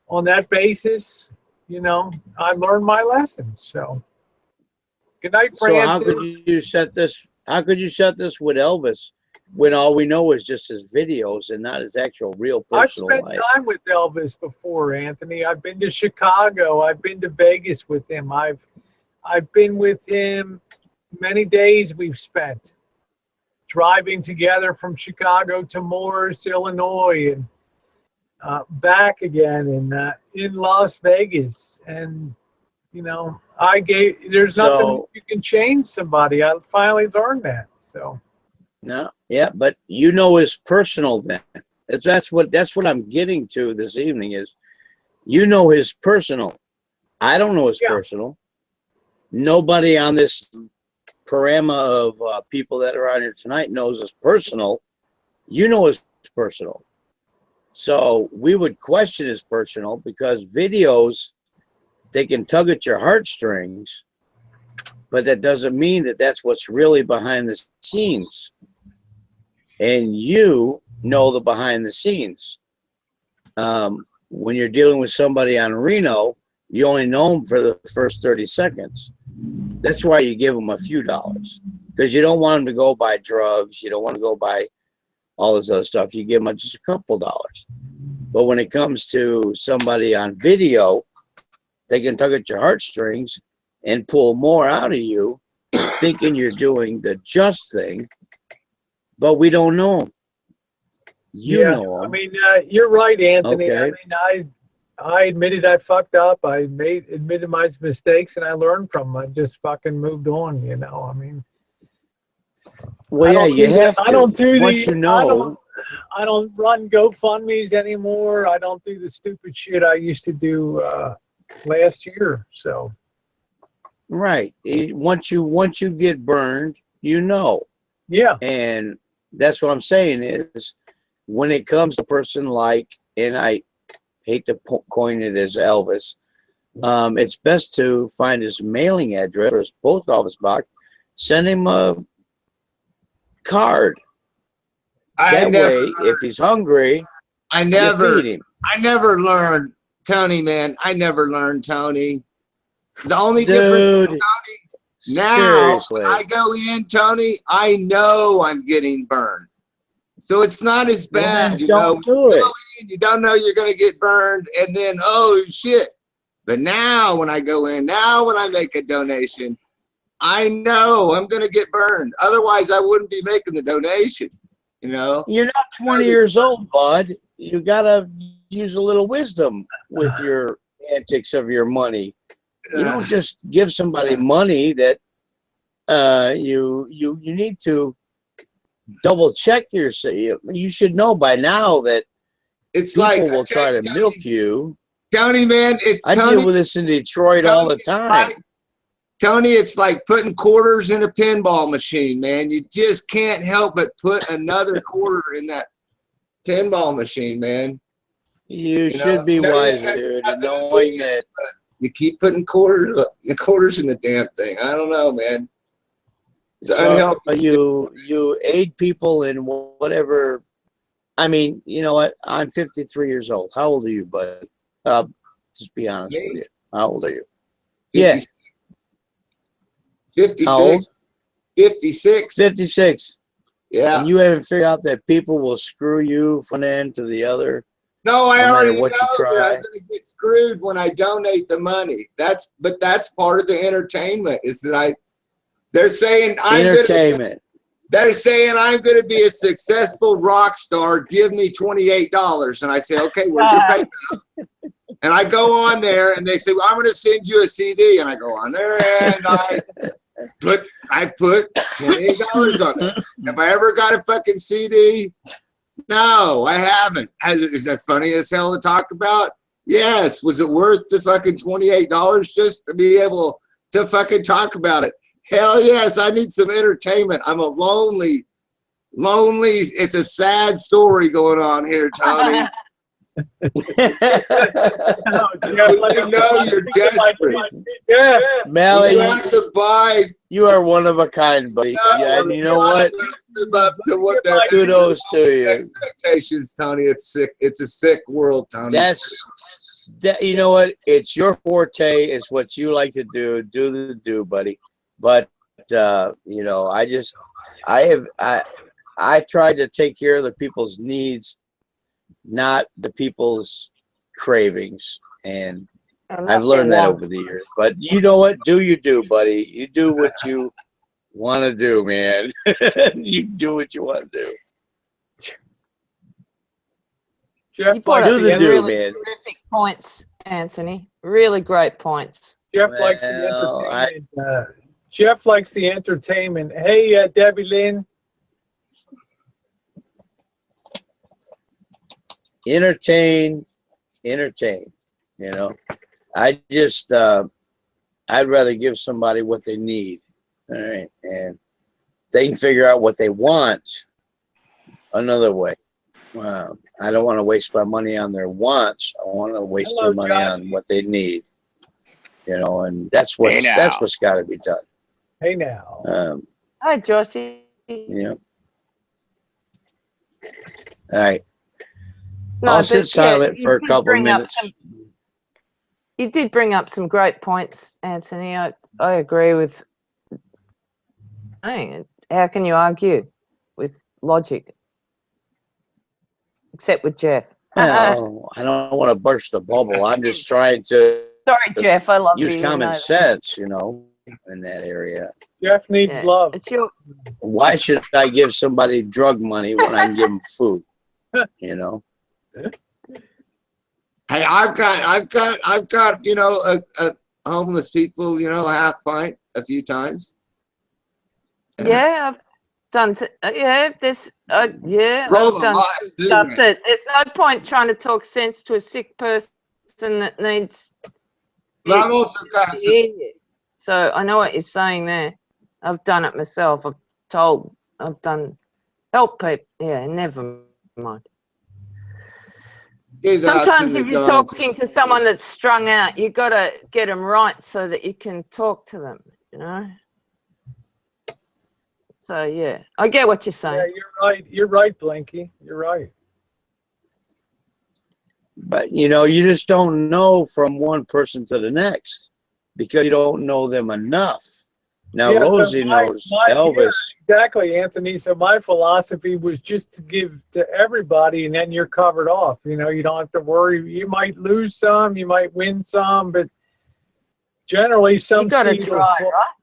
on that basis, you know, I learned my lessons. So. Good night, So Francis. how could you set this? How could you set this with Elvis when all we know is just his videos and not his actual real I've personal spent life? time with Elvis before, Anthony. I've been to Chicago. I've been to Vegas with him. I've been with him many days we've spent driving together from Chicago to Morris, Illinois, and back again, and in Las Vegas. And you know, there's nothing you can change somebody. I finally learned that. So. No, yeah, but you know his personal then. That's what I'm getting to this evening is, you know his personal. I don't know his personal. Nobody on this parama of people that are on here tonight knows his personal. You know his personal. So we would question his personal because videos, they can tug at your heartstrings, but that doesn't mean that that's what's really behind the scenes. And you know the behind the scenes. When you're dealing with somebody on Reno, you only know them for the first 30 seconds. That's why you give them a few dollars, because you don't want them to go buy drugs. You don't want to go buy all this other stuff. You give them just a couple dollars. But when it comes to somebody on video, they can tug at your heartstrings and pull more out of you, thinking you're doing the just thing, but we don't know them. You know them. I mean, you're right, Anthony. Okay. I mean, I admitted I fucked up. I admitted my mistakes, and I learned from them. I just fucking moved on, you know. I mean, Well, yeah, you have to. I don't do Once you know. I don't run GoFundMe's anymore. I don't do the stupid shit I used to do last year. So. Right. Once you get burned, you know. Yeah. And that's what I'm saying is, when it comes to a person like, and I hate to coin it as Elvis, it's best to find his mailing address or his post office box, send him a card. That way, if he's hungry, you feed him. I never learned, Tony, man. I never learned, Tony. The only difference, Tony, now when I go in, Tony, I know I'm getting burned. So it's not as bad, you know. Do it. You don't know you're going to get burned, and then, oh, shit. But now when I go in, now when I make a donation, I know I'm going to get burned. Otherwise, I wouldn't be making the donation. You know, You're not 20 years old, bud. You gotta use a little wisdom with your antics of your money. You don't just give somebody money that you need to double check yourself. You should know by now that it's people like will try to milk you. Tony, man, I deal with this in Detroit all the time. Tony, it's like putting quarters in a pinball machine, man. You just can't help but put another quarter in that pinball machine, man. You should be wise, dude, knowing that you keep putting quarters in the damn thing. I don't know, man. It's unhealthy. You aid people in whatever. I mean, you know what? I'm 53 years old. How old are you, bud? Just be honest with you. How old are you? 56. Yeah. 56. How old? 56. 56. Yeah. And you haven't figured out that people will screw you from one end to the other. No, I already know what you try. that I'm going to get screwed when I donate the money. That's part of the entertainment. Is that they're saying I'm entertainment. They're saying I'm going to be a successful rock star. Give me $28, and I say, okay, where's your PayPal? And I go on there, and they say, well, I'm going to send you a CD, and I go on there, and I put $28 on it. Have I ever got a fucking CD? No, I haven't. Is that funny as hell to talk about? Yes. Was it worth the fucking $28 just to be able to fucking talk about it? Hell yes. I need some entertainment. I'm a lonely. It's a sad story going on here, Tony. You know you're desperate. Yeah, Melly, you have to buy. You are one of a kind, buddy. Yeah, and you know what? Up to what their Kudos to you. Expectations, Tony. It's sick. It's a sick world, Tony. You know what? It's your forte. It's what you like to do. Do, buddy. But you know, I try to take care of the people's needs, not the people's cravings, and I've learned that over the years. But you know what? Do you do, buddy? You do what you want to do, man. You do what you want to do. You brought up man. terrific points, Anthony. Really great points. Jeff likes the entertainment. Jeff likes the entertainment. Hey, Debbie Lynn. Entertain. You know, I just I'd rather give somebody what they need. All right, and they can figure out what they want another way. I don't want to waste my money on their wants. I want to waste their money on what they need. You know, and that's what's got to be done. Hey now. Hi, Joshy. Yeah. All right. I'll sit silent for a couple minutes. You did bring up some great points, Anthony. I agree with. How can you argue with logic? Except with Jeff. Oh, I don't want to burst the bubble. I'm just trying to. Sorry, Jeff. I love you. Use common sense, you know, in that area. Jeff needs love. It's your. Why should I give somebody drug money when I can give them food? You know. Hey, I've got, you know, a homeless people, you know, a half pint a few times. Yeah, I've done. There's I've done stuff that there's no point trying to talk sense to a sick person that needs. But I've also got so I know what you're saying there. I've done it myself. I've done help people. Yeah, never mind. Sometimes if you're talking to someone that's strung out, you got to get them right so that you can talk to them, you know? So, yeah, I get what you're saying. Yeah, you're right. You're right, Blinky. You're right. But, you know, you just don't know from one person to the next because you don't know them enough. Now, yeah, Rosie knows Elvis. Yeah, exactly, Anthony. So my philosophy was just to give to everybody, and then you're covered off. You know, you don't have to worry. You might lose some, you might win some, but generally some you got to try, right?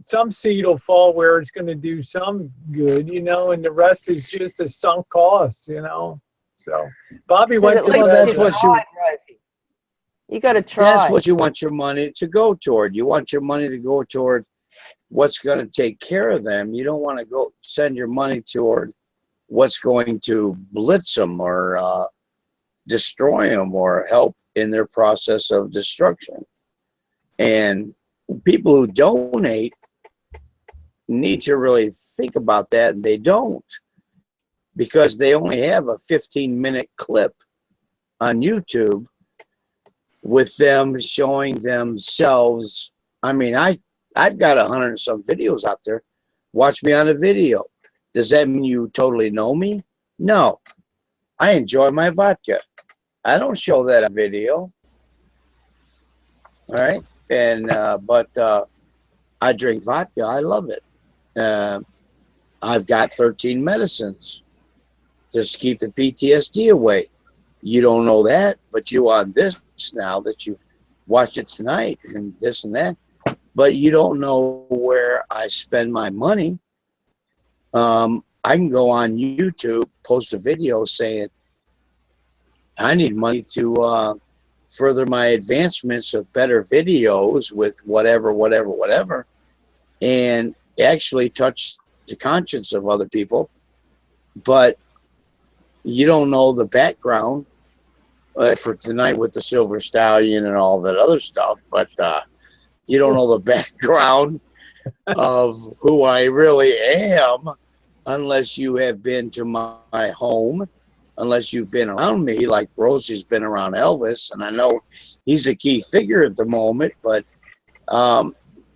some seed will fall where it's going to do some good, you know, and the rest is just a sunk cost, you know. So Bobby went At to least that's you what tried, Rosie. You got to try. That's what you want your money to go toward. You want your money to go toward what's going to take care of them. You don't want to go send your money toward what's going to blitz them or destroy them or help in their process of destruction. And people who donate need to really think about that, and they don't, because they only have a 15-minute clip on YouTube with them showing themselves. I mean, I've got 100 and some videos out there. Watch me on a video. Does that mean you totally know me? No. I enjoy my vodka. I don't show that on video. All right? And but I drink vodka. I love it. I've got 13 medicines just to keep the PTSD away. You don't know that, but you on this now that you've watched it tonight and this and that. But you don't know where I spend my money. I can go on YouTube, post a video saying I need money to further my advancements of better videos with whatever, and actually touch the conscience of other people. But you don't know the background for tonight with the Silver Stallion and all that other stuff, but you don't know the background of who I really am unless you have been to my home, unless you've been around me, like Rosie's been around Elvis, and I know he's a key figure at the moment, but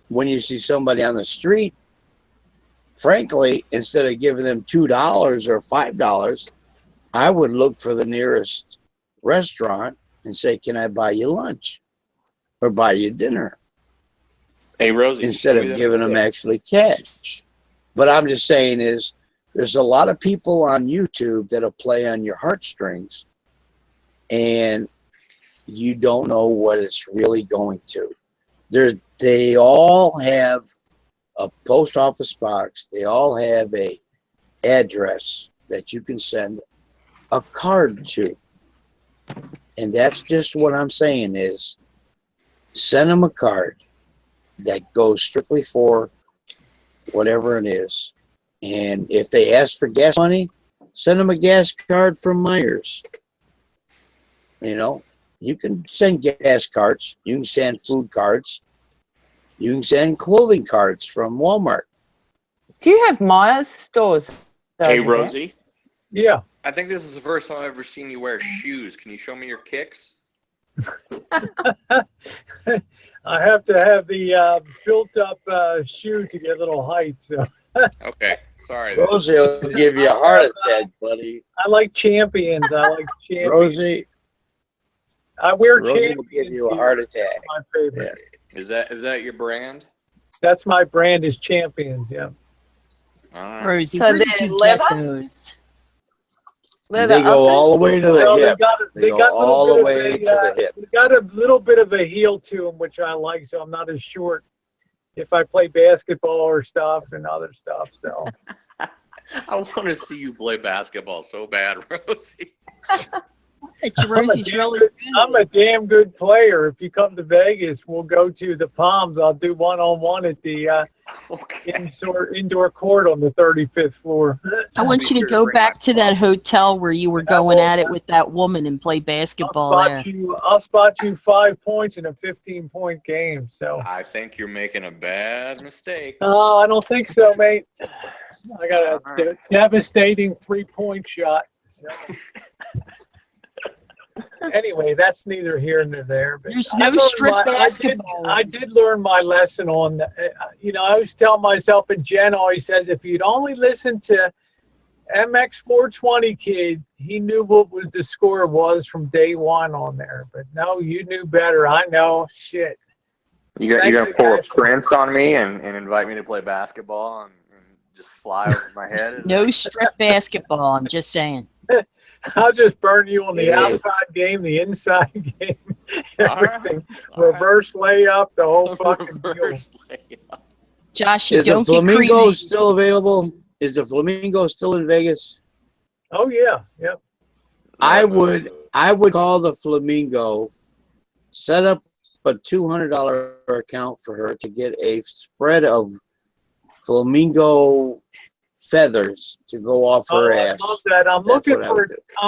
when you see somebody on the street, frankly, instead of giving them $2 or $5, I would look for the nearest restaurant and say, can I buy you lunch or buy you dinner? Hey, Rosie. Instead of giving them actually cash. But I'm just saying is there's a lot of people on YouTube that'll play on your heartstrings, and you don't know what it's really going to. They all have a post office box. They all have a address that you can send a card to. And that's just what I'm saying is send them a card that goes strictly for whatever it is. And if they ask for gas money, send them a gas card from Myers. You know, you can send gas cards. You can send food cards. You can send clothing cards from Walmart. Do you have Myers stores? Hey, over there? Rosie. Yeah. I think this is the first time I've ever seen you wear shoes. Can you show me your kicks? I have to have the built-up shoe to get a little height. So. Okay, sorry. Rosie will give you a heart attack, buddy. I like Champions. I like Champions. Rosie, I wear Rosie Champions. will give you a heart attack. My favorite. Yeah. Is that your brand? That's my brand is Champions. Yeah. All right. Rosie, So where did they're you leather? get those? Leather They go all the way to the Well, hip. they They got go a little all bit the of way a, to the hip. They got a little bit of a heel to them, which I like. So I'm not as short if I play basketball or stuff and other stuff. So. I want to see you play basketball so bad, Rosie. Rosie's really good. I'm a damn good player. If you come to Vegas, we'll go to the Palms. I'll do one-on-one at the indoor court on the 35th floor. I want you to go back to that hotel where you were going at it with that woman and play basketball there. I'll spot you 5 points in a 15-point game. So I think you're making a bad mistake. Oh, I don't think so, mate. I got a devastating 3-point shot. So. Anyway, that's neither here nor there. But There's no strip basketball. I did learn my lesson on, I always tell myself, and Jen always says, if you'd only listen to MX420 kid, he knew what the score was from day one on there. But no, you knew better. I know. Shit. You're going to pull a Prince on me and invite me to play basketball and just fly over my head? No strip basketball, I'm just saying. I'll just burn you on the outside game, the inside game, everything. Reverse layup, the whole fucking deal. Josh, Is the don't get Flamingo creamy. still available? Is the Flamingo still in Vegas? Oh yeah, yep. I would call the Flamingo, set up a $200 account for her to get a spread of flamingo feathers to go off her ass. I love that. I'm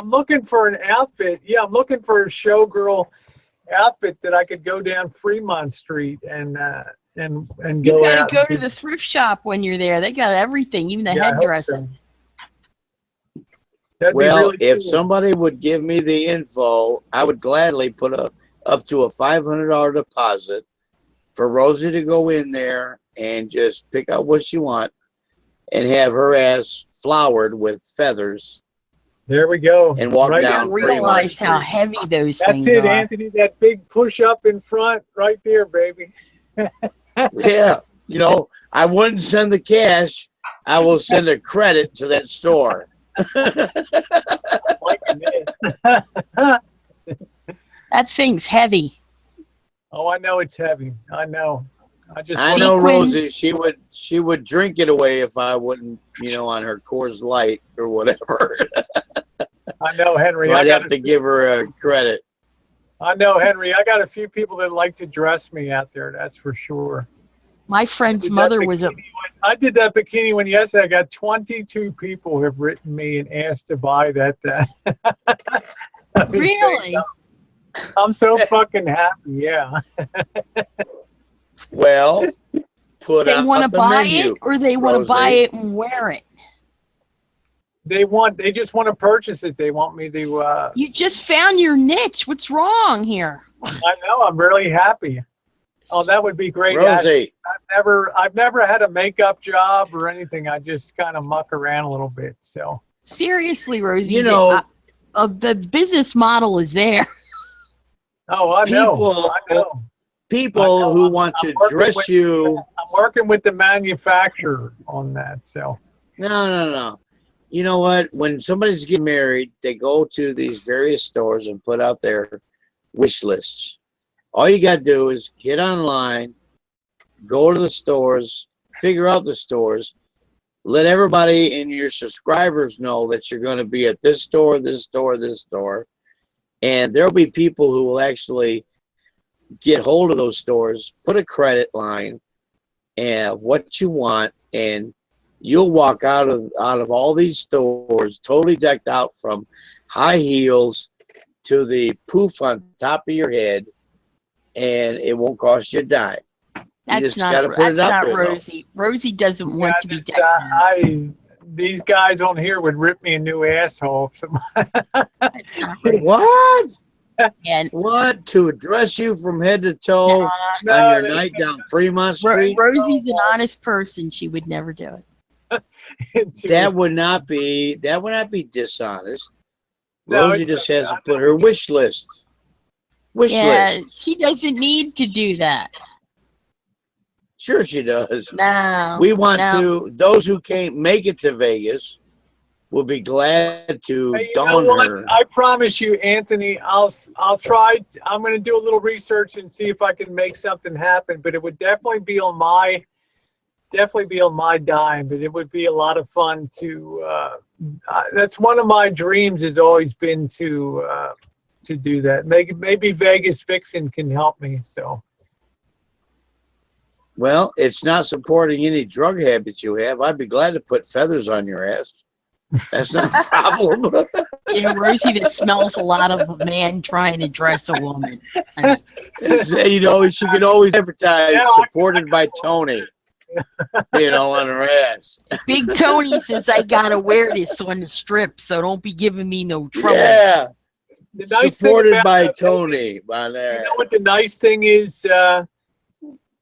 looking for an outfit. Yeah, I'm looking for a showgirl outfit that I could go down Fremont Street and go You out. gotta go to the thrift shop when you're there. They got everything, even the Yeah, I hope headdresses. so. That'd be Well, really if cool. somebody would give me the info, I would gladly put up to a $500 deposit for Rosie to go in there and just pick out what she want and have her ass flowered with feathers There we go. and walk Right You down don't down Fremont realize how Street. heavy those That's things it, are. Anthony. That big push up in front, right there, baby. Yeah, you know, I wouldn't send the cash. I will send a credit to that store. That thing's heavy. Oh, I know it's heavy. I know. I I know Sequins. Rosie. She would drink it away if I wouldn't, on her Coors Light or whatever. I know, Henry. So I'd have to give her a credit. I know, Henry. I got a few people that like to dress me out there. That's for sure. My friend's mother was a. I did that bikini one yesterday. I got 22 people have written me and asked to buy that. Really? I'm so fucking happy. Yeah. Well, put They up want to the buy menu, it, or they want to buy Rosie. it and wear it. They just want to purchase it. They want me to. You just found your niche. What's wrong here? I know. I'm really happy. Oh, that would be great. Rosie. I've never had a makeup job or anything. I just kind of muck around a little bit. So Seriously, Rosie, the business model is there. Oh, I know. People who want to dress you. I'm working with the manufacturer on that. So No. You know what? When somebody's getting married, they go to these various stores and put out their wish lists. All you got to do is get online, go to the stores, figure out the stores, let everybody in your subscribers know that you're going to be at this store, this store, this store. And there'll be people who will actually get hold of those stores, put a credit line and what you want, and you'll walk out of all these stores totally decked out from high heels to the poof on top of your head, and it won't cost you a dime. That's not Rosie. Rosie doesn't want to be decked out. These guys on here would rip me a new asshole. What? And what? To dress you from head to toe on your night down Fremont Street? Rosie's an honest person. She would never do it. That would not be dishonest. No, Rosie just has to put her wish list. She doesn't need to do that. Sure she does. No. We want to, those who can't make it to Vegas will be glad to don her. I promise you, Anthony, I'll try. I'm going to do a little research and see if I can make something happen, but it would definitely be on my dime, but it would be a lot of fun to, that's one of my dreams has always been to do that. Maybe Vegas Vixen can help me. So. Well, it's not supporting any drug habits you have. I'd be glad to put feathers on your ass. That's not a problem. Rosie, that smells a lot of a man trying to dress a woman. She can always advertise supported by Tony. On her ass. Big Tony says I gotta wear this on the strip, so don't be giving me no trouble. Yeah. Supported by Tony. By there. You know what the nice thing is,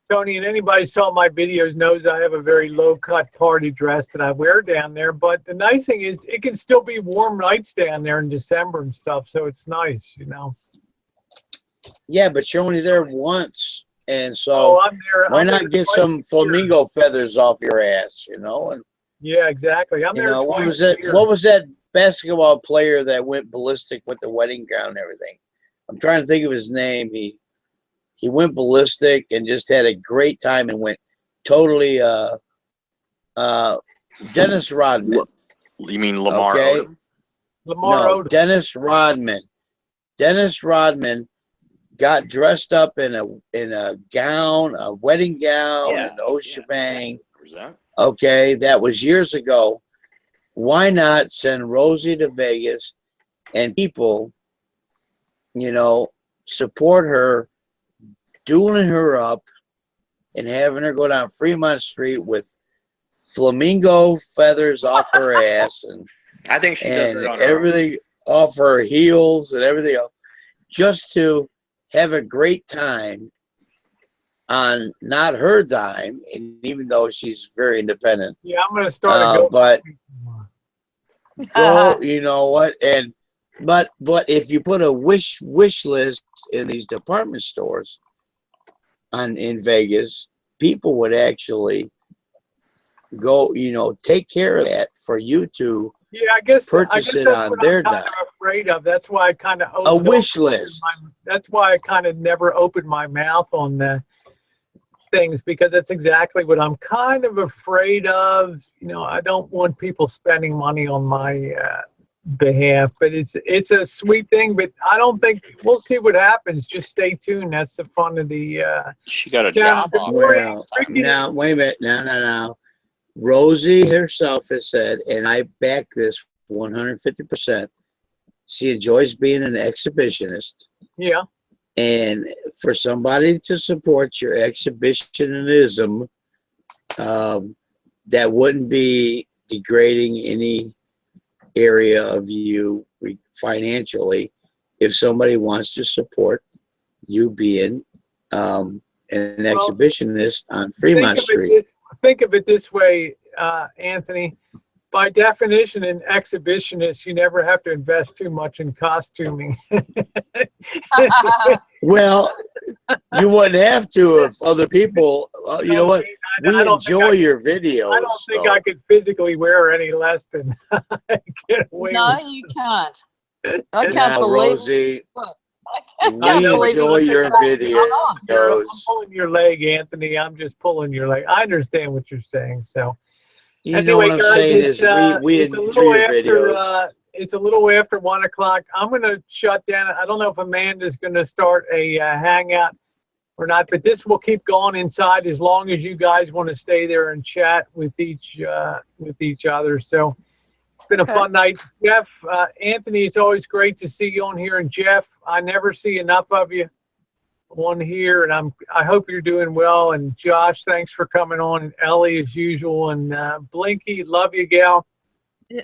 Tony, and anybody saw my videos knows I have a very low-cut party dress that I wear down there. But the nice thing is it can still be warm nights down there in December and stuff, so it's nice, Yeah, but you're only there once, and so why not get some flamingo feathers off your ass, And yeah, exactly. I'm there. What was that basketball player that went ballistic with the wedding gown and everything? I'm trying to think of his name. He went ballistic and just had a great time and went totally Dennis Rodman. You mean Lamar Okay. Odom? Lamar No, Odom. Dennis Rodman. Dennis Rodman got dressed up in a gown, a wedding gown, and the whole shebang. Okay, that was years ago. Why not send Rosie to Vegas and people, you know, support her, doing her up and having her go down Fremont Street with flamingo feathers off her ass and I think she does and it on her own. everything off her heels and everything else, just to have a great time on not her dime, and even though she's very independent. Yeah, I'm going to start a but go, you know what? And but if you put a wish list in these department stores in Vegas, people would actually go, you know, take care of that for you to I guess purchase it that's on what their I'm kind dime. of afraid of. That's why I kind of A wish list. That's why I kind of never opened my mouth on the things, because that's exactly what I'm kind of afraid of. You know, I don't want people spending money on my behalf, but it's a sweet thing. But I don't think we'll see what happens. Just stay tuned. That's the fun of the. She got a job offer. Well, now wait a minute. No. Rosie herself has said, and I back this 150%. She enjoys being an exhibitionist. Yeah. And for somebody to support your exhibitionism, that wouldn't be degrading any area of you financially. If somebody wants to support you being an exhibitionist on Fremont Street. Think of it this way, Anthony. By definition, an exhibitionist, you never have to invest too much in costuming. Well, you wouldn't have to if other people, you know what? We enjoy your videos. I don't think I could physically wear any less than I get away No, with. you can't. I can't Now, believe Rosie, I can't we believe enjoy you your took that on. I'm videos. pulling your leg, Anthony. I'm just pulling your leg. I understand what you're saying. So, You know what I'm saying is we it's a enjoy little your after, videos. it's a little after 1 o'clock. I'm going to shut down. I don't know if Amanda's going to start a hangout or not, but this will keep going inside as long as you guys want to stay there and chat with each other. So it's been a fun night. Jeff, Anthony, it's always great to see you on here. And Jeff, I never see enough of you on here, and I hope you're doing well. And Josh, thanks for coming on. And Ellie, as usual. And Blinky, love you, gal.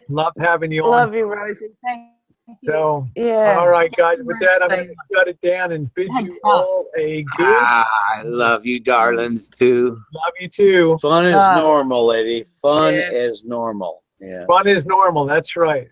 Love having you on. Love you, Rosie. Thank you. So, Yeah. all right, guys. With that, I'm going to shut it down and bid you all a good. I love you, darlings, too. Love you too. Fun as normal, lady. Fun as normal. Yeah. Fun is normal. That's right.